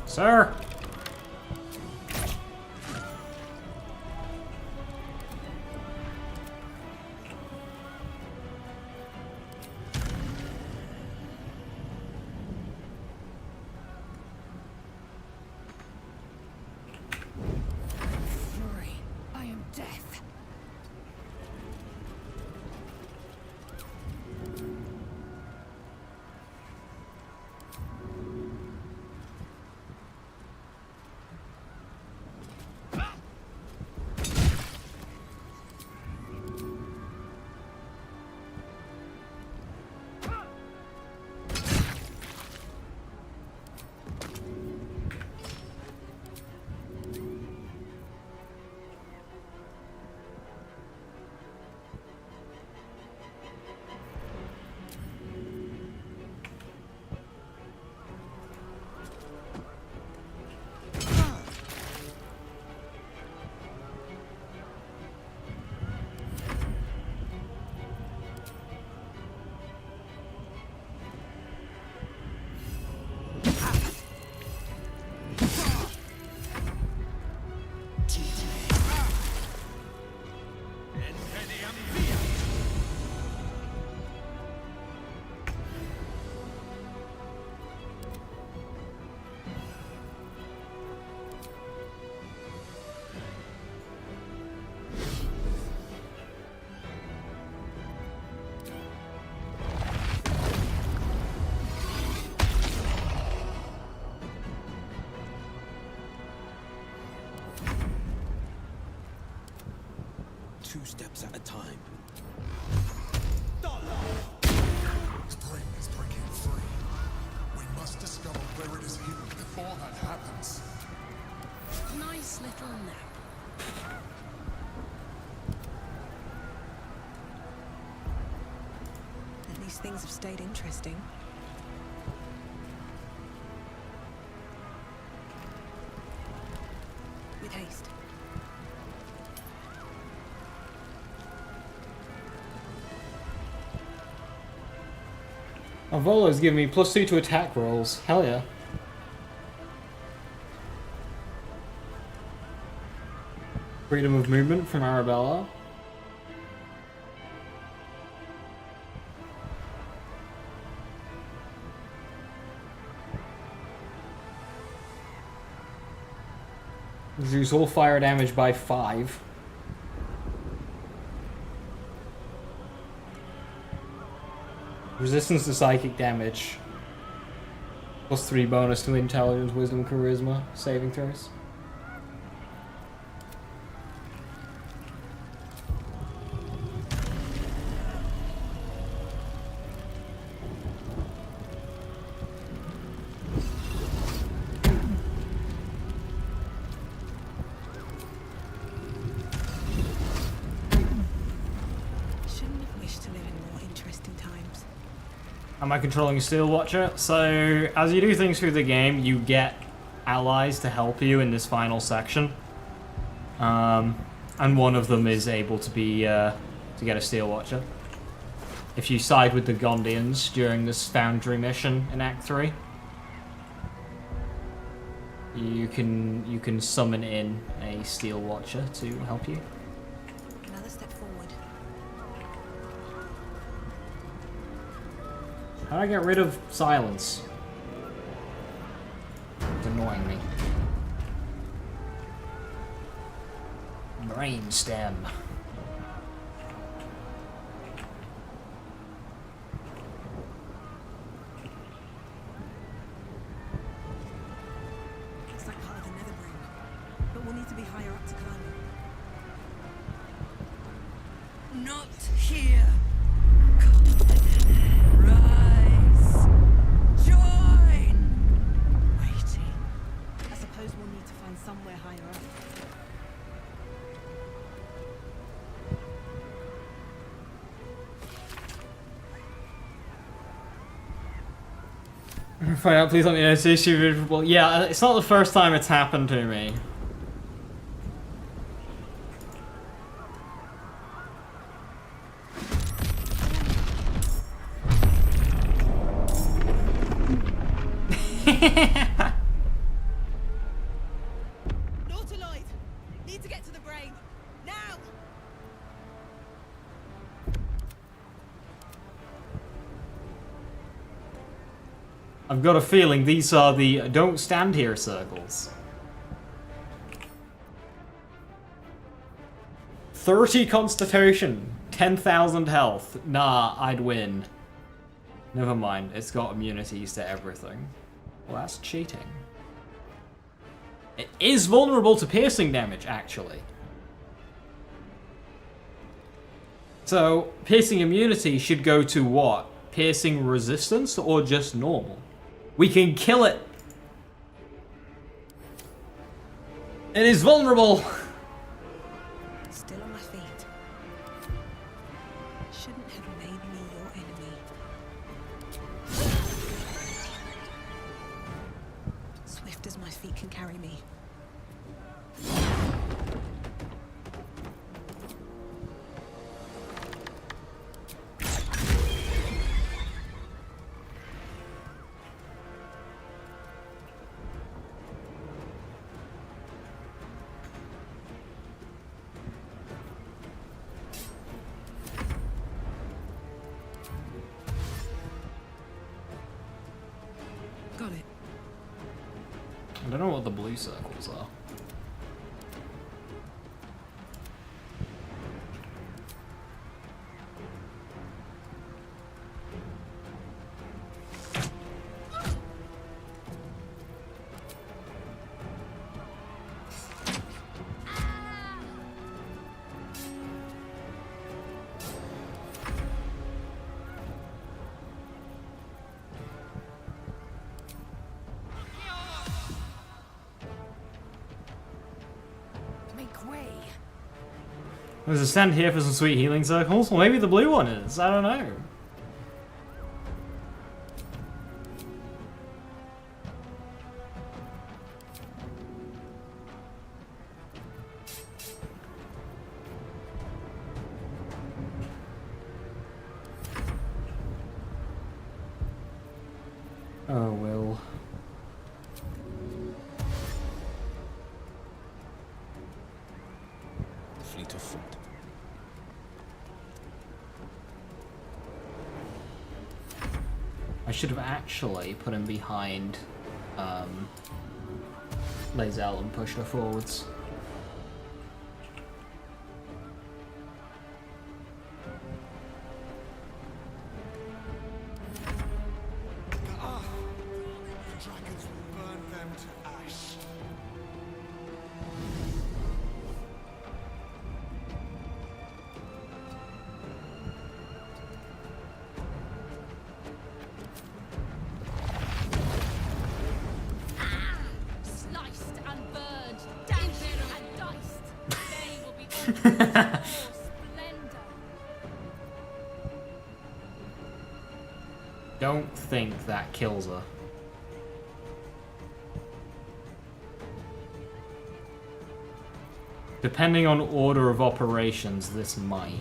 Sir! Fury, I am death. Two steps at a time. The brain is breaking free. We must discover where it is hidden before that happens. Nice little nap. At least things have stayed interesting. With haste. Oh, Volo's giving me +2 to attack rolls. Hell yeah. Freedom of movement from Arabella. Reduce all fire damage by 5. Resistance to psychic damage. +3 bonus to intelligence, wisdom, charisma, saving throws. Shouldn't have wished to live in more interesting times. Am I controlling Steel Watcher? So, as you do things through the game, you get allies to help you in this final section. And one of them is able to be to get a Steel Watcher. If you side with the Gondians during this Foundry mission in Act 3, you can summon in a Steel Watcher to help you. Another step forward. How do I get rid of silence? It's annoying me. Brain stem. Looks like part of the nether brain, but we'll need to be higher up to climb it. Not here. Rise. Join. Waiting. I suppose we'll need to find somewhere higher up. Find out, please let me know. Well, yeah, it's not the first time it's happened to me. Nautiloid! Need to get to the brain. Now! I've got a feeling these are the don't stand here circles. 30 constitution, 10,000 health. Nah, I'd win. Never mind, it's got immunities to everything. Well, that's cheating. It is vulnerable to piercing damage, actually. So, piercing immunity should go to what? Piercing resistance or just normal? We can kill it! It is vulnerable! Still on my feet. Shouldn't have made me your enemy. Swift as my feet can carry me. Got it. I don't know what the blue circles are. Make way. There's a stand here for some sweet healing circles? Well, maybe the blue one is. I don't know. Oh, Will. Fleet of foot. I should have actually put him behind Lae'zel and pushed her forwards. The dragons will burn them to ash. Sliced and burned, dashed and diced. They will be all splendor. Don't think that kills her. Depending on order of operations, this might.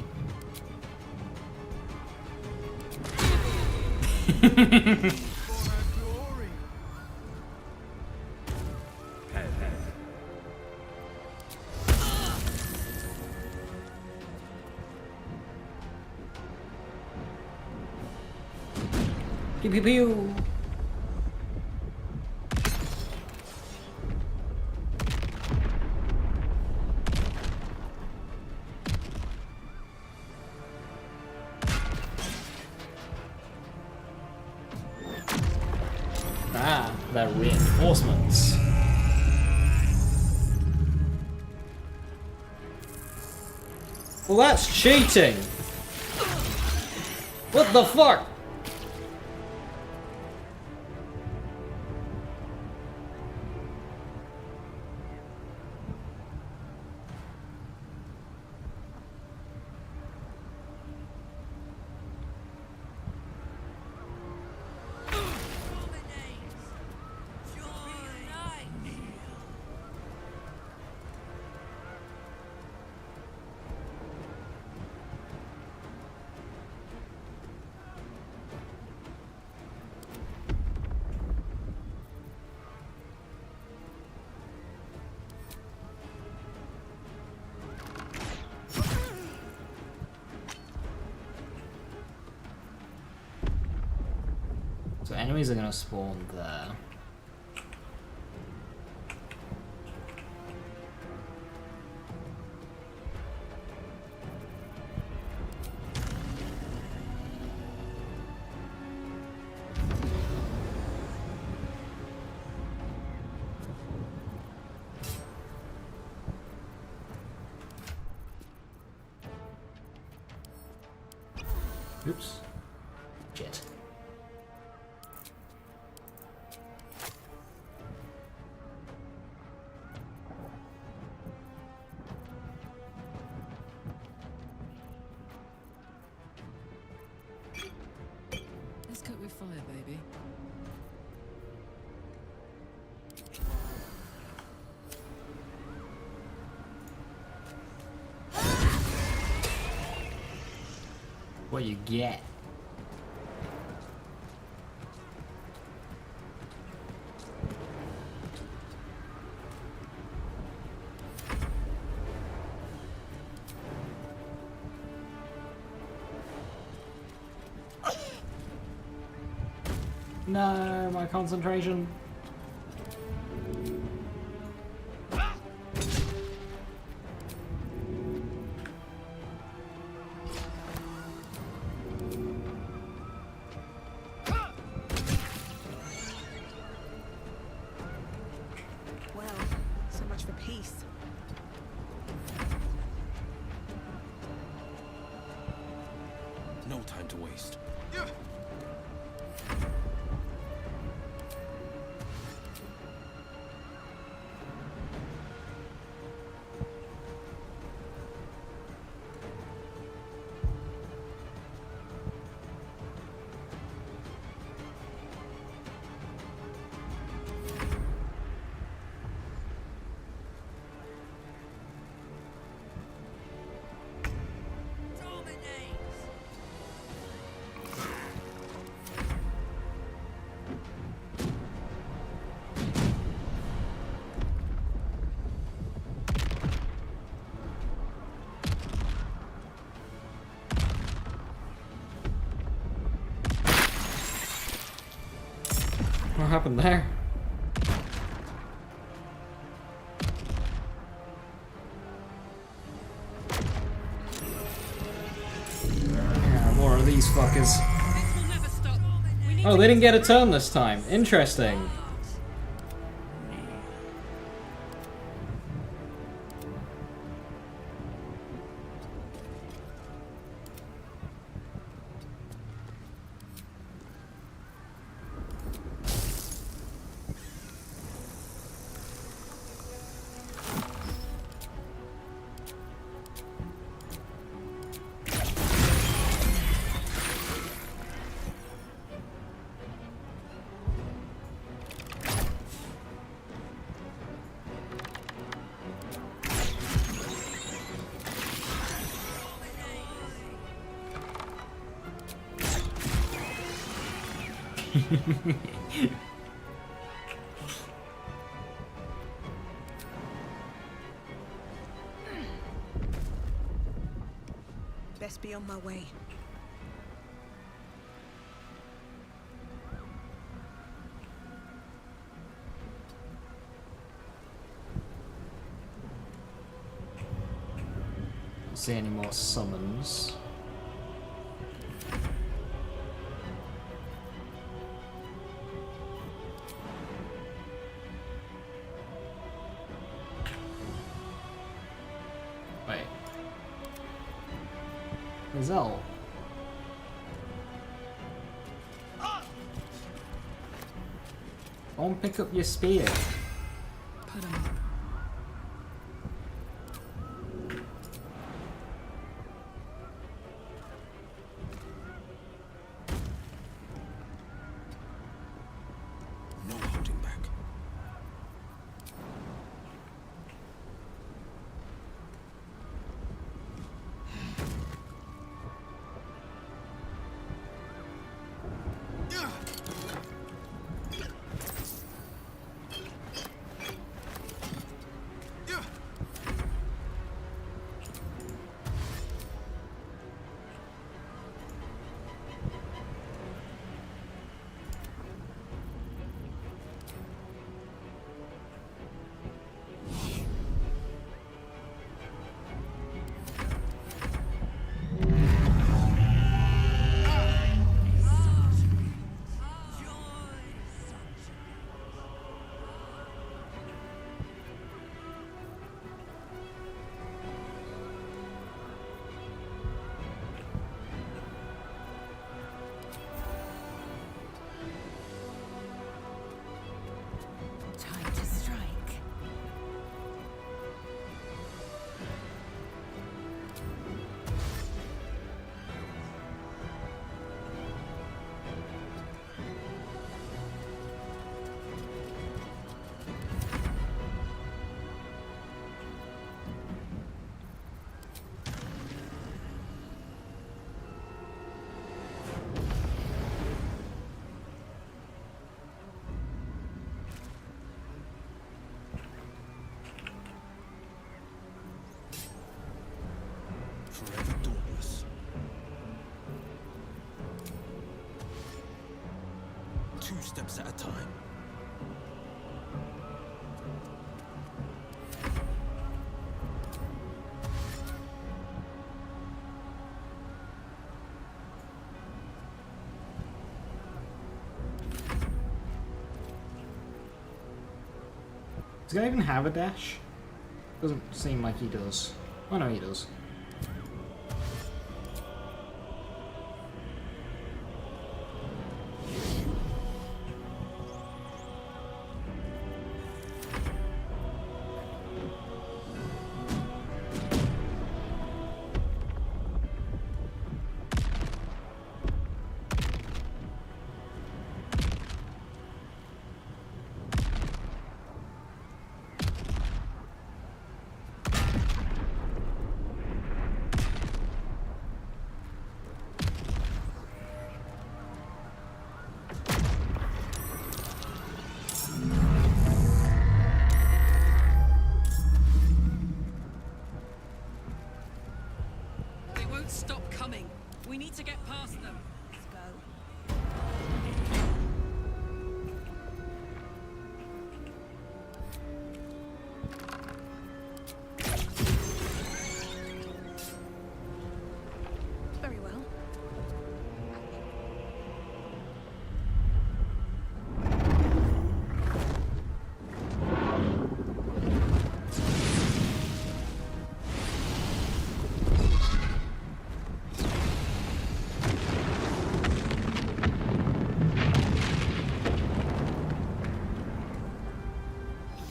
Pew pew pew. Ah, they're reinforcements. Well, that's cheating. What the fuck? So enemies are gonna spawn there. Oops. Shit. Let's cook with fire, baby. What you get? No, my concentration. Well, so much for peace. No time to waste. What happened there? Yeah, more of these fuckers. Oh, they didn't get a turn this time. Interesting. Best be on my way. See any more summons? Wait. Rizal. Go and pick up your spear. Put 'em up. No holding back. Time to strike. Forever dauntless. Two steps at a time. Does the guy even have a dash? Doesn't seem like he does. Oh no, he does. They won't stop coming. We need to get past them. Let's go. Very well.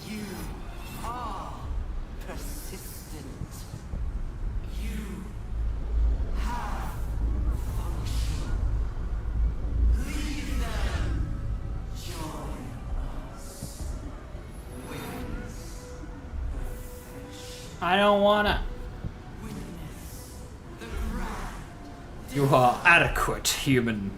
You are persistent. You have function. Leave them. Join us. Witness I don't wanna. the grand. You are adequate, human.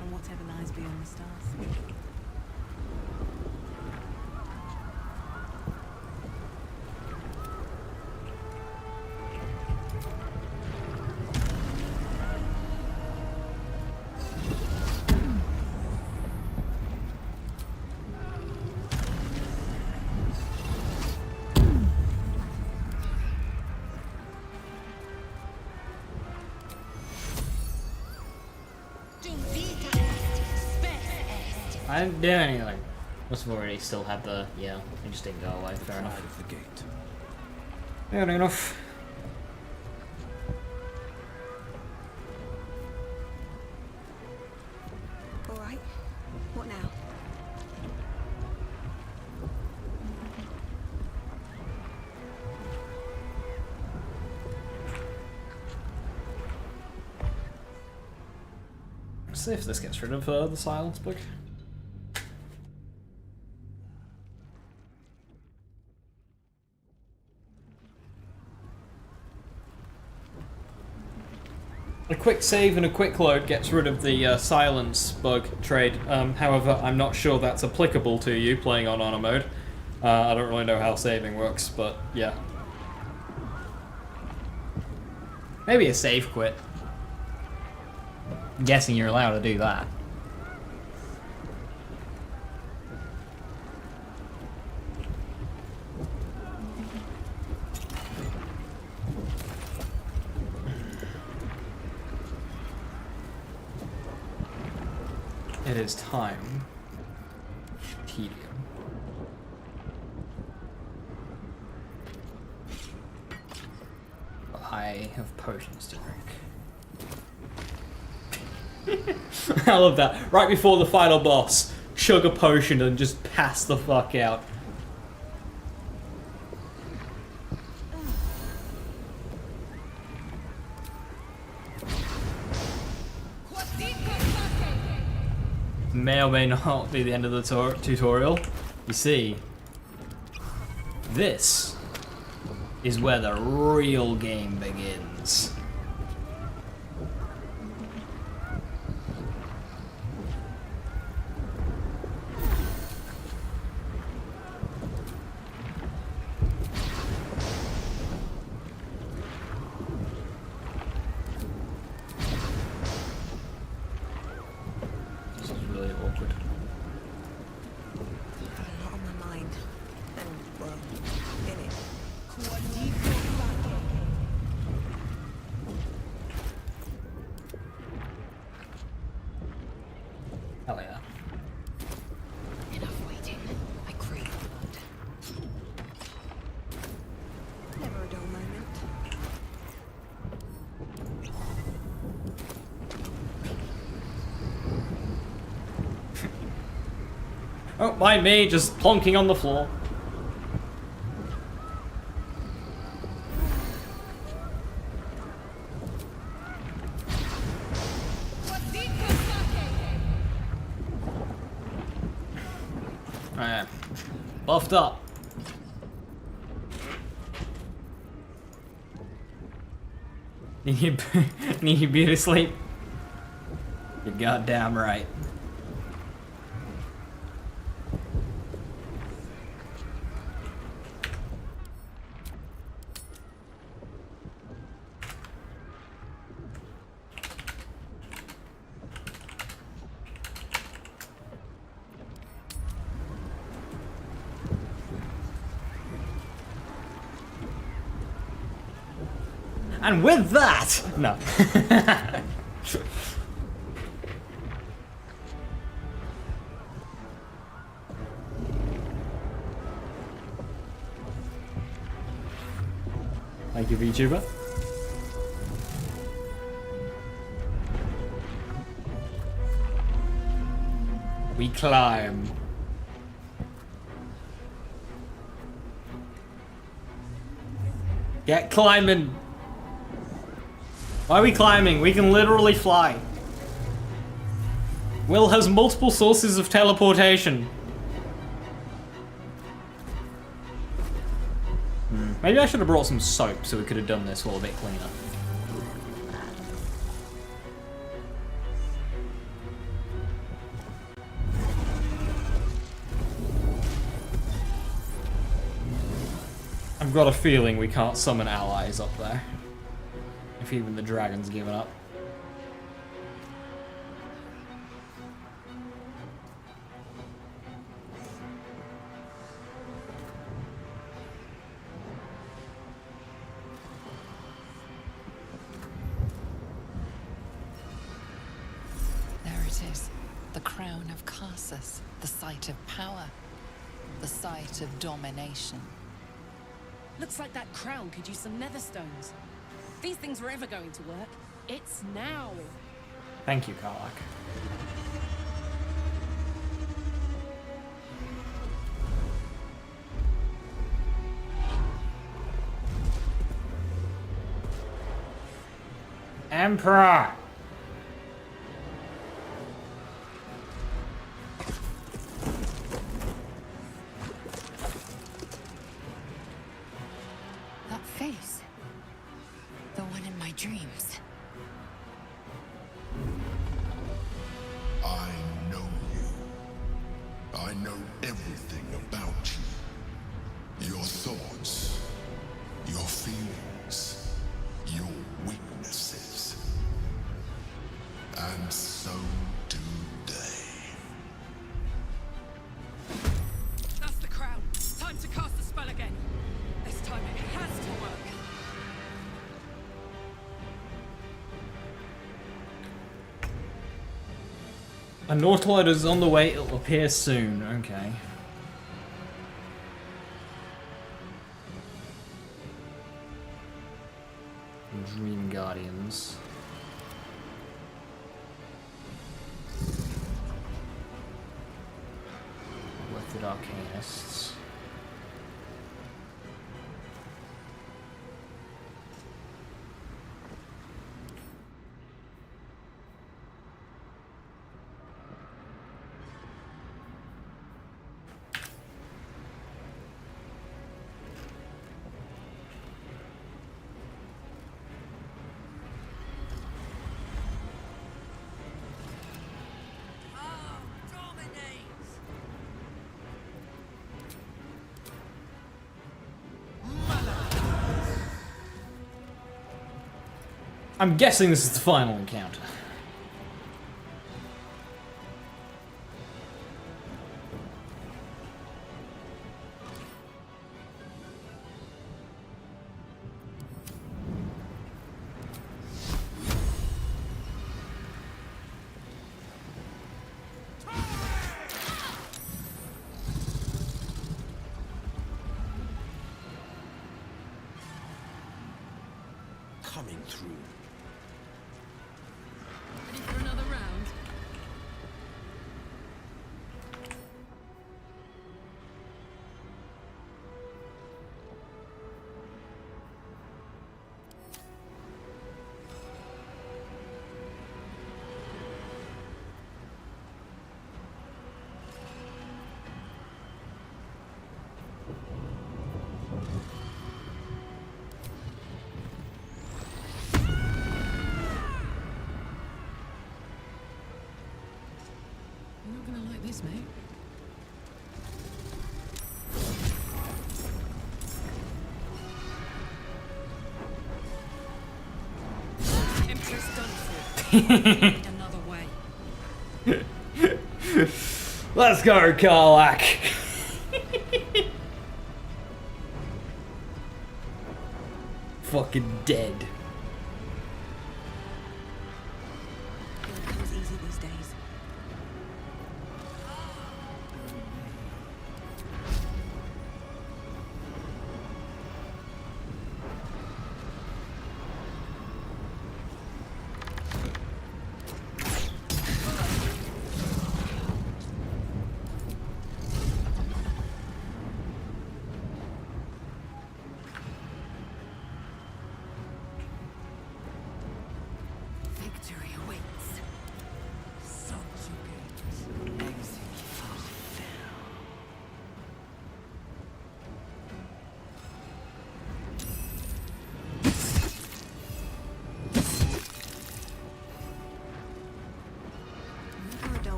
and whatever lies beyond the stars. I didn't do anything. Must have already still had the... yeah, it just didn't go away. Fair enough. Of the gate. Fair enough. All right. What now? Let's see if this gets rid of the silence book. A quick save and a quick load gets rid of the silence bug trade. However, I'm not sure that's applicable to you playing on honor mode. I don't really know how saving works, but yeah. Maybe a save quit. I'm guessing you're allowed to do that. It is time. Tedium. I have potions to drink. I love that. Right before the final boss, chug a potion and just pass the fuck out. May or may not be the end of the tutorial. You see, this is where the real game begins. Hell yeah. Enough waiting. I crave blood. Never a dull moment. Oh, mind me, just plonking on the floor. Buffed up. Need your beauty sleep? You're goddamn right. And with that, no. Thank you, VTuber. We climb. Get climbing. Why are we climbing? We can literally fly. Will has multiple sources of teleportation. Maybe I should have brought some soap so we could have done this all a bit cleaner. I've got a feeling we can't summon allies up there. If even the dragon's given up. There it is. The crown of Karsus. The site of power. The site of domination. Looks like that crown could use some nether stones. If these things were ever going to work, it's now. Thank you, Karlach. Emperor! That face. The one in my dreams. I know you. I know everything about you. Your thoughts, your feelings, your weaknesses. And so do they. That's the crown. Time to cast the spell again. This time it has to work. A Nautiloid is on the way, it'll appear soon. Okay. Dream Guardians. Elected Arcanists. I'm guessing this is the final encounter. Coming through. Ready for another round? You're not gonna like this, mate. Empress done for. Need another way. Let's go, Karlach! Fucking dead. It comes easy these days.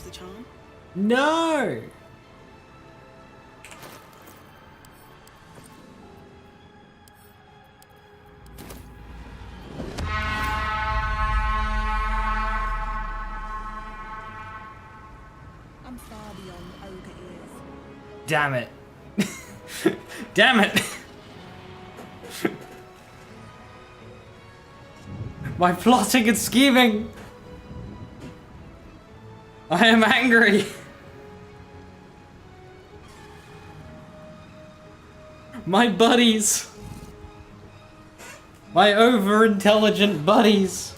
the charm? No! I'm far beyond ogre ears. Damn it. Damn it! My plotting and scheming! I am angry! My buddies! My over-intelligent buddies!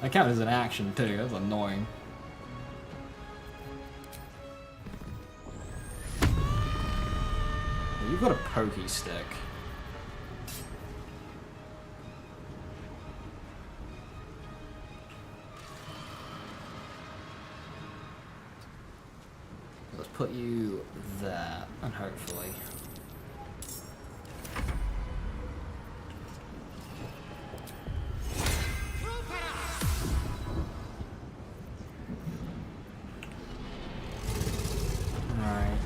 That counts as an action too, that's annoying. You've got a pokey stick. Let's put you there, and hopefully. Alright.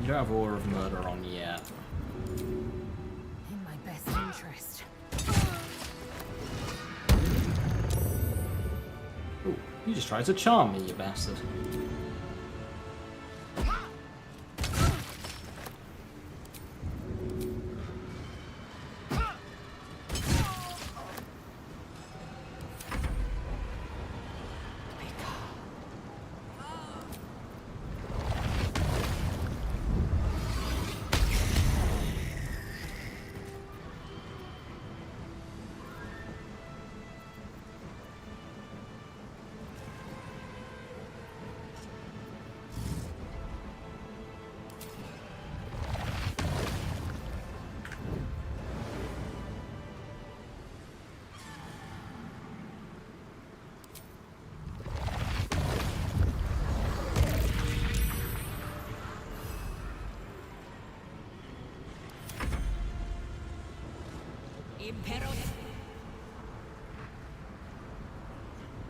You don't have Aura of Murder on yet. In my best interest. Ooh, you just tried to charm me, you bastard.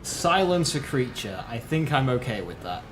Silence a creature. I think I'm okay with that.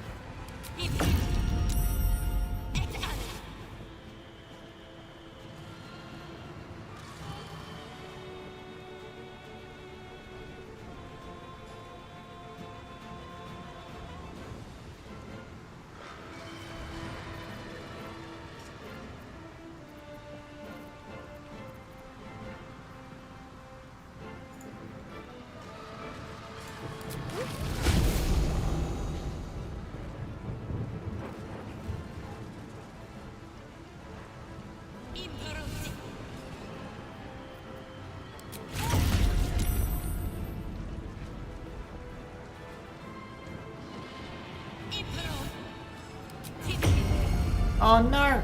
Oh no!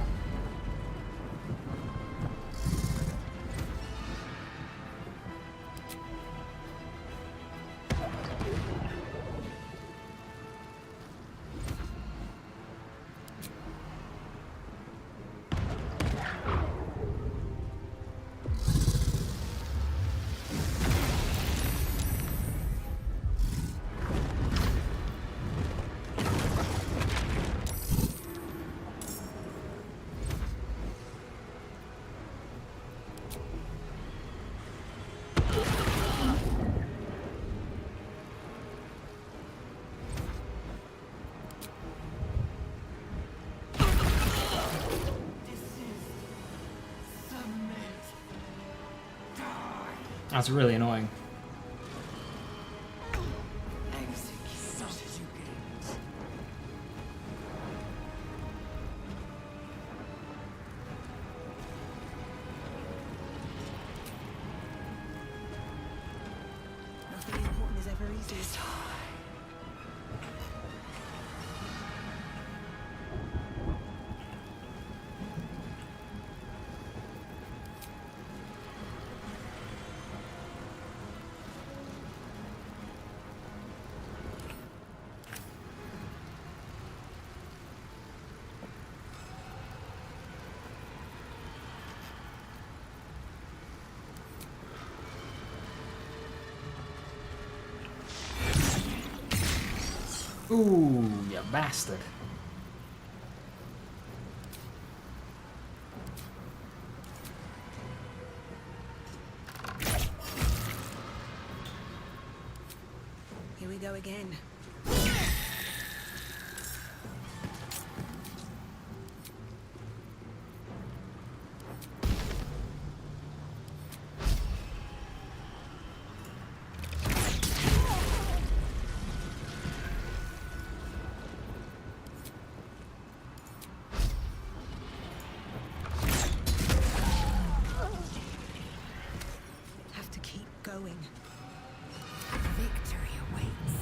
That's really annoying. Nothing important is ever easy. Ooh, you bastard. Here we go again. Have to keep going. Victory awaits.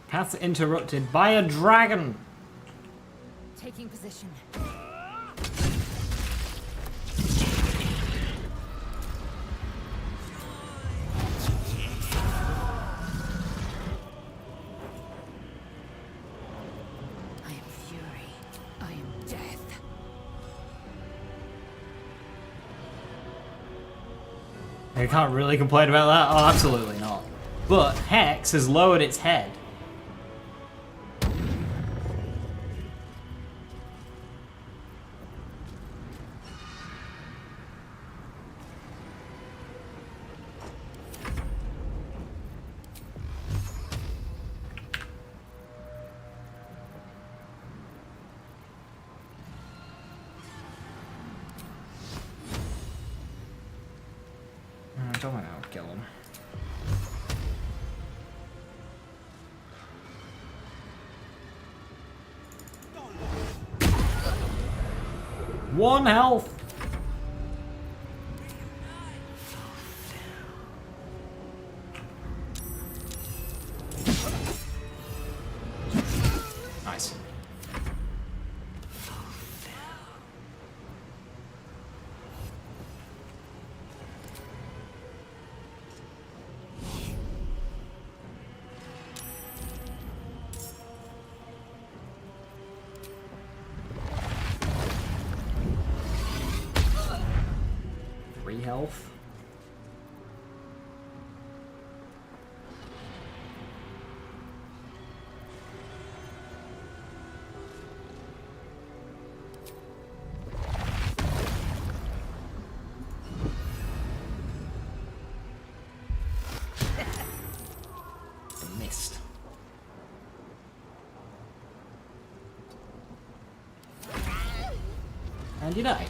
Path interrupted by a dragon. Taking position. I am fury. I am death. You can't really complain about that. Oh, absolutely not. But Hex has lowered its head. I don't think that would kill him. One health. Nice. Health. Missed. And you died.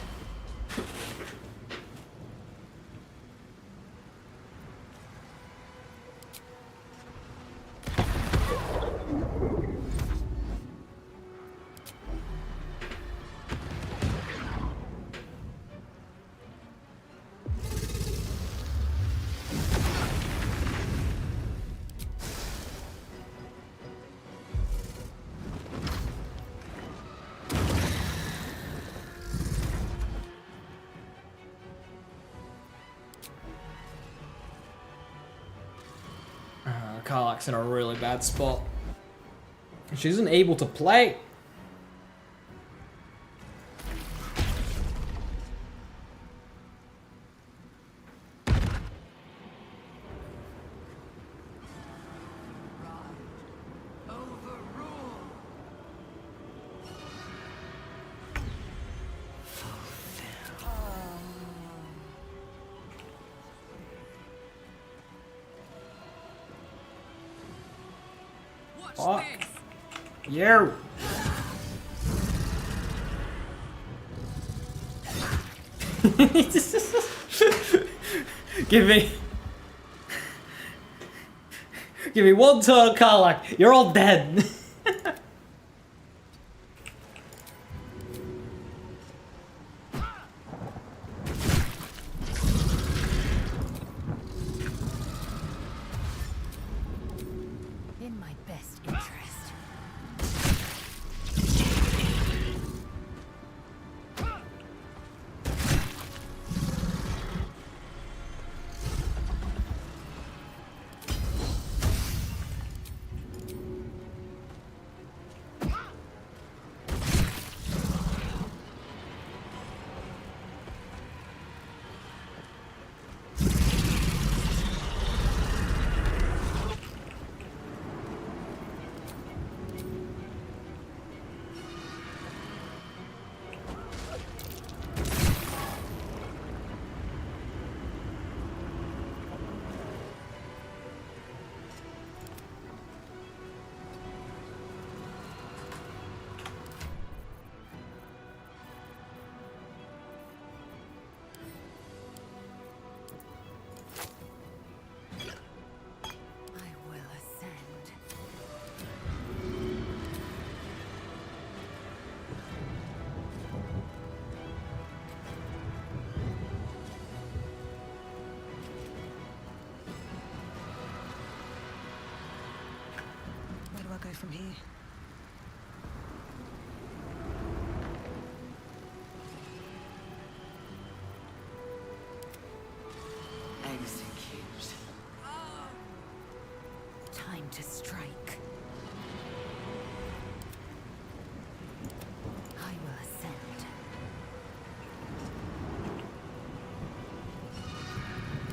Karlach's in a really bad spot. She isn't able to play. Fuck. You. Give me one turn, Karlach. You're all dead. In my best interest. I go from here? Execute. Time to strike. I will ascend.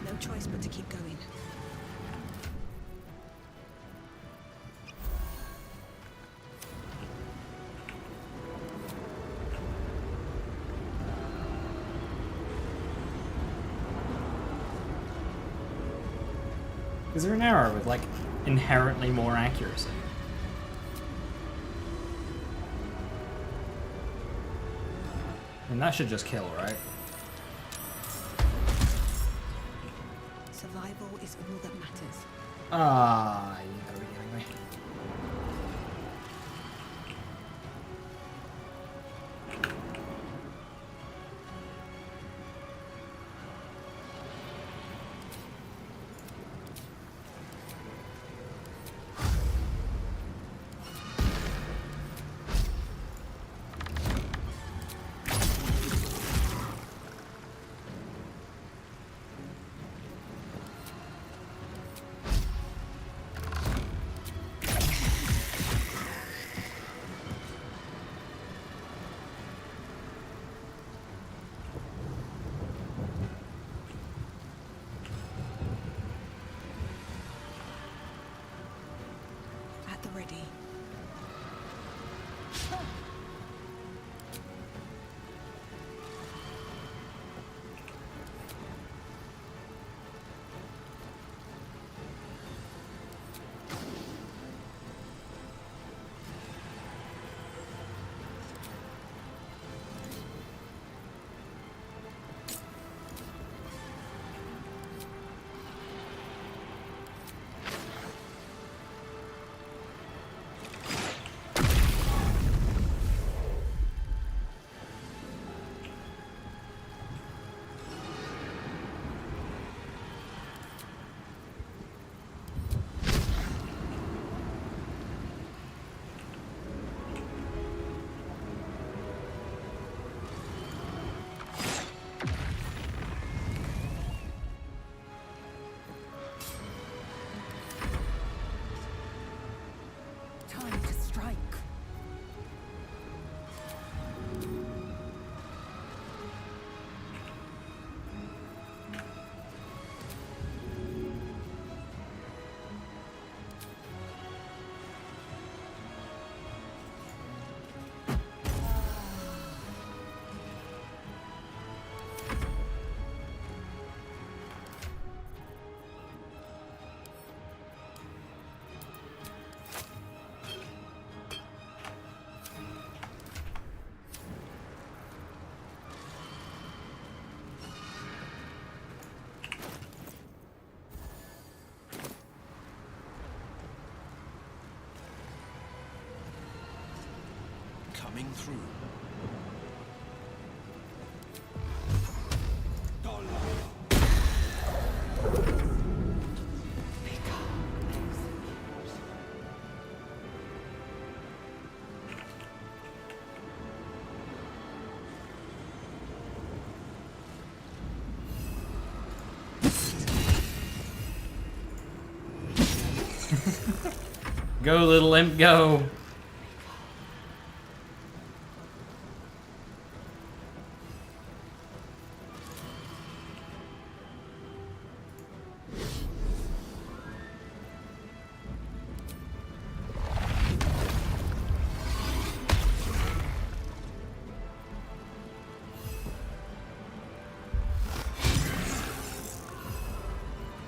No choice but to keep going. Is there an arrow with, like, inherently more accuracy? And that should just kill, right? Survival is all that matters. Ah, you gotta be kidding me. At the ready. Time to strike. Coming through. Go, little imp, go.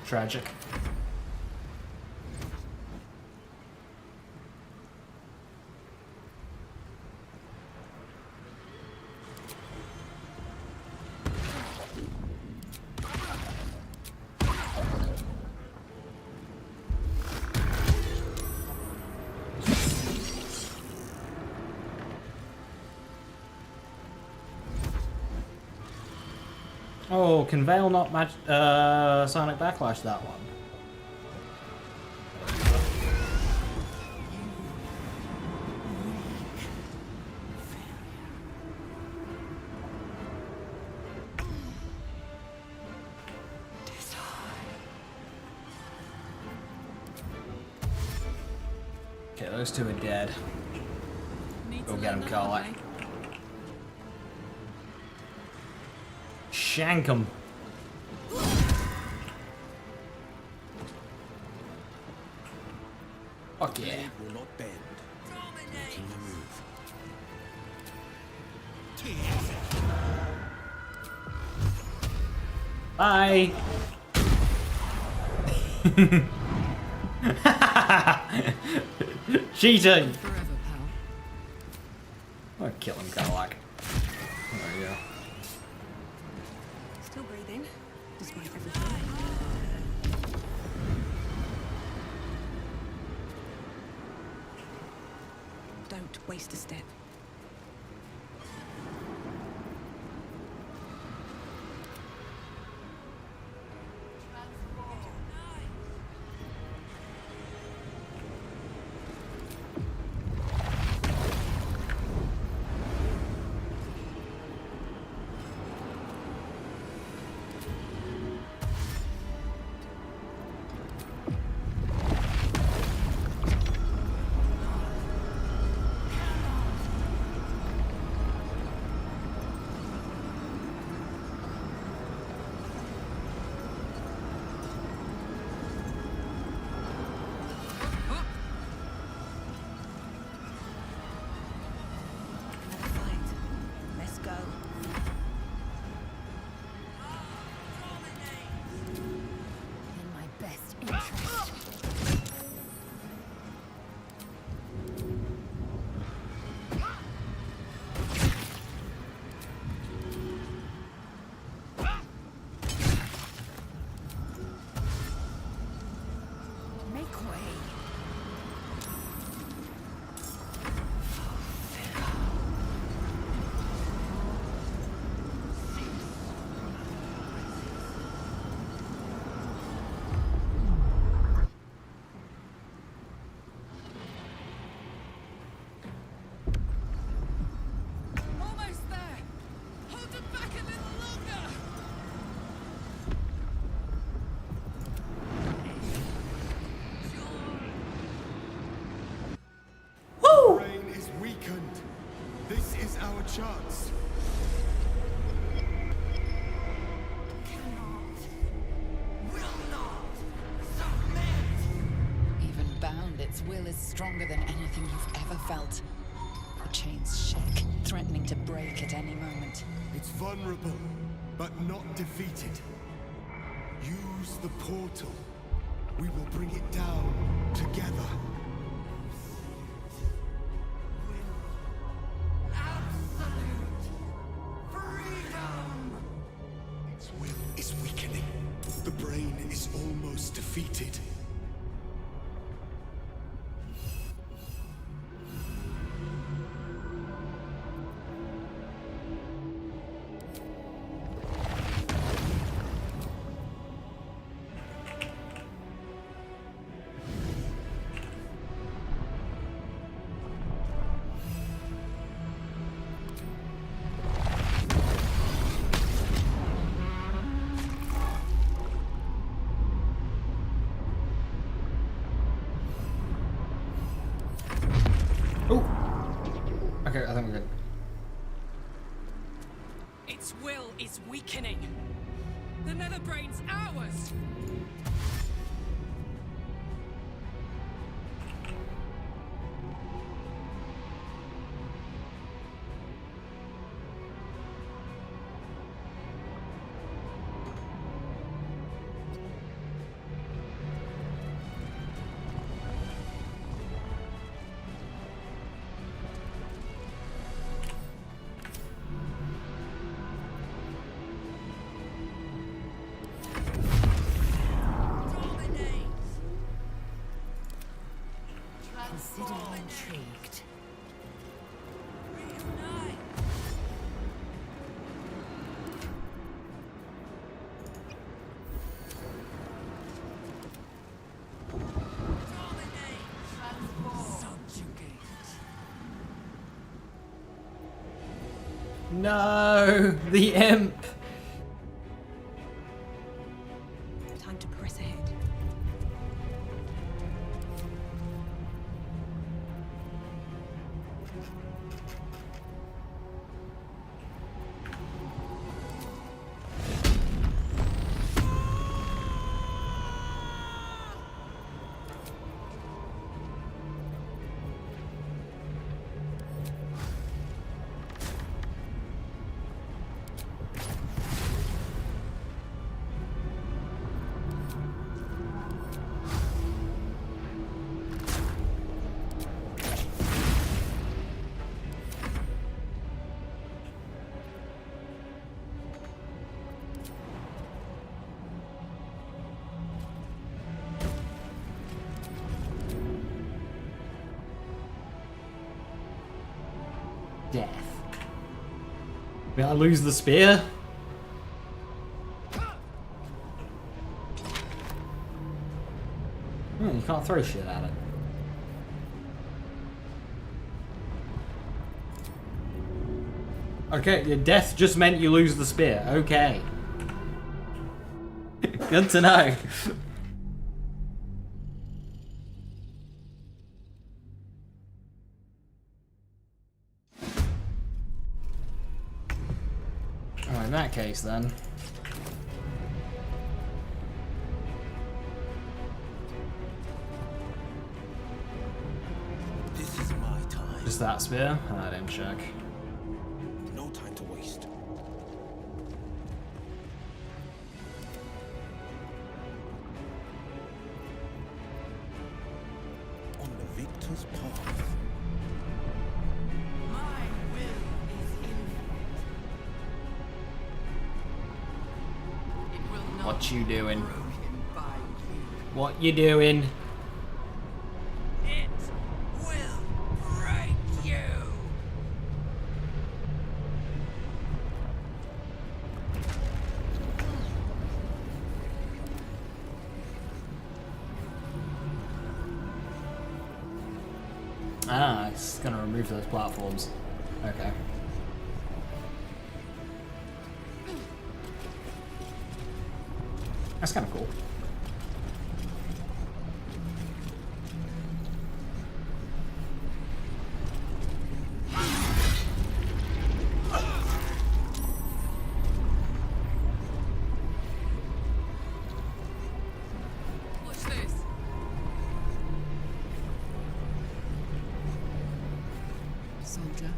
Tragic. Oh, can Veil not match Sonic Backlash that one? Okay, those two are dead. Go get him, Karlach. Shank him. Fuck yeah. Will not bend. Making the move. Bye. Cheating. I'll kill him, Karlach. There you go. Still breathing, despite everything. Don't waste a step. This is our chance. Even bound, its will is stronger than anything you've ever felt. The chains shake, threatening to break at any moment. It's vulnerable, but not defeated. Use the portal. We will bring it down together. Its will is weakening. The brain is almost defeated. Okay, I think we're good. Its will is weakening. The Netherbrain's ours. Consider me intrigued. No, the imp. Time to press ahead. Death. Did I lose the spear? You can't throw shit at it. Okay, your death just meant you lose the spear. Okay. Good to know. Oh, in that case then. This is my time. Just that spear? I didn't check. No time to waste. On the victor's path. What you doing? What you doing? It will break you. Ah, it's gonna remove those platforms. Okay. That's kind of cool. What's this? Soldier.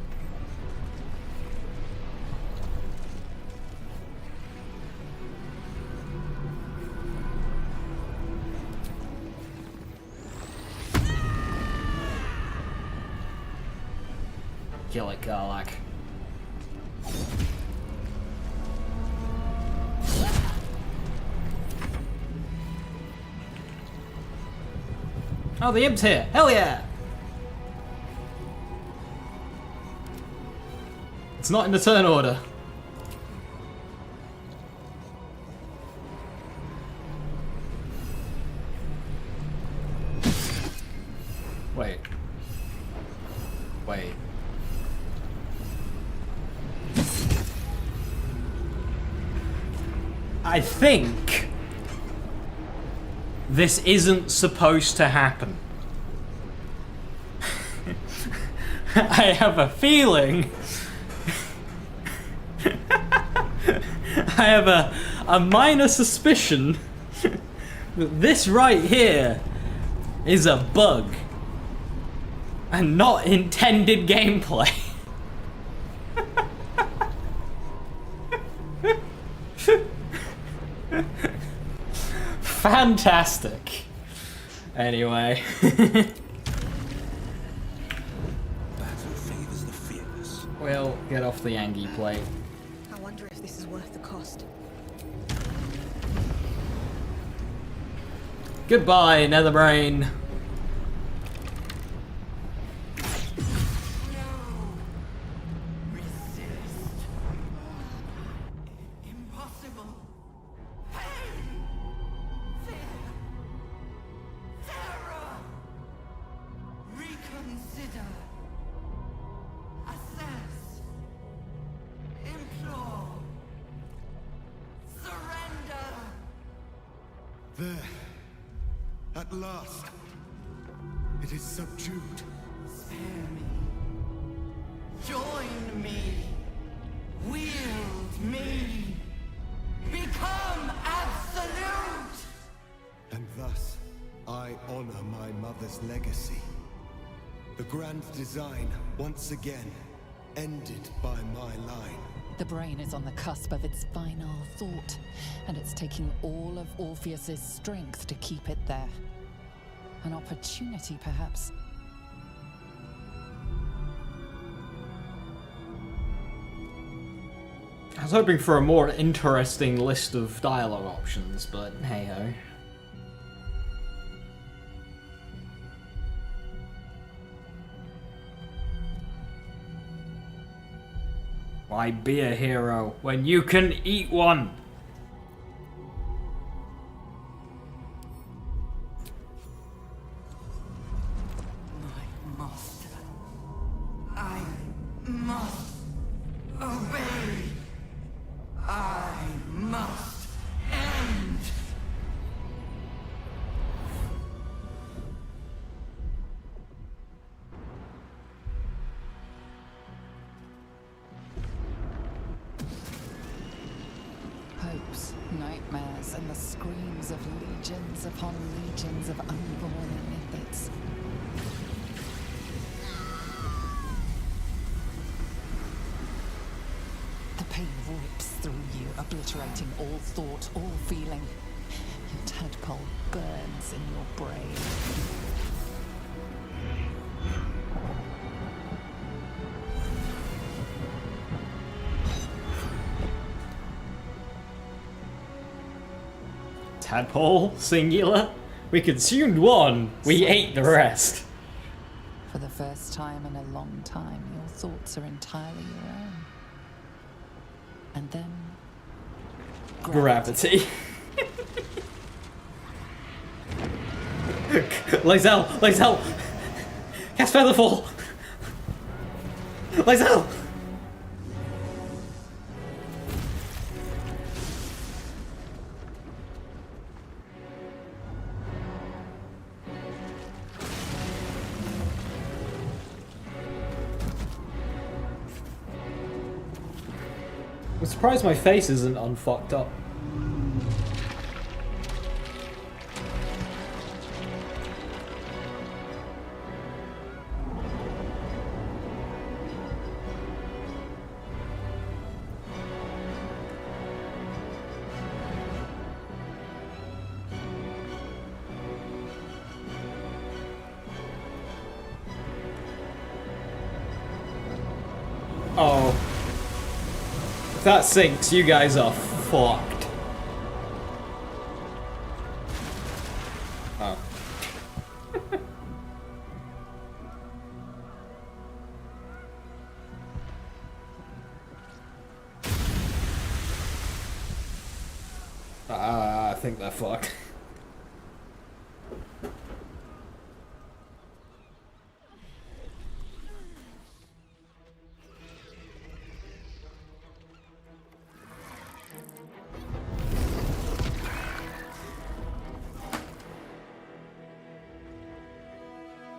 Kill it, Karlak. Oh, the imp's here! Hell yeah! It's not in the turn order. Wait. Wait. I think this isn't supposed to happen. I have a feeling. I have a minor suspicion that this right here is a bug and not intended gameplay. Fantastic. Anyway. We'll get off the Angie plate. I wonder if this is worth the cost. Goodbye, Netherbrain. There. At last. It is subdued. Spare me. Own me. Wield me. Become absolute! And thus, I honor my mother's legacy. The grand design, once again, ended by my line. The brain is on the cusp of its final thought, and it's taking all of Orpheus's strength to keep it there. An opportunity, perhaps. I was hoping for a more interesting list of dialogue options, but hey-ho. Why be a hero when you can eat one? My master. I must obey. I must end. Hopes, nightmares, and the screams of legions upon legions of unborn Inipids. The pain rips through you, obliterating all thought, all feeling. Your tadpole burns in your brain. Tadpole, singular. We consumed one, we ate the rest. For the first time in a long time, your thoughts are entirely your own. And then... Gravity. Lysel! Lysel! Cast Featherfall! Lysel! I'm surprised my face isn't unfucked up. Oh. If that sinks, you guys are fucked. Oh. I think they're fucked.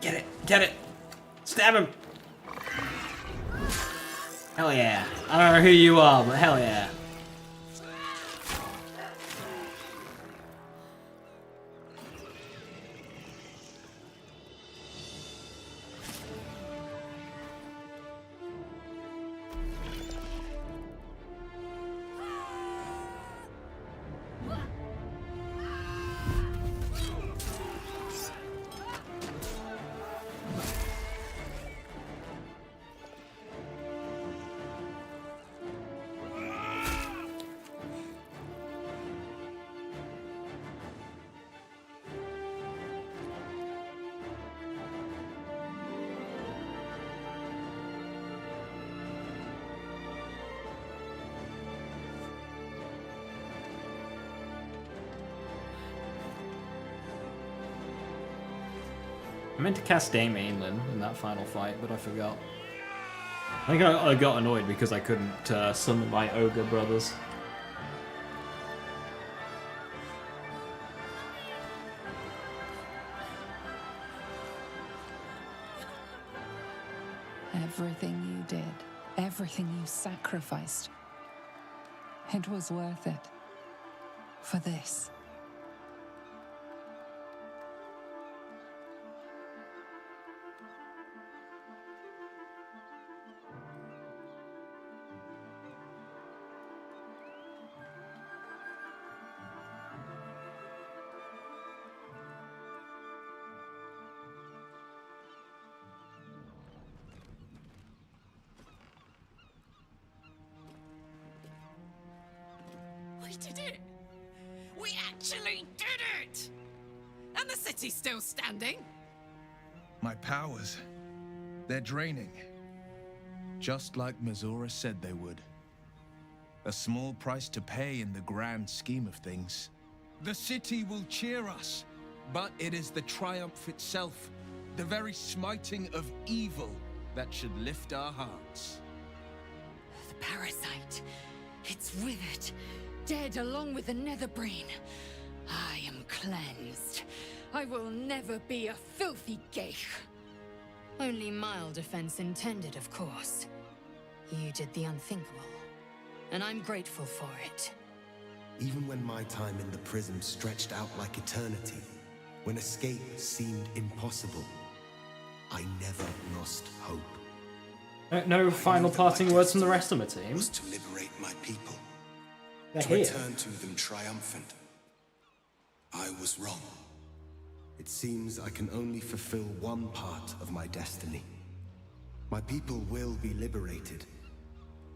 Get it! Get it! Stab him! Hell yeah. I don't know who you are, but hell yeah. I meant to cast Dame Ainlin in that final fight, but I forgot. I think I got annoyed because I couldn't summon my ogre brothers. Everything you did Everything you sacrificed. It was worth it. For this. We did it! We actually did it! And the city's still standing? My powers, they're draining. Just like Mizora said they would. A small price to pay in the grand scheme of things. The city will cheer us, but it is the triumph itself, the very smiting of evil, that should lift our hearts. The parasite. It's withered. Dead along with the Netherbrain. I am cleansed. I will never be a filthy geich. Only mild offense intended, of course. You did the unthinkable, and I'm grateful for it. Even when my time in the prison stretched out like eternity, when escape seemed impossible, I never lost hope. No final parting words from the rest of the team. Was to liberate my people. They're to here. return to them triumphant. I was wrong. It seems I can only fulfill one part of my destiny. My people will be liberated,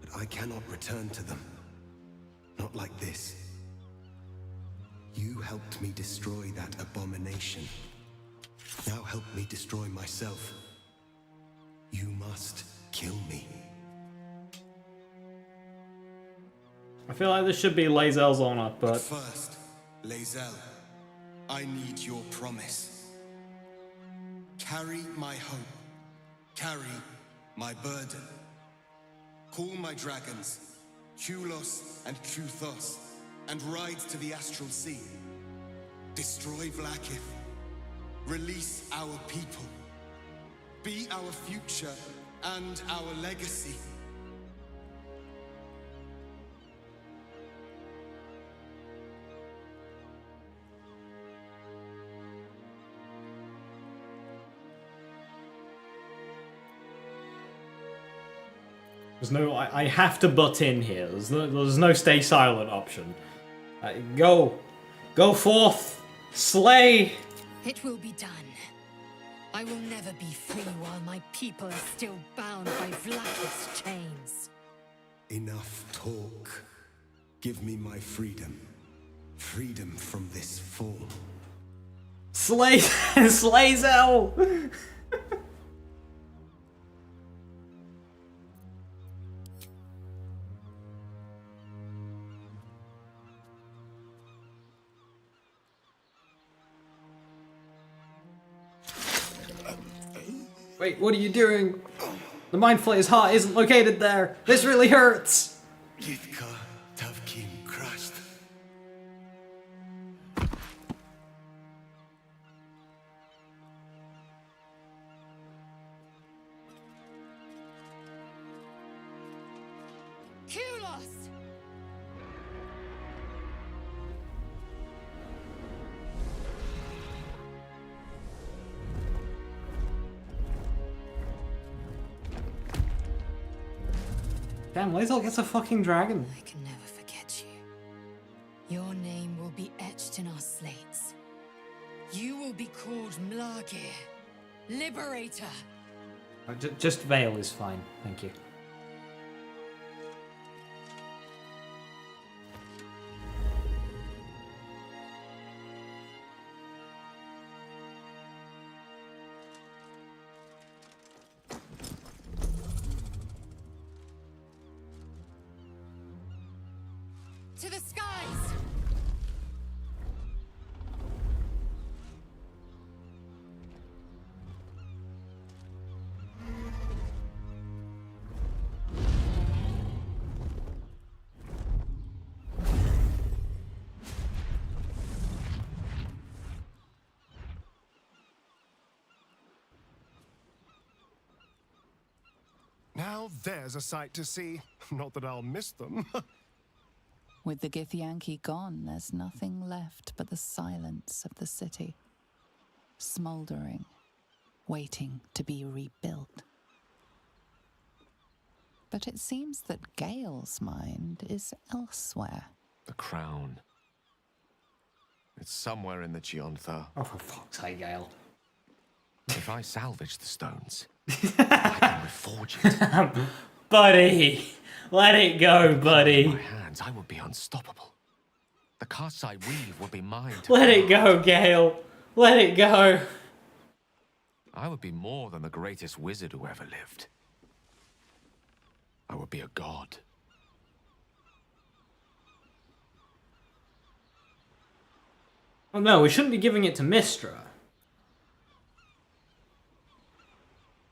but I cannot return to them. Not like this. You helped me destroy that abomination. Now help me destroy myself. You must kill me. I feel like this should be Lae'zel's honor, but first, Lae'zel, I need your promise. Carry my hope. Carry my burden. Call my dragons, Kulos and Kuthos, and ride to the Astral Sea. Destroy Vlaakith. Release our people. Be our future and our legacy. there's no. I have to butt in here. There's no stay silent option. Go forth, slay. It will be done. I will never be free while my people are still bound by Vlaakith's chains. Enough talk. Give me my freedom. Freedom from this form. Slay, Lae'zel. Wait, what are you doing? The Mind Flayer's heart isn't located there. This really hurts. Yitka Tavkim crushed. Kulos! Damn, Lae'zel gets a fucking dragon. I can never forget you. Your name will be etched in our slates. You will be called Mlagir, Liberator. Just Veil is fine, thank you. To the skies! Now Now there's a sight to see. Not that I'll miss them. With the Githyanki gone, there's nothing left but the silence of the city, smouldering, waiting to be rebuilt. But it seems that Gale's mind is elsewhere. The crown. It's somewhere in the Gionthar. Oh, for fuck's sake, Gale. If I salvage the stones, I can reforge it. Buddy! Let it go, buddy. In my hands, I would be unstoppable. The casts I weave would be mine to Let it go, Gale. Let it go. I would be more than the greatest wizard who ever lived. I would be a god. Oh no, we shouldn't be giving it to Mystra.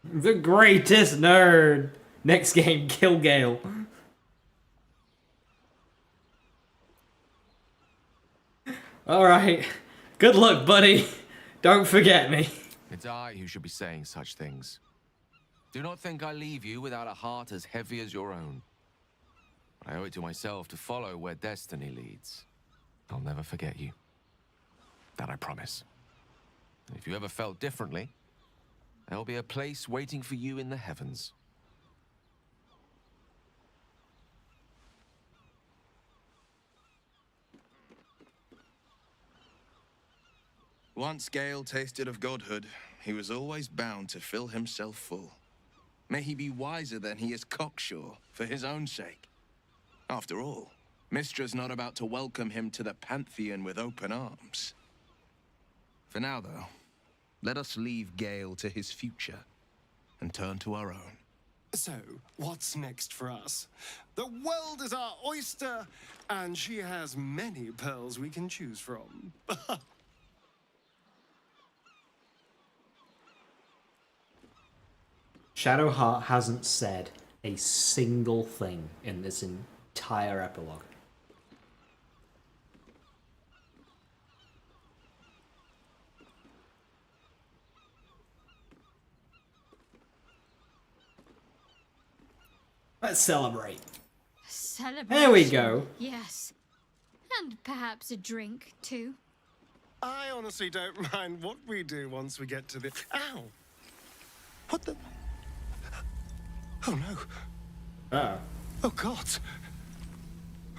The greatest nerd. Next game, kill Gale. Alright. Good luck, buddy. Don't forget me. It's I who should be saying such things. Do not think I leave you without a heart as heavy as your own. I owe it to myself to follow where destiny leads. I'll never forget you. That I promise. And if you ever felt differently, there'll be a place waiting for you in the heavens. Once Gale tasted of godhood, he was always bound to fill himself full. May he be wiser than he is cocksure, for his own sake. After all, Mystra's not about to welcome him to the Pantheon with open arms. For now, though, let us leave Gale to his future and turn to our own. So, what's next for us? The world is our oyster, and she has many pearls we can choose from. Shadowheart hasn't said a single thing in this entire epilogue. Let's celebrate. Celebration. There we go. Yes. And perhaps a drink, too. I honestly don't mind what we do once we get to the... Ow! What the... Oh, no. Uh-oh. Oh, God.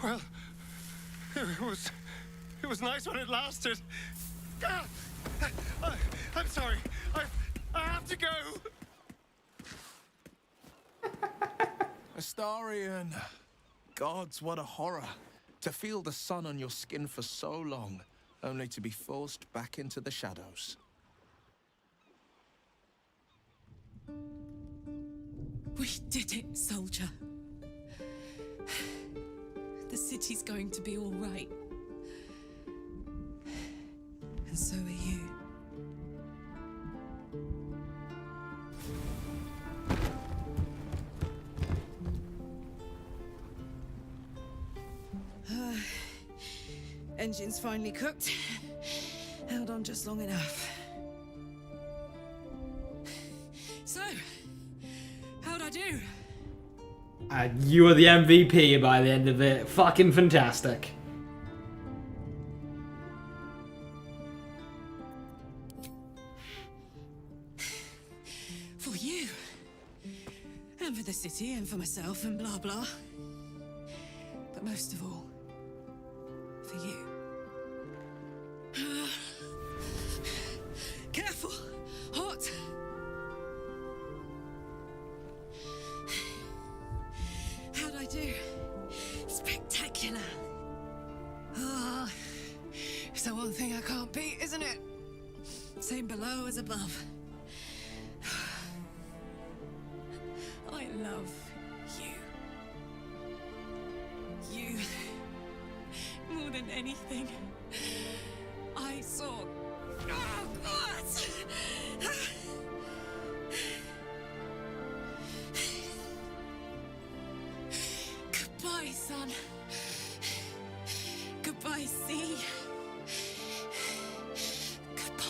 Well, it was nice when it lasted. Ah! I'm sorry. I have to go. Astarion. Gods, what a horror. To feel the sun on your skin for so long, only to be forced back into the shadows. We did it, soldier. The city's going to be all right. And so are you. Engine's finally cooked. Held on just long enough. So, how'd I do? You were the MVP by the end of it. Fucking fantastic. For you. And for the city and for myself and blah blah. But most of all, for you. Careful! Hot! How'd I do? Spectacular! Ah, it's the one thing I can't beat, isn't it? Same below as above. I love you. You. More than anything. I saw... Oh, God! Goodbye, son. Goodbye, sea. Goodbye.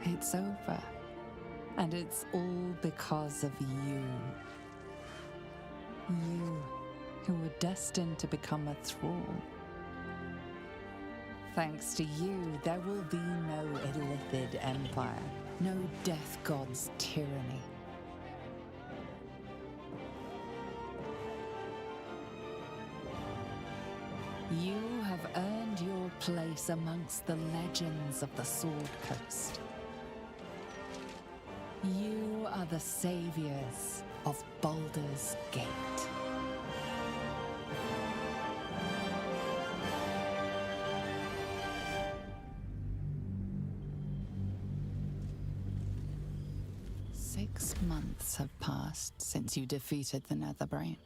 It's over. And it's all because of you. You, who were destined to become a thrall. Thanks to you, there will be no Illithid Empire, no Death God's tyranny. You have earned your place amongst the legends of the Sword Coast. You are the saviors of Baldur's Gate. Six months have passed since you defeated the Netherbrain.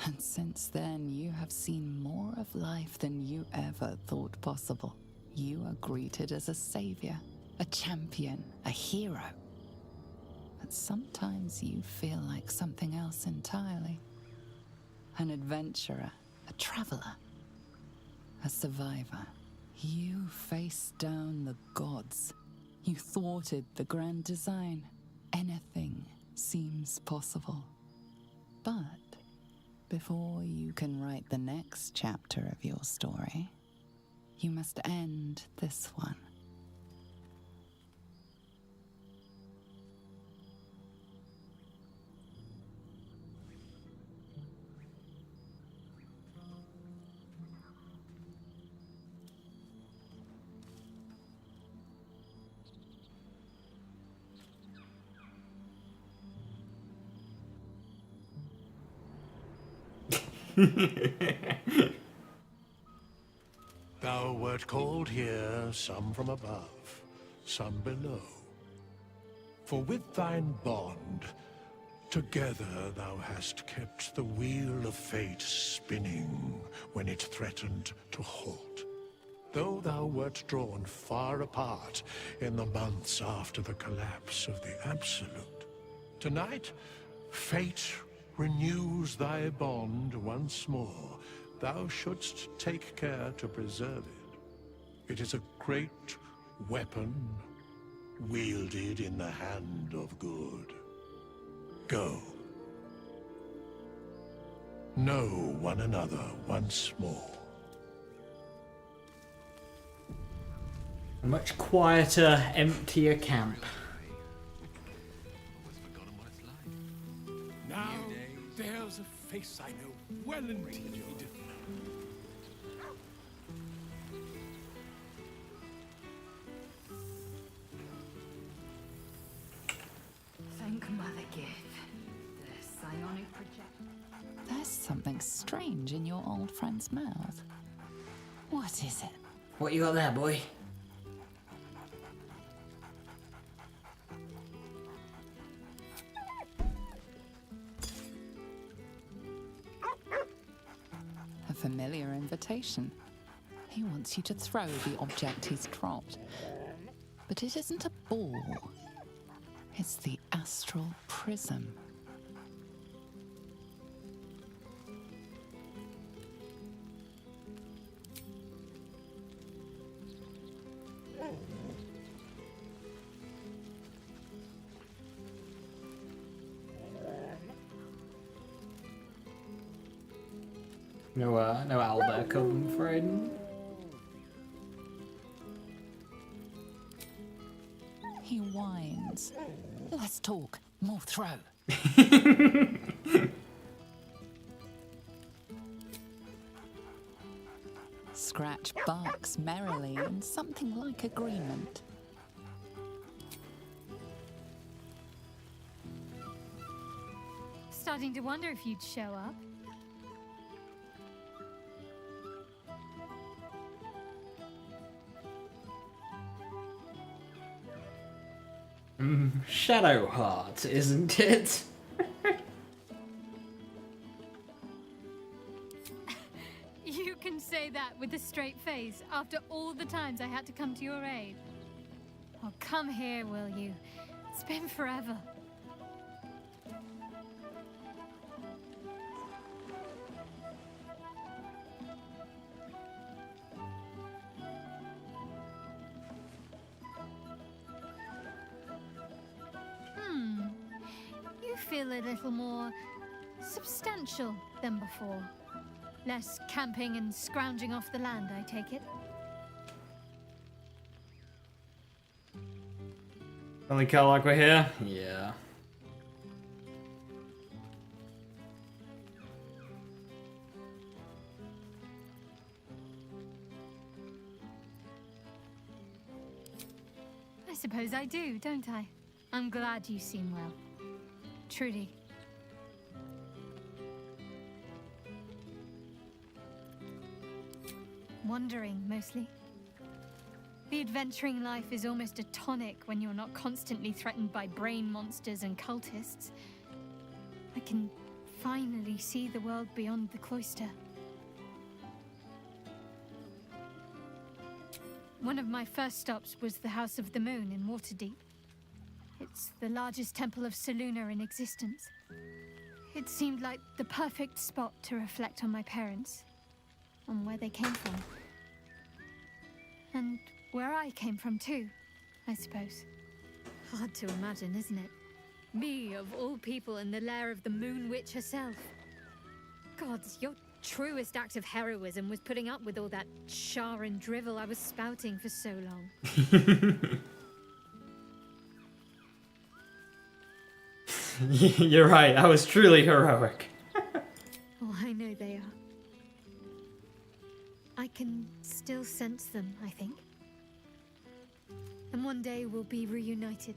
And since then, you have seen more of life than you ever thought possible. You are greeted as a savior, a champion, a hero. But sometimes you feel like something else entirely. An adventurer, a traveler, a survivor. You faced down the gods. You thwarted the grand design. Anything seems possible. But before you can write the next chapter of your story, you must end this one. Thou wert called here, some from above, some below. For with thine bond, together thou hast kept the wheel of fate spinning when it threatened to halt. Though thou wert drawn far apart in the months after the collapse of the Absolute, tonight, fate renews thy bond once more. Thou shouldst take care to preserve it. It is a great weapon, wielded in the hand of good. Go. Know one another once more. A much quieter, emptier camp. Now, there's a face I know well indeed. Thank Mother Gith. The psionic projector. There's something strange in your old friend's mouth. What is it? What you got there, boy? A familiar invitation. He wants you to throw the object he's dropped. But it isn't a ball. It's the astral prism. No owlbear cub, I'm afraid. He whines. Less talk, more throw. Scratch barks merrily in something like agreement. Starting to wonder if you'd show up. Shadowheart, isn't it? You can say that with a straight face after all the times I had to come to your aid. Oh, come here, will you? It's been forever. feel a little more substantial than before. Less camping and scrounging off the land, I take it. Only car like we're here? Yeah. I suppose I do, don't I? I'm glad you seem well. Truly. Wandering, mostly. The adventuring life is almost a tonic when you're not constantly threatened by brain monsters and cultists. I can finally see the world beyond the cloister. One of my first stops was the House of the Moon in Waterdeep. It's the largest temple of Selûne in existence. It seemed like the perfect spot to reflect on my parents, on where they came from. And where I came from too, I suppose. Hard to imagine, isn't it? Me, of all people, in the lair of the Moon Witch herself. Gods, your truest act of heroism was putting up with all that char and drivel I was spouting for so long. You're right, I was truly heroic. Oh, I know they are. I can still sense them, I think. And one day we'll be reunited.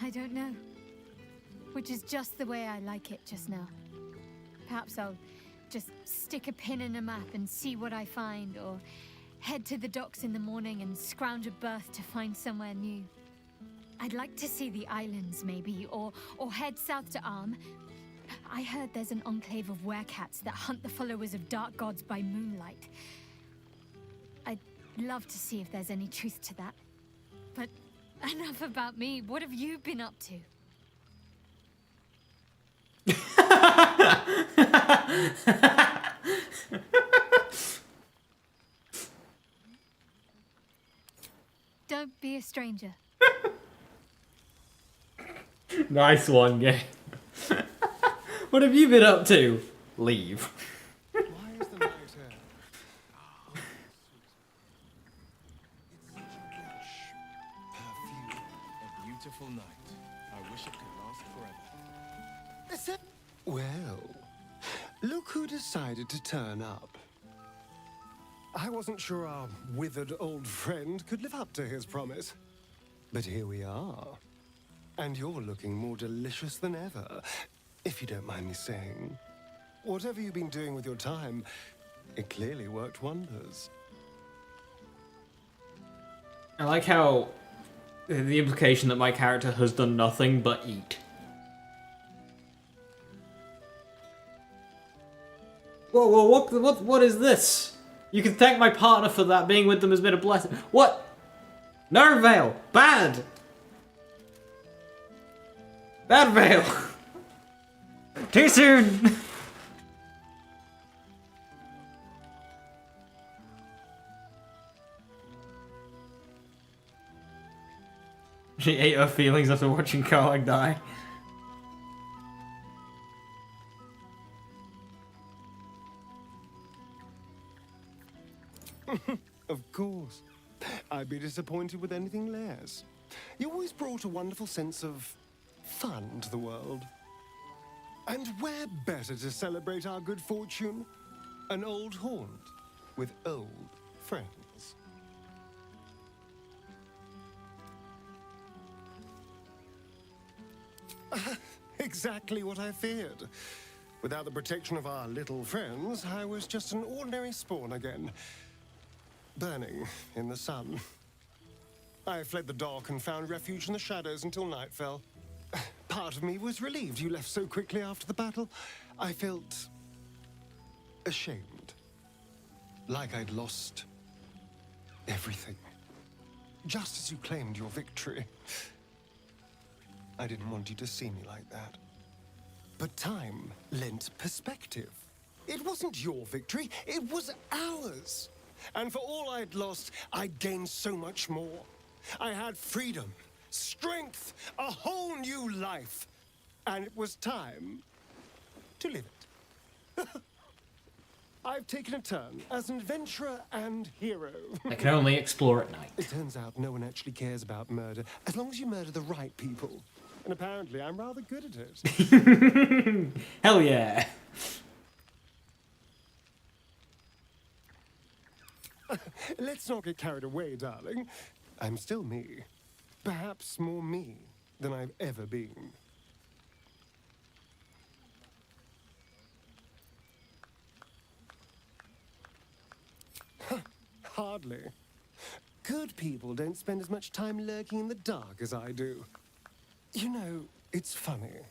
I don't know. Which is just the way I like it just now. Perhaps I'll just stick a pin in a map and see what I find, or head to the docks in the morning and scrounge a berth to find somewhere new. I'd like to see the islands, maybe, or head south to Arm. I heard there's an enclave of werecats that hunt the followers of dark gods by moonlight. I'd love to see if there's any truth to that. But enough about me. What have you been up to? Don't be a stranger. Nice one, game. What have you been up to? Leave. Why is the night air? Perfume. A beautiful night. I wish it could last forever. Is it? Well, look who decided to turn up. I wasn't sure our withered old friend could live up to his promise. But here we are. And you're looking more delicious than ever, if you don't mind me saying. Whatever you've been doing with your time, it clearly worked wonders. I like how the implication that my character has done nothing but eat. Whoa, what is this? You can thank my partner for that. Being with them has been a blessing. What? Nervale! Bad! Bad Veil! Too soon! She ate her feelings after watching Karlach die. Of course. I'd be disappointed with anything less. You always brought a wonderful sense of fun to the world. And where better to celebrate our good fortune? An old haunt with old friends. Exactly what I feared. Without the protection of our little friends, I was just an ordinary spawn again. Burning in the sun. I fled the dock and found refuge in the shadows until night fell. Part of me was relieved you left so quickly after the battle. I felt ashamed. Like I'd lost everything. Just as you claimed your victory. I didn't want you to see me like that. But time lent perspective. It wasn't your victory, it was ours. And for all I'd lost, I'd gained so much more. I had freedom, strength, a whole new life. And it was time to live it. I've taken a turn as an adventurer and hero. I can only explore at night. It turns out no one actually cares about murder, as long as you murder the right people. And apparently I'm rather good at it. Hell yeah. Let's not get carried away, darling. I'm still me. Perhaps more me than I've ever been. Hardly. Good people don't spend as much time lurking in the dark as I do. You know, it's funny.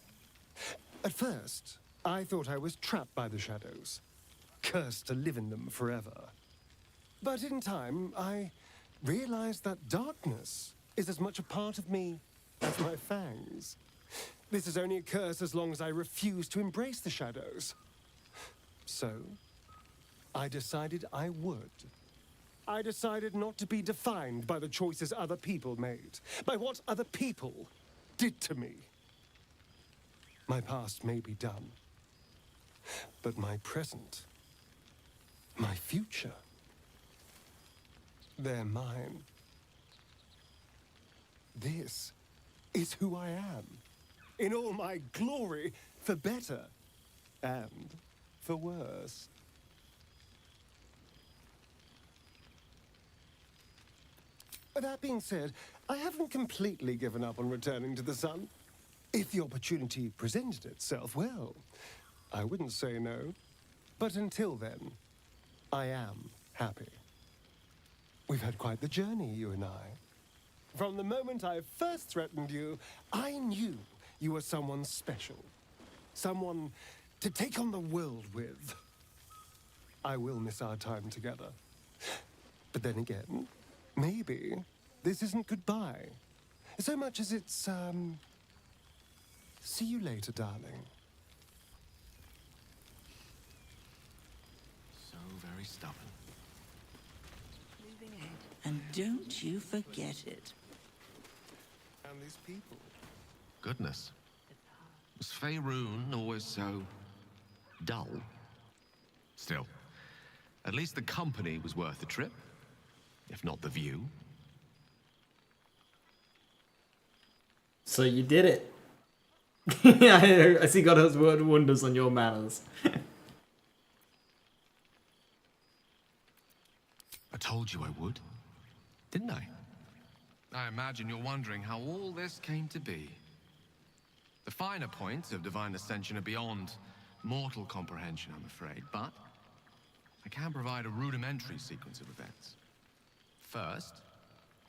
At first, I thought I was trapped by the shadows, cursed to live in them forever. But in time, I realized that darkness is as much a part of me as my fangs. This is only a curse as long as I refuse to embrace the shadows. So, I decided I would. I decided not to be defined by the choices other people made, by what other people did to me. My past may be done, but my present, my future, they're mine. This is who I am, in all my glory, for better and for worse. That being said, I haven't completely given up on returning to the sun. If the opportunity presented itself, well, I wouldn't say no. But until then, I am happy. We've had quite the journey, you and I. From the moment I first threatened you, I knew you were someone special. Someone to take on the world with. I will miss our time together. But then again, maybe this isn't goodbye. So much as it's, see you later, darling. So very stubborn. Moving ahead. And don't you forget it. And these people. Goodness. Was Faerun always so dull? Still, at least the company was worth the trip, if not the view. So you did it. I see God has worked wonders on your manners. I told you I would, didn't I? I imagine you're wondering how all this came to be. The finer points of divine ascension are beyond mortal comprehension, I'm afraid, but I can provide a rudimentary sequence of events. First,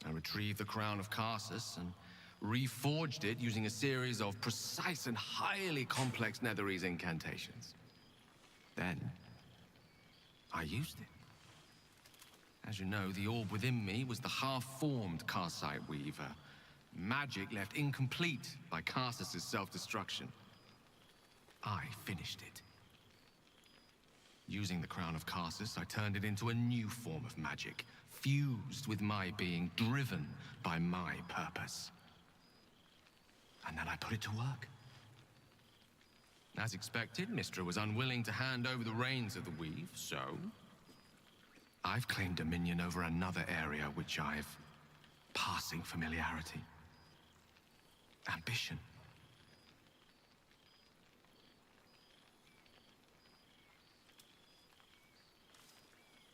I retrieved the crown of Karsus and reforged it using a series of precise and highly complex Netherese incantations. Then, I used it. As you know, the orb within me was the half-formed Karsite Weaver. Magic left incomplete by Karsus' self-destruction. I finished it. Using the crown of Karsus, I turned it into a new form of magic, fused with my being, driven by my purpose. And then I put it to work. As expected, Mystra was unwilling to hand over the reins of the weave, so I've claimed dominion over another area which I've passing familiarity. Ambition.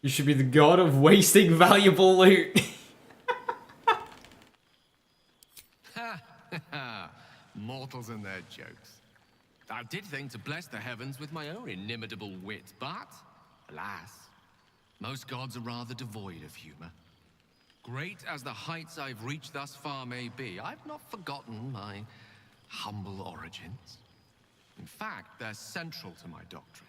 You should be the god of wasting valuable loot. Mortals and their jokes. I did think to bless the heavens with my own inimitable wit, but, alas, most gods are rather devoid of humor. Great as the heights I've reached thus far may be, I've not forgotten my humble origins. In fact, they're central to my doctrine.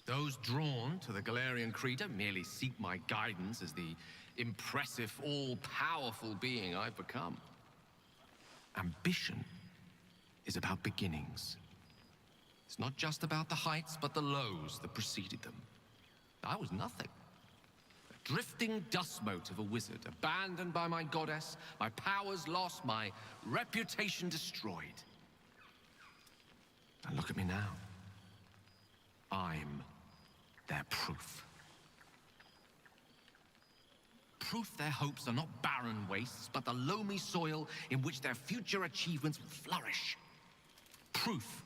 Those drawn to the Galarian Creator merely seek my guidance as the impressive, all-powerful being I've become. Ambition is about beginnings. It's not just about the heights, but the lows that preceded them. I was nothing. A drifting dust mote of a wizard, abandoned by my goddess, my powers lost, my reputation destroyed. And look at me now. I'm their proof. Proof their hopes are not barren wastes, but the loamy soil in which their future achievements will flourish. Proof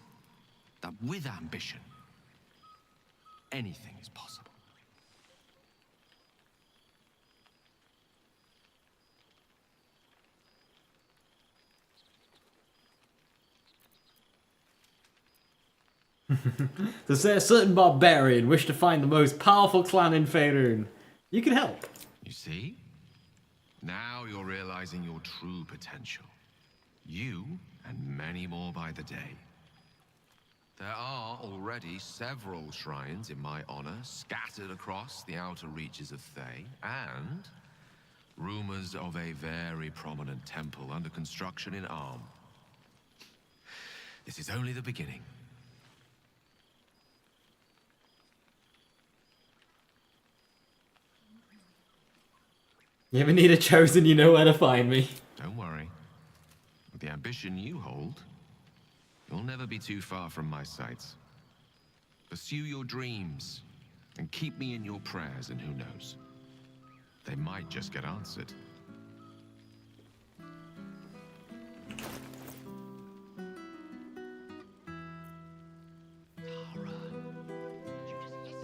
that with ambition, anything is possible. Does a certain barbarian wish to find the most powerful clan in Faerun? You can help. You see? Now you're realizing your true potential. You, and many more by the day. There are already several shrines in my honor scattered across the outer reaches of Thay, and rumors of a very prominent temple under construction in Arm. This is only the beginning. You ever need a chosen, you know where to find me. Don't worry. With the ambition you hold, you'll never be too far from my sights. Pursue your dreams, and keep me in your prayers, and who knows? They might just get answered.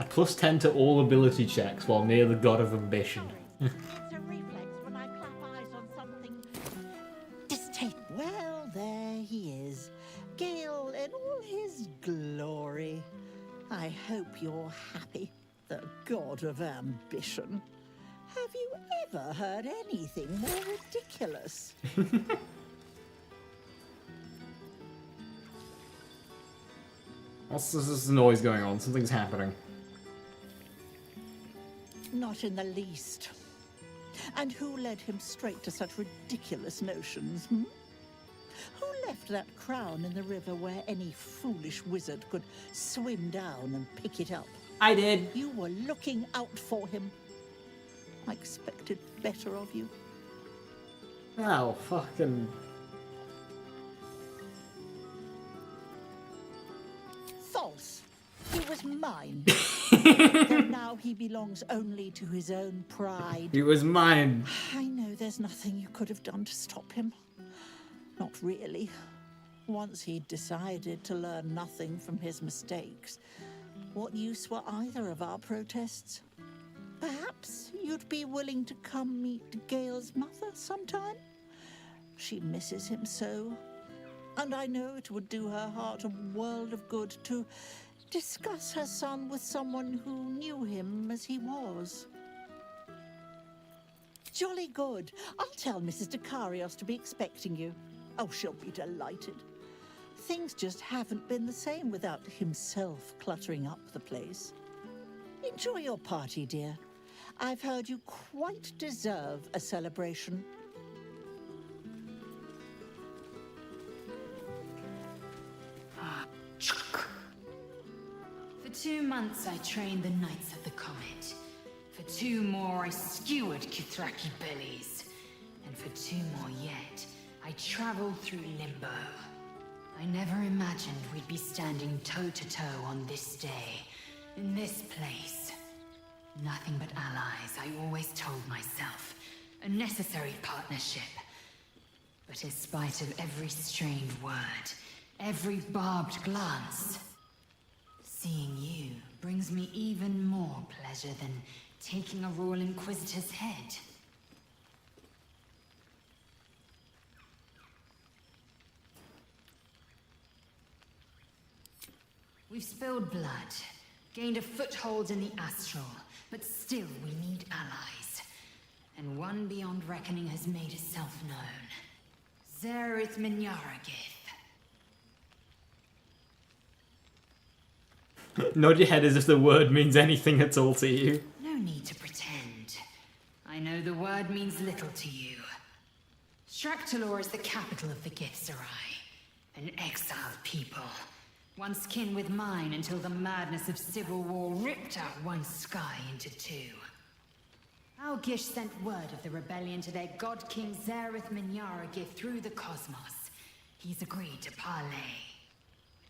A +10 to all ability checks while near the god of ambition. Well, there he is. Gale in all his glory. I hope you're happy, the god of ambition. Have you ever heard anything more ridiculous? What's this noise going on? Something's happening. Not in the least. And who led him straight to such ridiculous notions, hmm? Who left that crown in the river where any foolish wizard could swim down and pick it up? I did. You were looking out for him. I expected better of you. Oh, fucking... False. He was mine. Though now he belongs only to his own pride. He was mine. I know there's nothing you could have done to stop him. Not really. Once he'd decided to learn nothing from his mistakes, what use were either of our protests? Perhaps you'd be willing to come meet Gale's mother sometime? She misses him so. And I know it would do her heart a world of good to discuss her son with someone who knew him as he was. Jolly good. I'll tell Mrs. Dekarios to be expecting you. Oh, she'll be delighted. Things just haven't been the same without himself cluttering up the place. Enjoy your party, dear. I've heard you quite deserve a celebration. For 2 months I trained the Knights of the Comet. For 2 more I skewered Kithraki bellies. And for 2 more yet, I traveled through Limbo. I never imagined we'd be standing toe-to-toe on this day, in this place. Nothing but allies, I always told myself. A necessary partnership. But in spite of every strained word, every barbed glance, seeing you brings me even more pleasure than taking a Royal Inquisitor's head. We've spilled blood, gained a foothold in the Astral, but still we need allies. And one beyond reckoning has made itself known. Zerith Minyaragith. Nod your head as if the word means anything at all to you. No need to pretend. I know the word means little to you. Shraktalor is the capital of the Githzerai, an exiled people. Once kin with mine until the madness of civil war ripped out one sky into 2. Algish sent word of the rebellion to their god king Zareth Minyaragith through the cosmos. He's agreed to parley.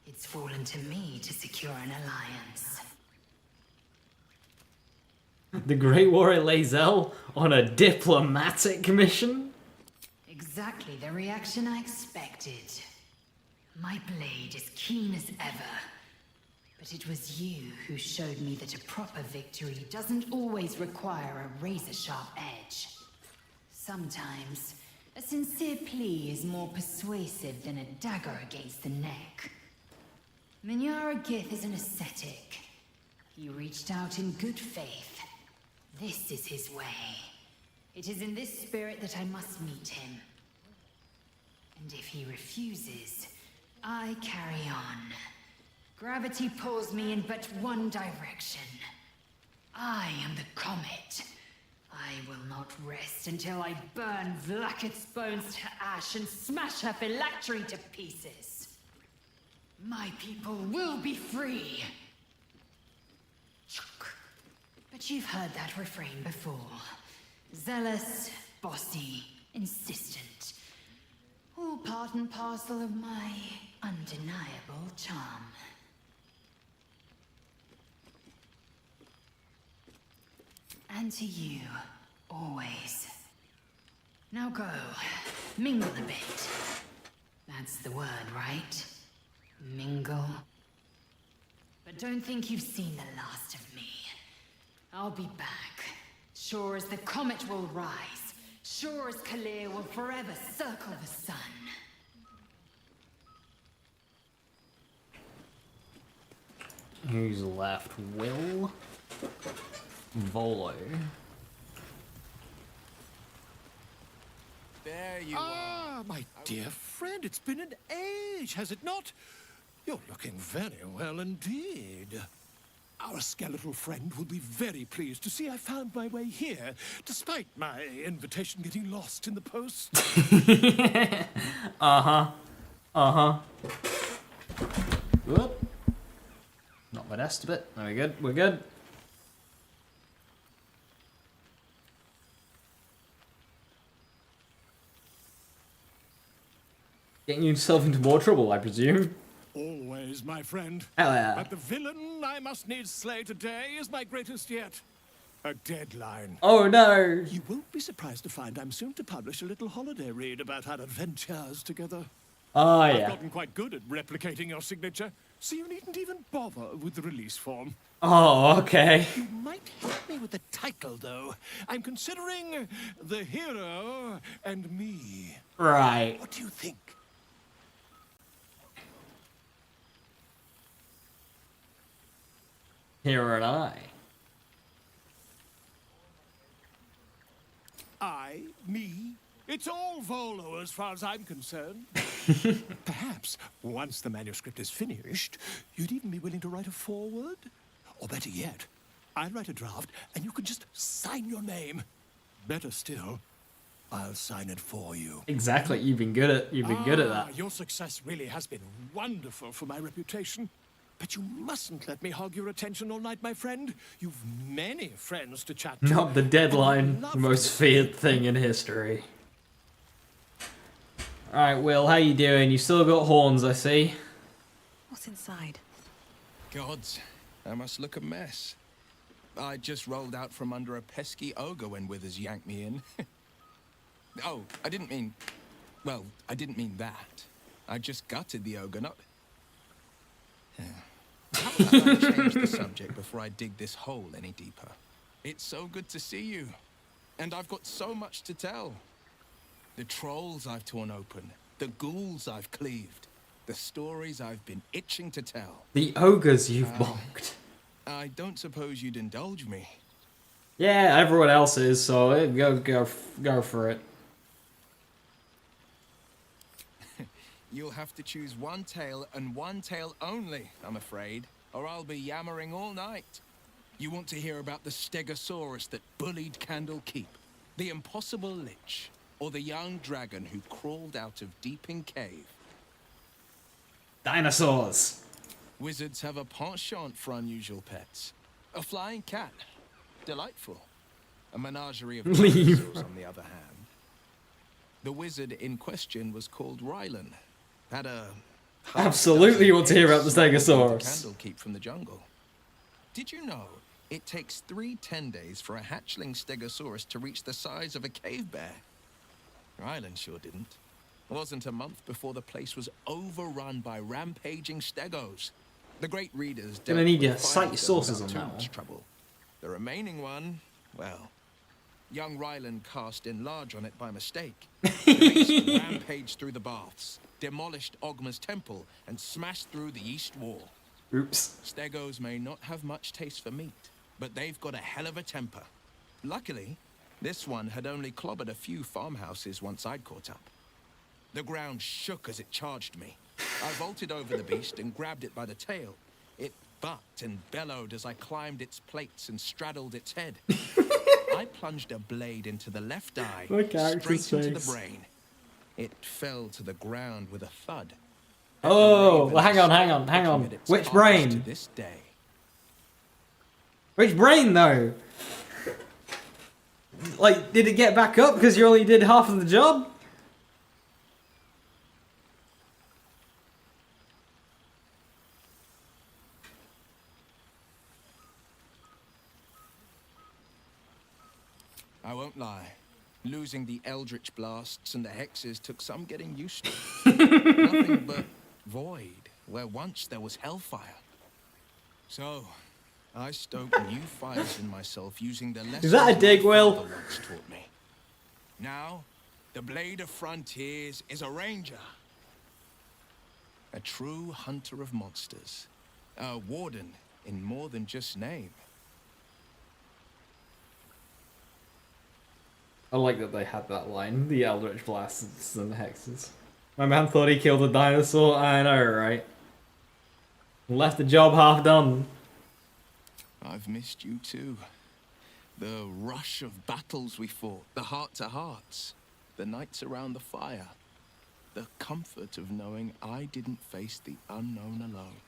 It's fallen to me to secure an alliance. The Great Warrior Lae'zel on a diplomatic mission? Exactly the reaction I expected. My blade is keen as ever. But it was you who showed me that a proper victory doesn't always require a razor-sharp edge. Sometimes, a sincere plea is more persuasive than a dagger against the neck. Minyaragith is an ascetic. He reached out in good faith. This is his way. It is in this spirit that I must meet him. And if he refuses, I carry on. Gravity pulls me in but one direction. I am the comet. I will not rest until I burn Vlaakith's bones to ash and smash her phylactery to pieces. My people will be free. But you've heard that refrain before. Zealous, bossy, insistent. All part and parcel of my undeniable charm. And to you, always. Now go, mingle a bit. That's the word, right? Mingle. But don't think you've seen the last of me. I'll be back. Sure as the comet will rise. Sure as Kalir will forever circle the sun. Who's left? Will? Volo. There you are. My dear friend, it's been an age, has it not? You're looking very well indeed. Our skeletal friend will be very pleased to see I found my way here, despite my invitation getting lost in the post. Whoop. Not the best of it. There we go. We're good. Getting yourself into more trouble, I presume. Always, my friend. Hell yeah. But the villain I must needs slay today is my greatest yet. A deadline. Oh no! You won't be surprised to find I'm soon to publish a little holiday read about our adventures together. Oh I've yeah. gotten quite good at replicating your signature, so you needn't even bother with the release form. Oh, okay. You might help me with the title, though. I'm considering The Hero and Me. Right. What do you think? Hero and I, me, it's all Volo as far as I'm concerned. Perhaps, once the manuscript is finished, you'd even be willing to write a foreword? Or better yet, I'll write a draft and you can just sign your name. Better still, I'll sign it for you. Exactly. You've been good at that. Your success really has been wonderful for my reputation. But you mustn't let me hog your attention all night, my friend. You've many friends to chat to. Not the deadline, the most feared thing in history. Alright, Will, how you doing? You still got horns, I see. What's inside? Gods, I must look a mess. I just rolled out from under a pesky ogre when Withers yanked me in. Oh, I didn't mean... Well, I didn't mean that. I just gutted the ogre, not... How about I change the subject before I dig this hole any deeper? It's so good to see you. And I've got so much to tell. The trolls I've torn open. The ghouls I've cleaved. The stories I've been itching to tell. The ogres you've bonked. I don't suppose you'd indulge me. Yeah, everyone else is, so go for it. You'll have to choose one tale and one tale only, I'm afraid, or I'll be yammering all night. You want to hear about the Stegosaurus that bullied Candle Keep, the impossible lich, or the young dragon who crawled out of Deeping Cave? Dinosaurs. Wizards have a penchant for unusual pets. A flying cat. Delightful. A menagerie of Leave. dinosaurs, on the other hand. The wizard in question was called Rylan. Had a Absolutely you want to hear about the The Stegosaurus. candle keep from the jungle. Did you know it takes 10 days for a hatchling Stegosaurus to reach the size of a cave bear? Rylan sure didn't. It wasn't a month before the place was overrun by rampaging Stegos. The great readers Gonna need with to cite your fighters sources without on too that much one. trouble. The remaining one, well, young Rylan cast in large on it by mistake. The beast rampaged through the baths, demolished Ogma's temple, and smashed through the east wall. Oops. Stegos may not have much taste for meat, but they've got a hell of a temper. Luckily, this one had only clobbered a few farmhouses once I'd caught up. The ground shook as it charged me. I vaulted over the beast and grabbed it by the tail. It bucked and bellowed as I climbed its plates and straddled its head. I plunged a blade into the left eye, Look at straight his into the face. brain. It fell to the ground with a thud. Oh, well, hang on. Which brain? To this day. Which brain, though? Like, did it get back up because you only did half of the job? I won't lie. Losing the eldritch blasts and the hexes took some getting used to. Nothing but void, where once there was hellfire. So, I stoked new fires in myself using the lessons Is that a dig, my Will? father once taught me. Now, the Blade of Frontiers is a ranger. A true hunter of monsters. A warden in more than just name. I like that they had that line. The Eldritch Blasts and Hexes. My man thought he killed a dinosaur. I know, right? Left the job half done. I've missed you too. The rush of battles we fought, the heart-to-hearts, the nights around the fire, the comfort of knowing I didn't face the unknown alone.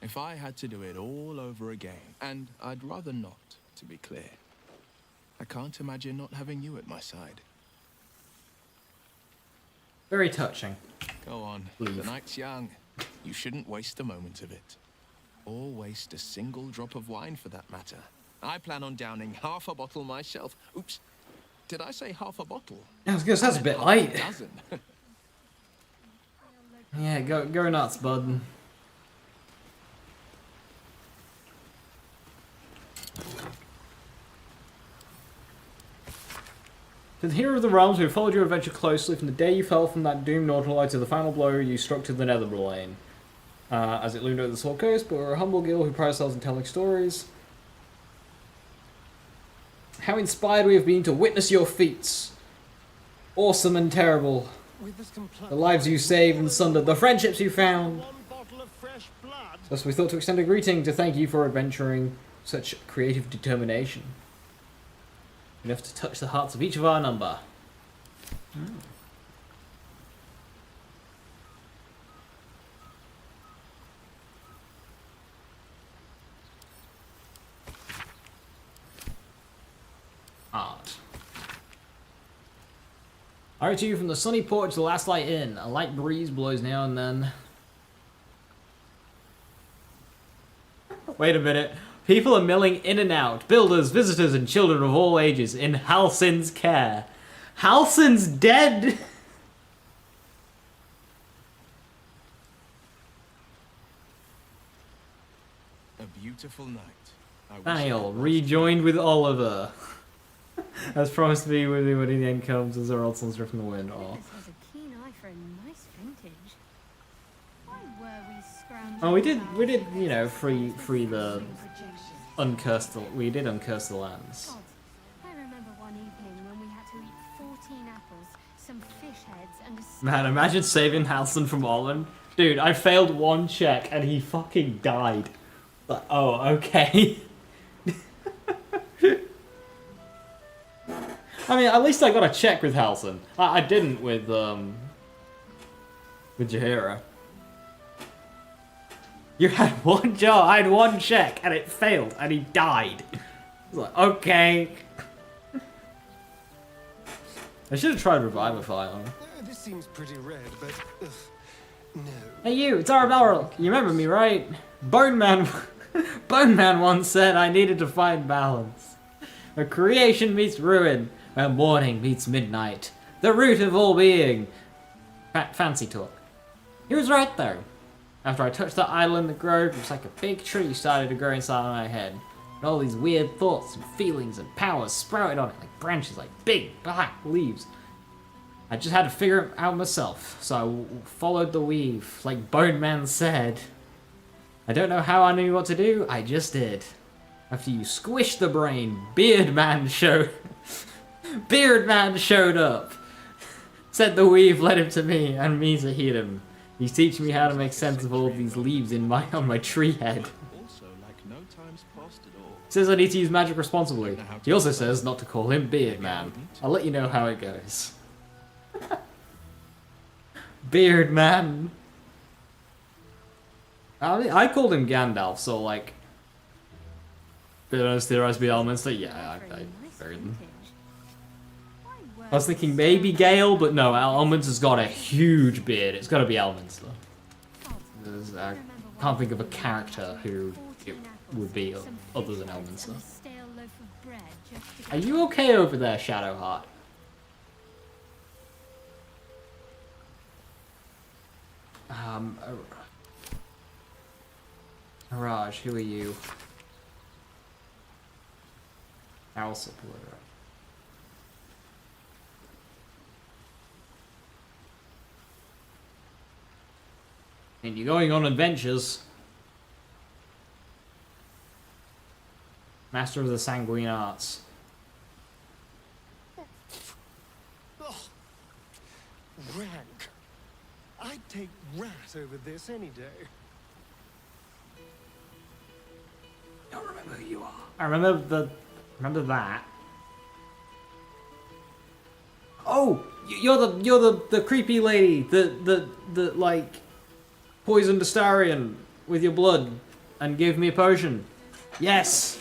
If I had to do it all over again, and I'd rather not, to be clear, I can't imagine not having you at my side. Very touching. Go on, the night's young. You shouldn't waste a moment of it. Or waste a single drop of wine for that matter. I plan on downing half a bottle myself. Oops, did I say half a bottle? I was gonna say, that's a bit Half light. dozen. Yeah, go nuts, bud. To the hero of the realms, we have followed your adventure closely from the day you fell from that doomed Nautilite to the final blow you struck to the Netherplane. As it loomed over the Soul Coast, but we're a humble guild who pride ourselves in telling stories. How inspired we have been to witness your feats. Awesome and terrible. The lives you saved and sundered, the friendships you found. Thus we thought to extend a greeting to thank you for adventuring such creative determination. Enough to touch the hearts of each of our number. Art. I write to you from the sunny porch of the Last Light Inn. A light breeze blows now and then. Wait a minute. People are milling in and out. Builders, visitors, and children of all ages in Halsin's care. Halsin's dead! A beautiful night. Daniel, rejoined with Oliver. As promised to be with me when the end comes as our old sons drift in the wind. Oh. This has a keen eye for a nice vintage. Why were we scrounging? Oh, we did, you know, free the uncursed. We did uncurse the lands. I remember one evening when we had to eat 14 apples, some fish heads, and a Man, imagine saving Halsin from Olin. Dude, I failed one check and he fucking died. Like, oh, okay. I mean, at least I got a check with Halsin. I didn't with Jaheira. You had one job, I had one check, and it failed, and he died. I was like, okay. I should have tried Revivify on her. This seems pretty red, but no. Hey you, it's Arabella. You remember me, right? Bone Man once said I needed to find balance. Where creation meets ruin, where morning meets midnight. The root of all being. Fancy talk. He was right though. After I touched that idol in the grove, it was like a big tree started to grow inside my head. And all these weird thoughts and feelings and powers sprouted on it like branches, like big black leaves. I just had to figure it out myself, so I followed the weave, like Bone Man said. I don't know how I knew what to do, I just did. After you squished the brain, Beard Man showed up. Said the weave led him to me, and me to heal him. He's teaching me how to make sense of all of these leaves on my tree head. Says I need to use magic responsibly. He also says not to call him Beard Man. I'll let you know how it goes. Beard Man. I called him Gandalf, so like... Theorized to be Elminster? Yeah, I buried him. I was thinking maybe Gale, but no, Elminster's got a huge beard. It's got to be Elminster. I can't think of a character who it would be other than Elminster. Are you okay over there, Shadowheart? Mirage, who are you? Owl supporter. And you're going on adventures. Master of the Sanguine Arts. Oh, rank. I'd take rat over this any day. I don't remember who you are. I remember that. Oh, you're the creepy lady, the like poisoned Astarion with your blood and gave me a potion. Yes.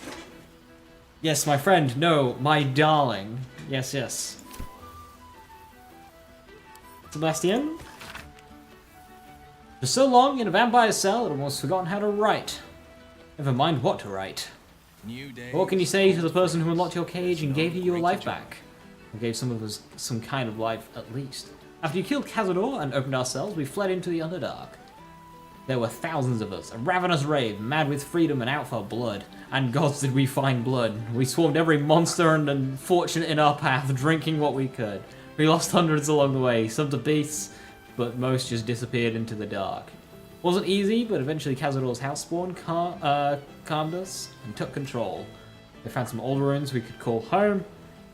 Yes, my friend. No, my darling. Yes, yes. Sebastian? For so long in a vampire cell, I'd almost forgotten how to write. Never mind what to write. What can you say to the person who unlocked your cage and gave you your life back? Or gave some of us some kind of life, at least. After you killed Cazador and opened our cells, we fled into the Underdark. There were thousands of us, a ravenous raid, mad with freedom and out for blood. And gods did we find blood. We swarmed every monster and unfortunate in our path, drinking what we could. We lost hundreds along the way, some to beasts, but most just disappeared into the dark. Wasn't easy, but eventually Cazador's house spawn calmed us and took control. They found some old ruins we could call home.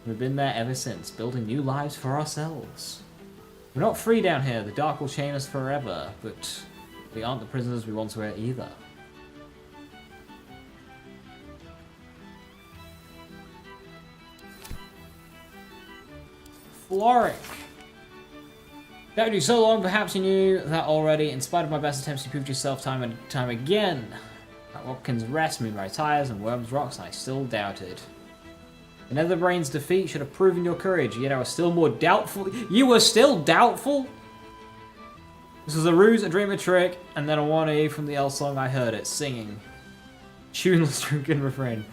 We've been there ever since, building new lives for ourselves. We're not free down here, the dark will chain us forever, but we aren't the prisoners we once were either. Floric. That would do so long, perhaps you knew that already. In spite of my best attempts, you proved yourself time and time again. At Watkins' rest, Moonrise Tires, and Worms Rocks, I still doubted. The Netherbrain's defeat should have proven your courage, yet I was still more doubtful. You were still doubtful? This was a ruse, a dream, a trick, and then a warning from the L song I heard it, singing. Tuneless drunken refrain.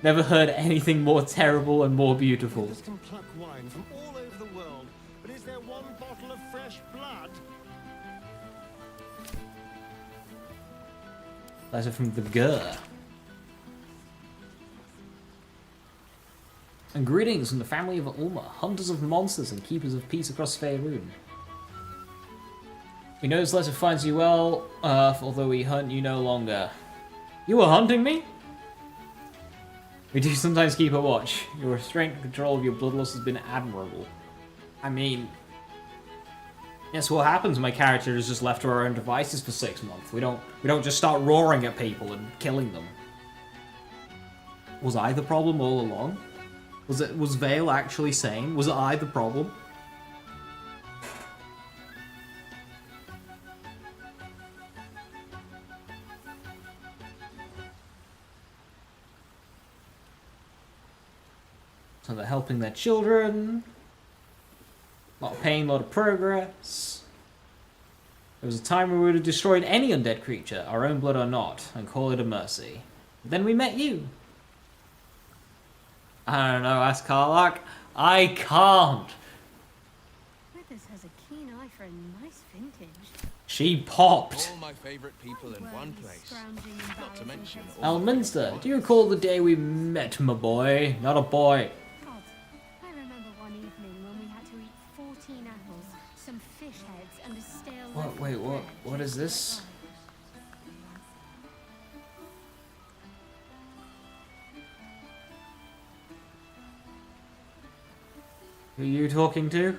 Never heard anything more terrible and more beautiful. Others can pluck wine from all over the world, but is there one bottle of fresh blood? Letter from the Gur. And greetings from the family of Ulma, hunters of monsters and keepers of peace across Faerun. We know this letter finds you well, although we hunt you no longer. You were hunting me? We do sometimes keep a watch. Your restraint and control of your bloodlust has been admirable. I mean, that's what happens when my character is just left to our own devices for 6 months. We don't just start roaring at people and killing them. Was I the problem all along? Was Vale actually sane? Was I the problem? So they're helping their children. A lot of pain, a lot of progress. There was a time where we would have destroyed any undead creature, our own blood or not, and call it a mercy. Then we met you. I don't know, ask Karlach. I can't. Withers has a keen eye for a nice vintage. She popped. All my favorite people in one place. Not to mention Elminster, do you recall the day we met, my boy? Not a boy. God, I remember one evening when we had to eat 14 apples, some fish heads, and a stale What? loaf of Wait, what? bread What is just to get this? by. Who are you talking to?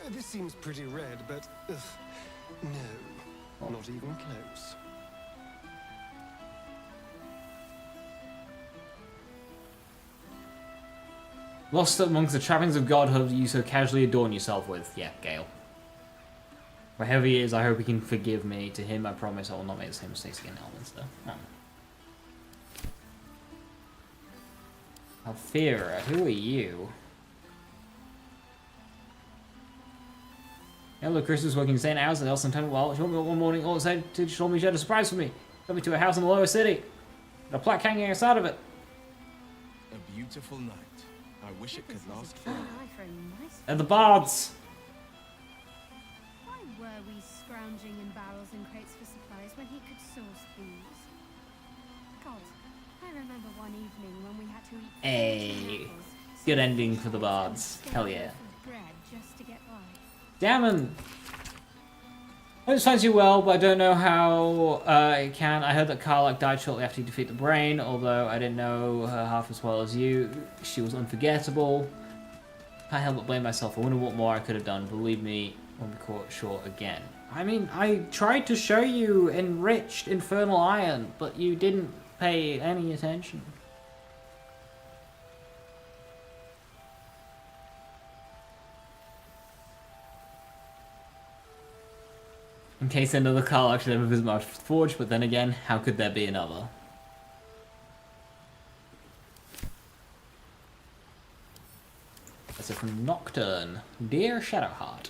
This seems pretty red, but no, not even close. Lost amongst the trappings of godhood you so casually adorn yourself with. Yeah, Gale. Wherever he is, I hope he can forgive me. To him, I promise I will not make the same mistakes again, Elminster. Althera, who are you? Hello, Chris was working insane hours at Elson while she woke me up one morning, all excited she told me she had a surprise for me. Took me to a house in the lower city. With a plaque hanging outside of it. a beautiful night. I wish it could last forever. And the bards! Why were we scrounging in barrels and crates for supplies when he could source these? God, I remember one evening when we had to eat 14 Hey, apples, good ending for the bards. stale Hell yeah. loaf of bread just to get by. Gammon! I just finds you well, but I don't know how it can. I heard that Karlach died shortly after you defeat the brain, although I didn't know her half as well as you. She was unforgettable. Can't help but blame myself. I wonder what more I could have done. Believe me, won't be caught short again. I mean, I tried to show you enriched infernal iron, but you didn't pay any attention. In case another Karlach should ever visit my forge, but then again, how could there be another? That's it from Nocturne. Dear Shadowheart,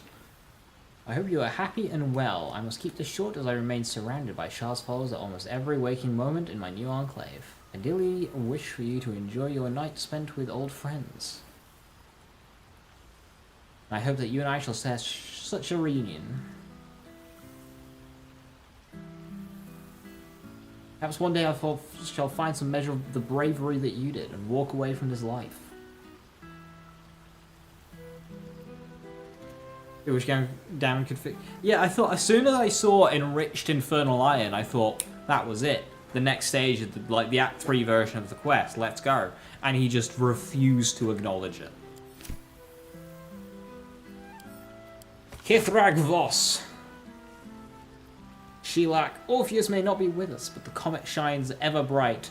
I hope you are happy and well. I must keep this short as I remain surrounded by Shard's followers at almost every waking moment in my new enclave. I dearly wish for you to enjoy your night spent with old friends. I hope that you and I shall share such a reunion. Perhaps one day I shall find some measure of the bravery that you did and walk away from this life. I wish Damon could fit. Yeah, I thought as soon as I saw Enriched Infernal Iron, I thought that was it. The next stage of the Act 3 version of the quest, let's go. And he just refused to acknowledge it. Kithrag Voss. Sheilak, Orpheus may not be with us, but the comet shines ever bright.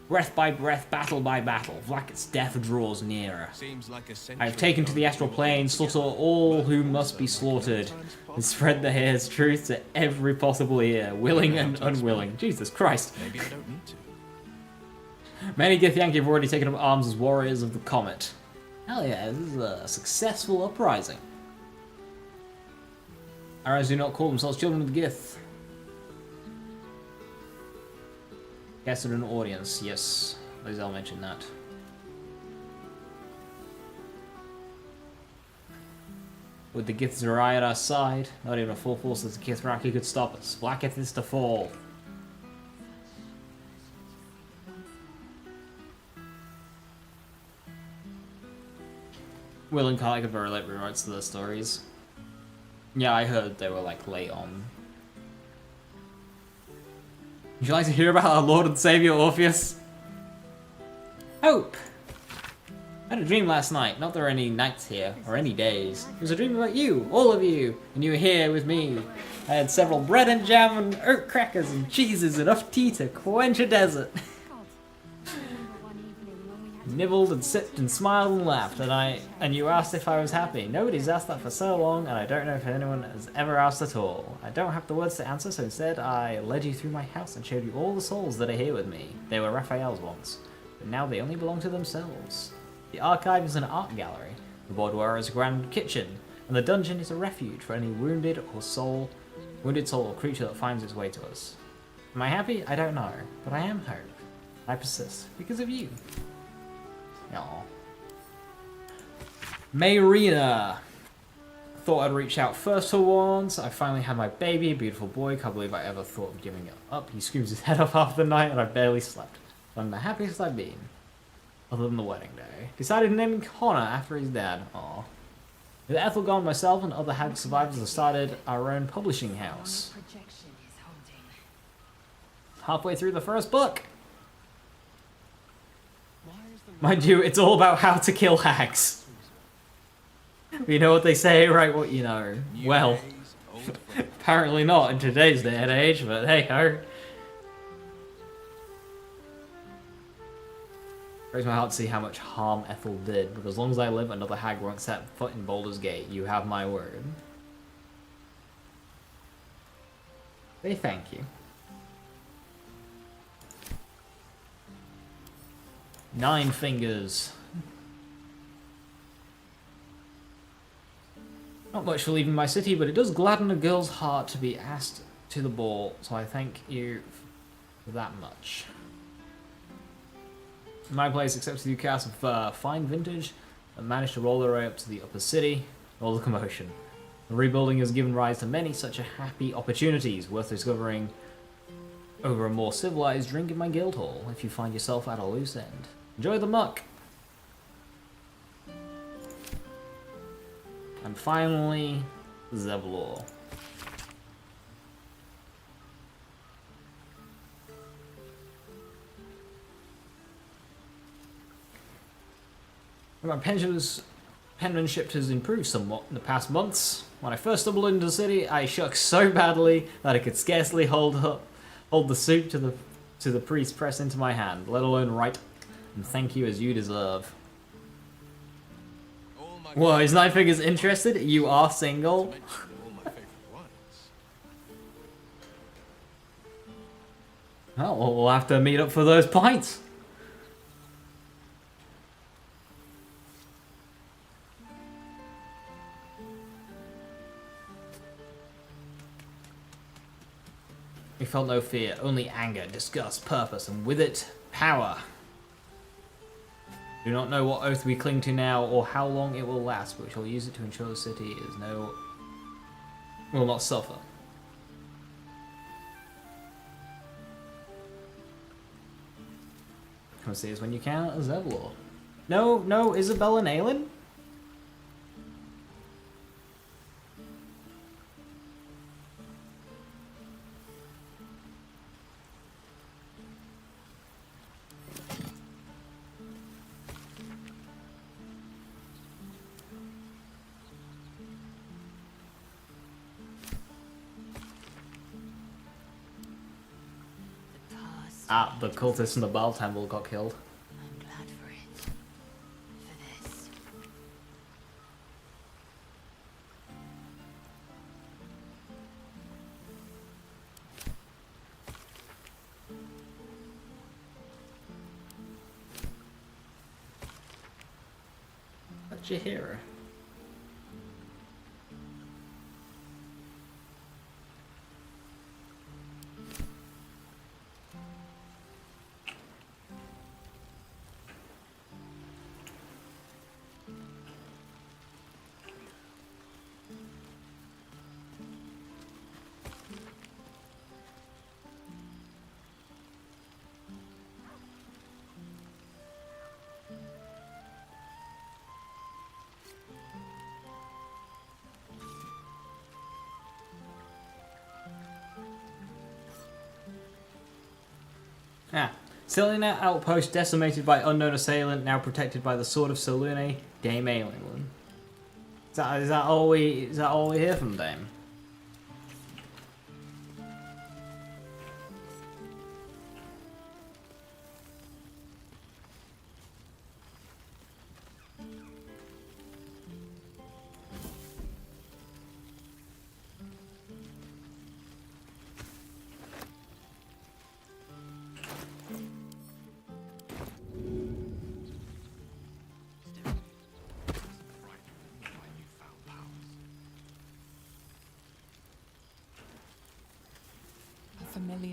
Breath by breath, battle by battle, Vlaakith's death draws nearer. Seems like a I have taken to the astral plane, slaughter all who must be slaughtered, and spread the hair's truth to every possible ear, willing and unwilling. Jesus Christ. Maybe I don't need to. Many Githyanki have already taken up arms as warriors of the comet. Hell yeah, this is a successful uprising. Arrows do not call themselves children of the Gith. Guest in an audience, yes. Lizelle mentioned that. With the Gith Zerai at our side, not even a full force of the Kithraki could stop us. Blacketh is to fall. Will and Karlach are very late rewrites to their stories. Yeah, I heard they were like late on. Would you like to hear about our Lord and Savior Orpheus? Hope! I had a dream last night. Not there are any nights here, or any days. It was a dream about you, all of you, and you were here with me. I had several bread and jam and oat crackers and cheeses, enough tea to quench a desert. Nibbled and sipped and smiled and laughed, and you asked if I was happy. Nobody's asked that for so long, and I don't know if anyone has ever asked at all. I don't have the words to answer, so instead I led you through my house and showed you all the souls that are here with me. They were Raphael's once, but now they only belong to themselves. The archive is an art gallery, the boudoir is a grand kitchen, and the dungeon is a refuge for any wounded soul or creature that finds its way to us. Am I happy? I don't know, but I am hope. I persist because of you. Aww. Mayrina! Thought I'd reach out first for once. I finally had my baby, a beautiful boy. Can't believe I ever thought of giving it up. He screams his head off half the night and I barely slept. I'm the happiest I've been. Other than the wedding day. Decided to name him Connor after his dad. Aww. With Ethel gone, myself and other hag survivors have started our own publishing house. Halfway through the first book. Mind you, it's all about how to kill hags. You know what they say, right? What you know. Well, apparently not in today's day and age, but hey ho. Breaks my heart to see how much harm Ethel did, but as long as I live, another hag won't set foot in Baldur's Gate. You have my word. Say thank you. 9 fingers. Not much for leaving my city, but it does gladden a girl's heart to be asked to the ball, so I thank you for that much. My place accepts you cast of fine vintage and managed to roll their way up to the upper city. All the commotion. The rebuilding has given rise to many such happy opportunities worth discovering over a more civilized drink in my guild hall if you find yourself at a loose end. Enjoy the muck! And finally, Zevlor. My penmanship has improved somewhat in the past months. When I first stumbled into the city, I shook so badly that I could scarcely hold the soup to the priest pressed into my hand, let alone write and thank you as you deserve. Whoa, is 9 Fingers interested? You are single? Oh, well, we'll have to meet up for those pints. We felt no fear, only anger, disgust, purpose, and with it, power. Do not know what oath we cling to now, or how long it will last, but we shall use it to ensure the city will not suffer. Come see us when you can, Zevlor. No, Isabella and Aelin? Ah, the cultist in the Baal Temple got killed. I'm glad for it. For this. That's your hero. Ah, Selena outpost decimated by unknown assailant, now protected by the sword of Selune, Dame Aelin. Is that all we hear from Dame?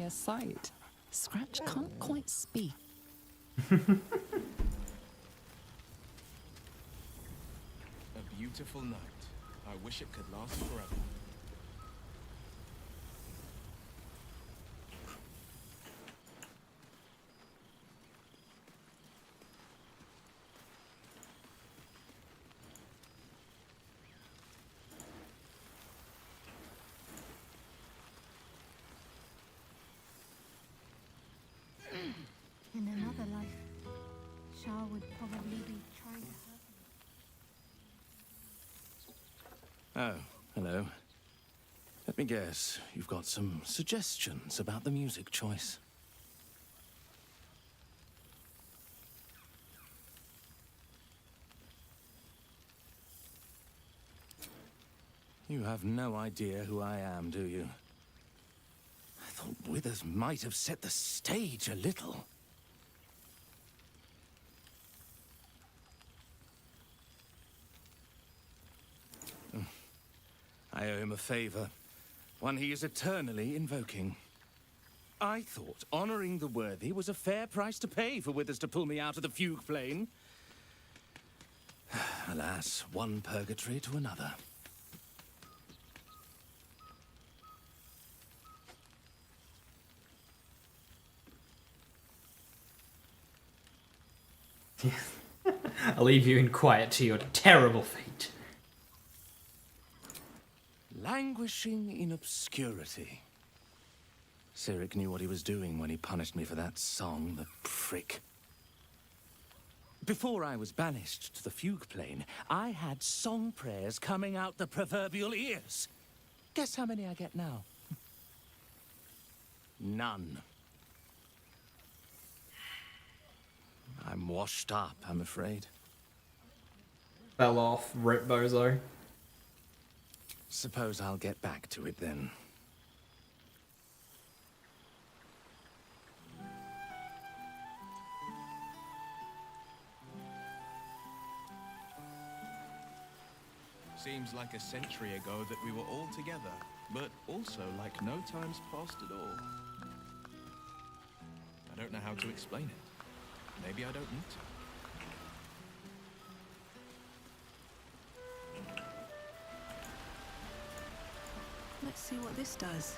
a sight. Scratch can't quite speak. A beautiful night. I wish it could last forever. In another life, Shah would probably be trying to help. Oh, hello. Let me guess, you've got some suggestions about the music choice. You have no idea who I am, do you? I thought Withers might have set the stage a little. I owe him a favor, one he is eternally invoking. I thought honoring the worthy was a fair price to pay for Withers to pull me out of the fugue plane. Alas, one purgatory to another. I'll leave you in quiet to your terrible fate. Languishing in obscurity. Cyric knew what he was doing when he punished me for that song, the prick. Before I was banished to the fugue plane, I had song prayers coming out the proverbial ears. Guess how many I get now? None. I'm washed up, I'm afraid. Fell off, rip bozo. Suppose I'll get back to it then. Seems like a century ago that we were all together, but also like no time's passed at all. I don't know how to explain it. Maybe I don't need to. Let's see what this does.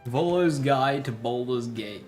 Volo's Guide to Baldur's Gate.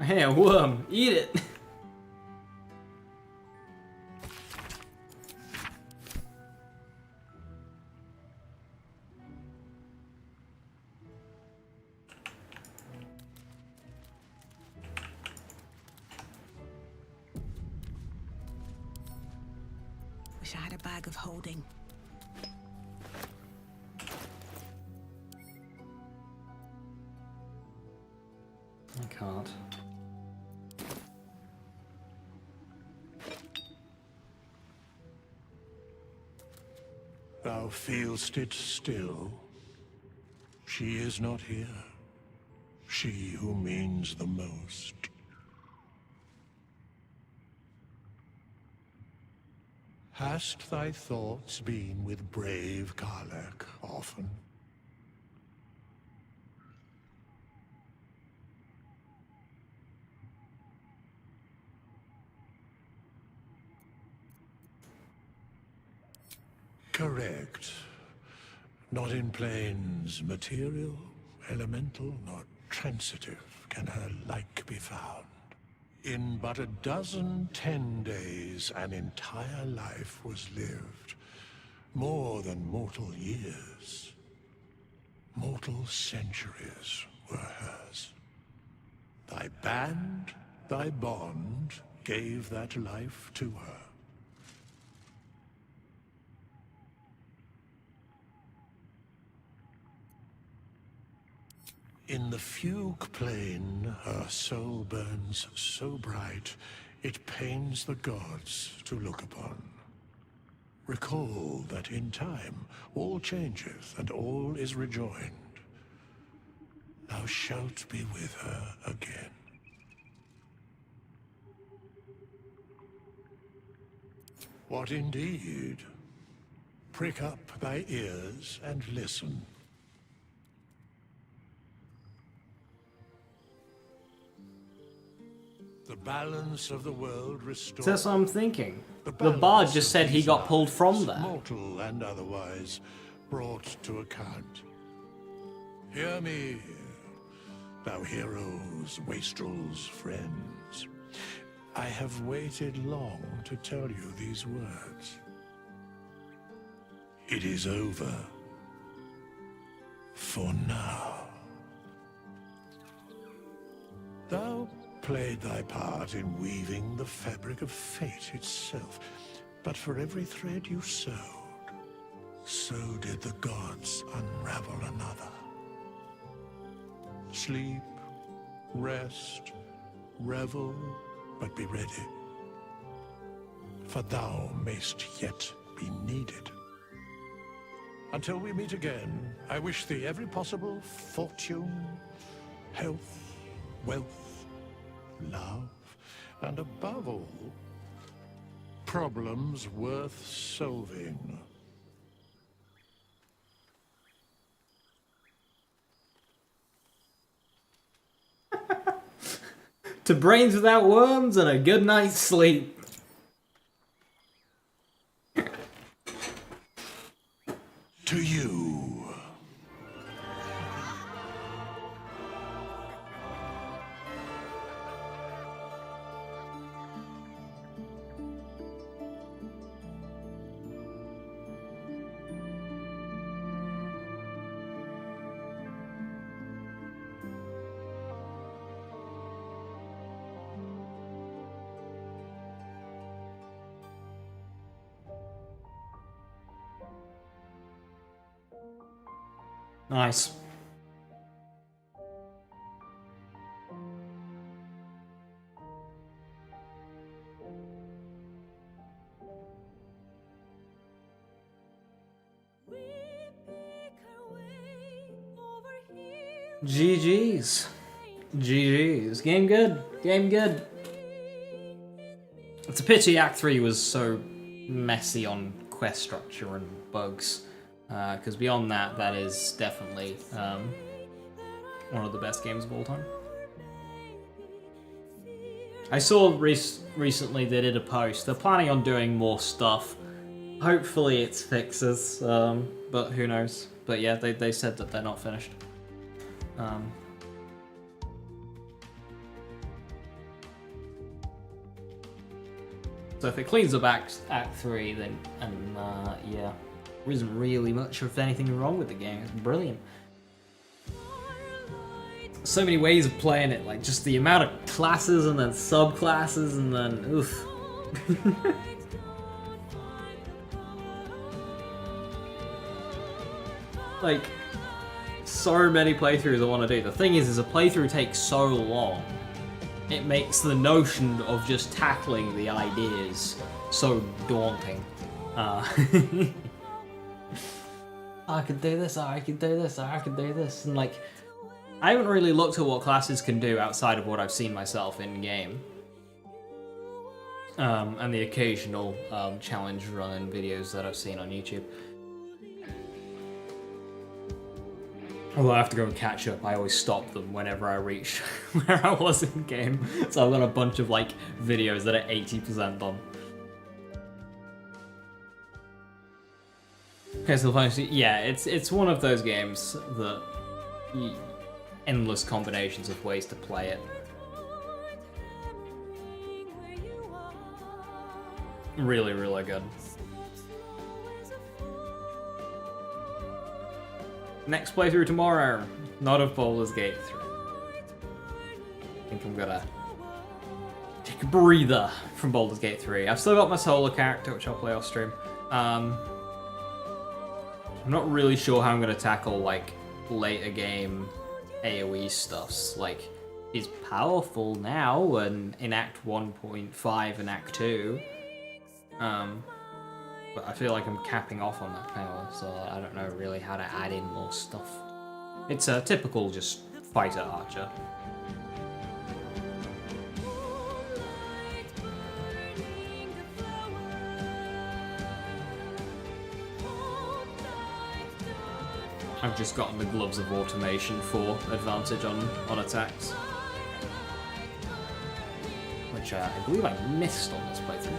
Hey, a worm, eat it! Wish I had a bag of holding. I can't. Thou feelst it still. She is not here. She who means the most. Hast thy thoughts been with brave Karlach often? Correct. Not in planes material, elemental, nor transitive can her like be found. In but a dozen 10 days, an entire life was lived. More than mortal years. Mortal centuries were hers. Thy band, thy bond, gave that life to her. In the fugue plane, her soul burns so bright, it pains the gods to look upon. Recall that in time, all changeth and all is rejoined. Thou shalt be with her again. What indeed? Prick up thy ears and listen. The balance of the world restored. That's what I'm thinking. The bard just said he got pulled from there. Mortal and otherwise, brought to account. Hear me, thou heroes, wastrels, friends. I have waited long to tell you these words. It is over. For now. Thou played thy part in weaving the fabric of fate itself, but for every thread you sewed, so did the gods unravel another. Sleep, rest, revel, but be ready, for thou mayst yet be needed. Until we meet again, I wish thee every possible fortune, health, wealth, love, and above all, problems worth solving. To brains without worms and a good night's sleep. To you. Nice. GG's. GG's. Game good. Game good. It's a pity Act 3 was so messy on quest structure and bugs. Because beyond that, that is definitely one of the best games of all time. I saw recently they did a post. They're planning on doing more stuff. Hopefully it's fixes, but who knows. But yeah, they said that they're not finished. So if it cleans up Act 3, then, yeah. There isn't really much of anything wrong with the game. It's brilliant. So many ways of playing it, like just the amount of classes and then subclasses and then oof. Like so many playthroughs I want to do. The thing is a playthrough takes so long. It makes the notion of just tackling the ideas so daunting. I could do this, I could do this, I could do this, and like, I haven't really looked at what classes can do outside of what I've seen myself in game, and the occasional challenge run videos that I've seen on YouTube. Although I have to go and catch up, I always stop them whenever I reach where I was in game, so I've got a bunch of like videos that are 80% done. Okay, so yeah, it's one of those games that endless combinations of ways to play it. Really, really good. Next playthrough tomorrow, not of Baldur's Gate 3. I think I'm gonna take a breather from Baldur's Gate 3. I've still got my solo character, which I'll play off stream. I'm not really sure how I'm gonna tackle like later game AoE stuffs. Like, he's powerful now and in Act 1.5 and Act 2. But I feel like I'm capping off on that power, so I don't know really how to add in more stuff. It's a typical just fighter archer. I've just gotten the gloves of automation for advantage on attacks. Which I believe I missed on this playthrough.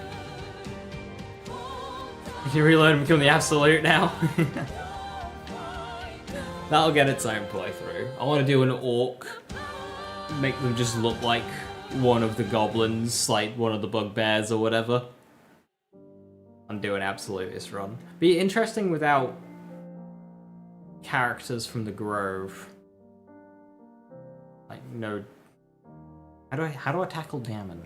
You can reload and become the absolute now. That'll get its own playthrough. I want to do an orc. Make them just look like one of the goblins, like one of the bugbears or whatever. And do an absolutist run. Be interesting without characters from the Grove. Like, no... How do I tackle Damon?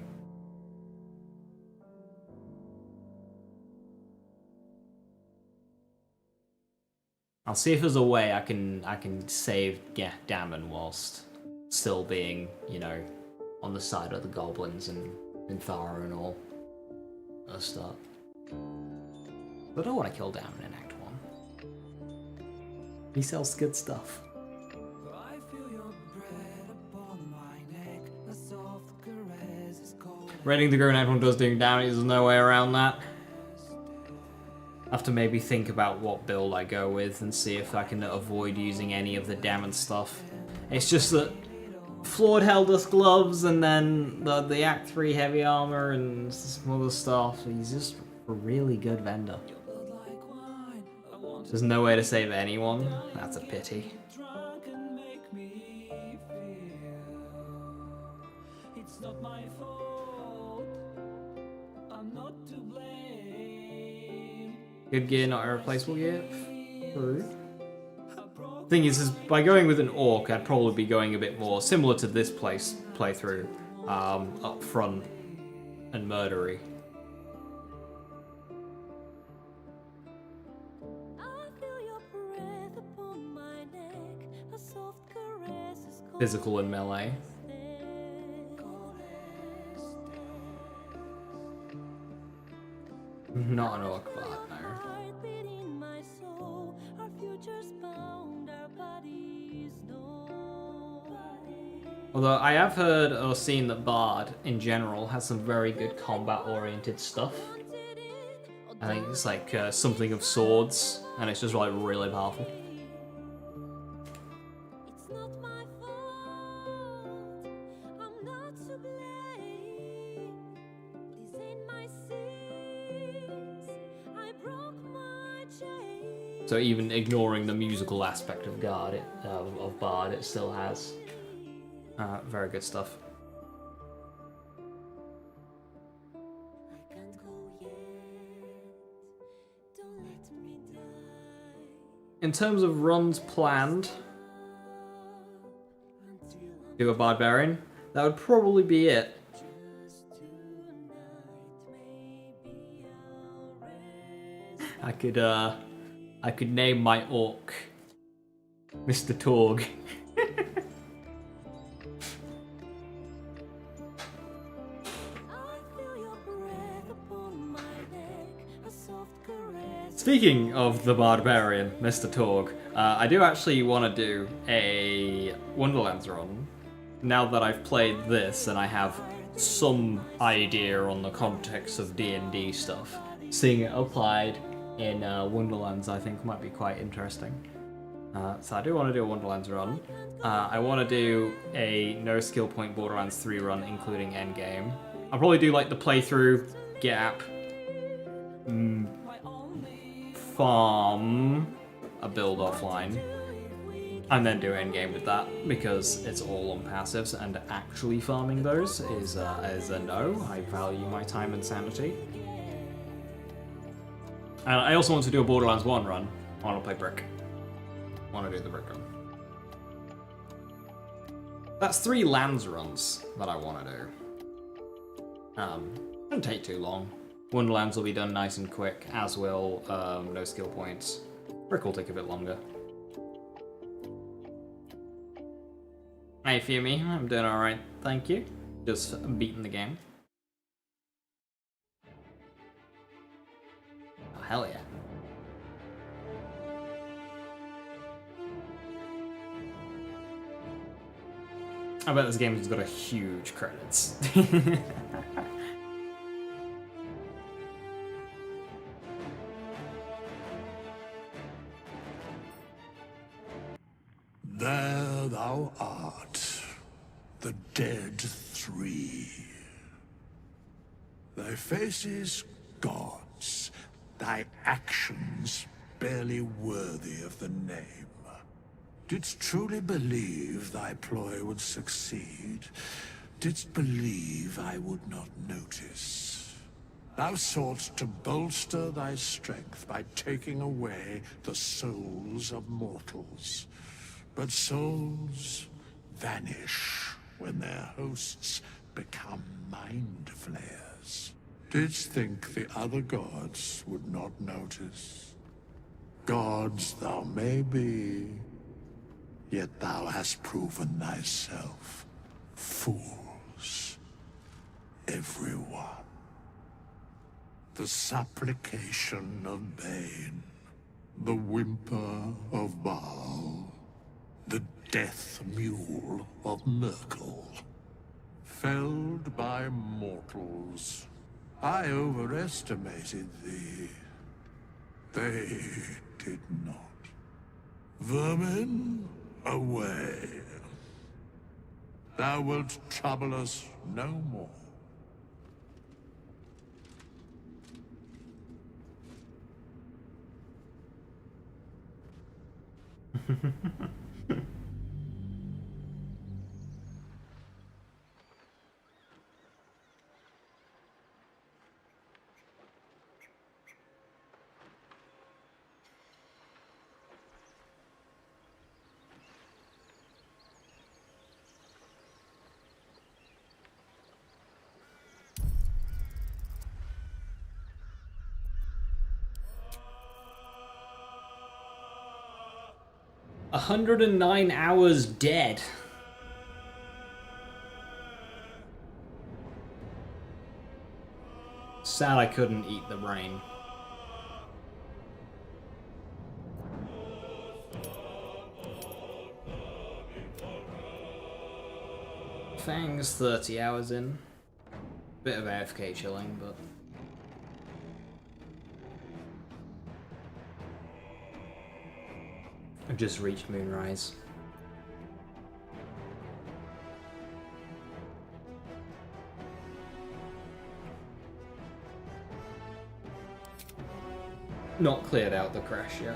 I'll see if there's a way I can save Damon whilst still being, you know, on the side of the goblins and Thara and all that stuff. But I don't want to kill Damon in Act 1. He sells good stuff. Raiding the Grown Act 1 does do damage, there's no way around that. I have to maybe think about what build I go with and see if I can avoid using any of the Damon stuff. It's just that Flawed Helldust gloves and then the Act 3 heavy armor and some other stuff. He's just a really good vendor. There's no way to save anyone. That's a pity. Good gear, not irreplaceable gear. True. Thing is by going with an orc, I'd probably be going a bit more similar to this playthrough, up front and murdery. Physical and melee. Not an orc bard, no. Although I have heard or seen that Bard, in general, has some very good combat-oriented stuff. I think it's like something of swords, and it's just like really powerful. So even ignoring the musical aspect of Bard, it still has very good stuff. In terms of runs planned, do a Barbarian, that would probably be it. I could name my orc Mr. Torg. Speaking of the Barbarian, Mr. Torg, I do actually want to do a Wonderlands run. Now that I've played this and I have some idea on the context of D&D stuff, seeing it applied in Wonderlands I think might be quite interesting. So I do want to do a Wonderlands run. I want to do a no skill point Borderlands 3 run including endgame. I'll probably do like the playthrough gap farm a build offline and then do endgame with that, because it's all on passives, and actually farming those is a no. I value my time and sanity. And I also want to do a Borderlands 1 run. I want to play Brick. I want to do the Brick run. That's 3 lands runs that I want to do. Won't take too long. Wonderlands will be done nice and quick, as will no skill points. Brick will take a bit longer. Hey Fumi, I'm doing alright, thank you. Just beating the game. Oh, hell yeah. I bet this game has got a huge credits. There thou art, the dead 3. Thy faces gods, thy actions barely worthy of the name. Didst truly believe thy ploy would succeed? Didst believe I would not notice? Thou soughtst to bolster thy strength by taking away the souls of mortals. But souls vanish when their hosts become mind flayers. Didst think the other gods would not notice? Gods thou may be, yet thou hast proven thyself fools, everyone. The supplication of Bane, the whimper of Baal, the death mule of Merkel. Felled by mortals, I overestimated thee. They did not. Vermin, away. Thou wilt trouble us no more. A 109 hours dead. Sad I couldn't eat the brain. Fang's 30 hours in. Bit of AFK chilling, but... I've just reached Moonrise. Not cleared out the crash yet.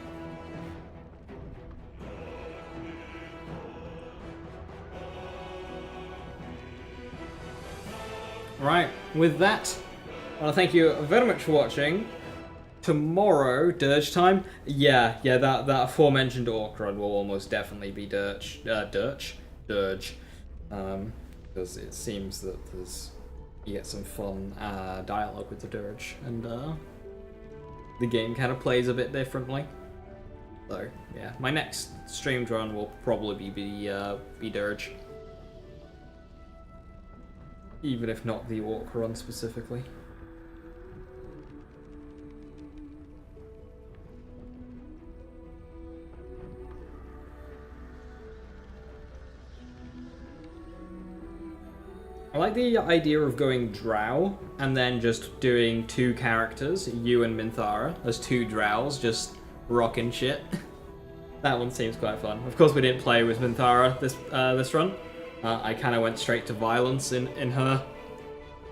Right, with that, I want to thank you very much for watching. Tomorrow, Dirge time? Yeah, that aforementioned Orc run will almost definitely be Dirge. Because it seems that you get some fun dialogue with the Dirge, and the game kind of plays a bit differently. So, yeah, my next streamed run will probably be Dirge. Even if not the Orc run specifically. I like the idea of going Drow and then just doing 2 characters, you and Minthara, as 2 Drows, just rocking shit. That one seems quite fun. Of course, we didn't play with Minthara this run. I kind of went straight to violence in her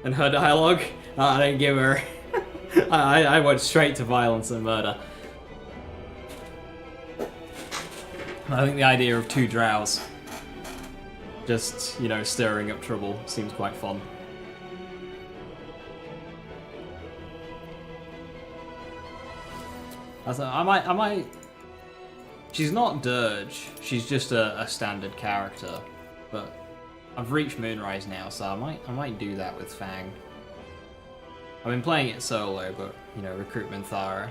dialogue. I didn't give her. I went straight to violence and murder. I think the idea of 2 drows just, you know, stirring up trouble seems quite fun. I might... She's not Dirge, she's just a standard character, but I've reached Moonrise now, so I might do that with Fang. I've been playing it solo, but, you know, recruit Minthara.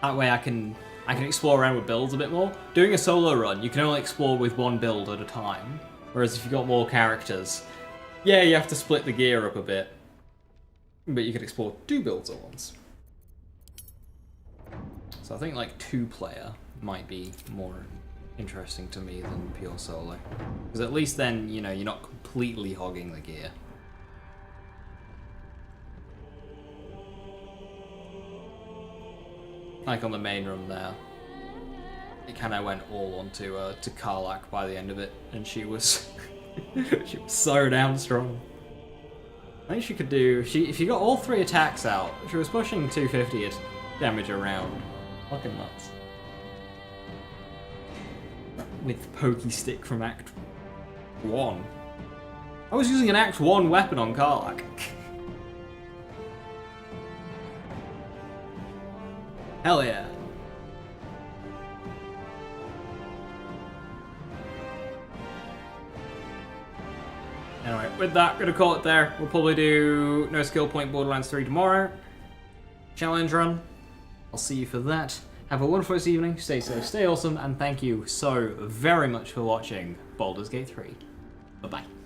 That way I can explore around with builds a bit more. Doing a solo run, you can only explore with 1 build at a time, whereas if you've got more characters, yeah, you have to split the gear up a bit, but you can explore 2 builds at once. So I think like 2-player might be more interesting to me than pure solo. Because at least then, you know, you're not completely hogging the gear. Like on the main run there, it kind of went all onto to Karlach by the end of it, and she was she was so damn strong. I think she could do, if you got all 3 attacks out, she was pushing 250 damage around. Fucking nuts. With Pokey Stick from Act 1. I was using an Act 1 weapon on Karlach. Hell yeah. Anyway, with that, gonna call it there. We'll probably do No Skill Point Borderlands 3 tomorrow. Challenge run. I'll see you for that. Have a wonderful evening, stay safe, stay awesome, and thank you so very much for watching Baldur's Gate 3. Bye-bye.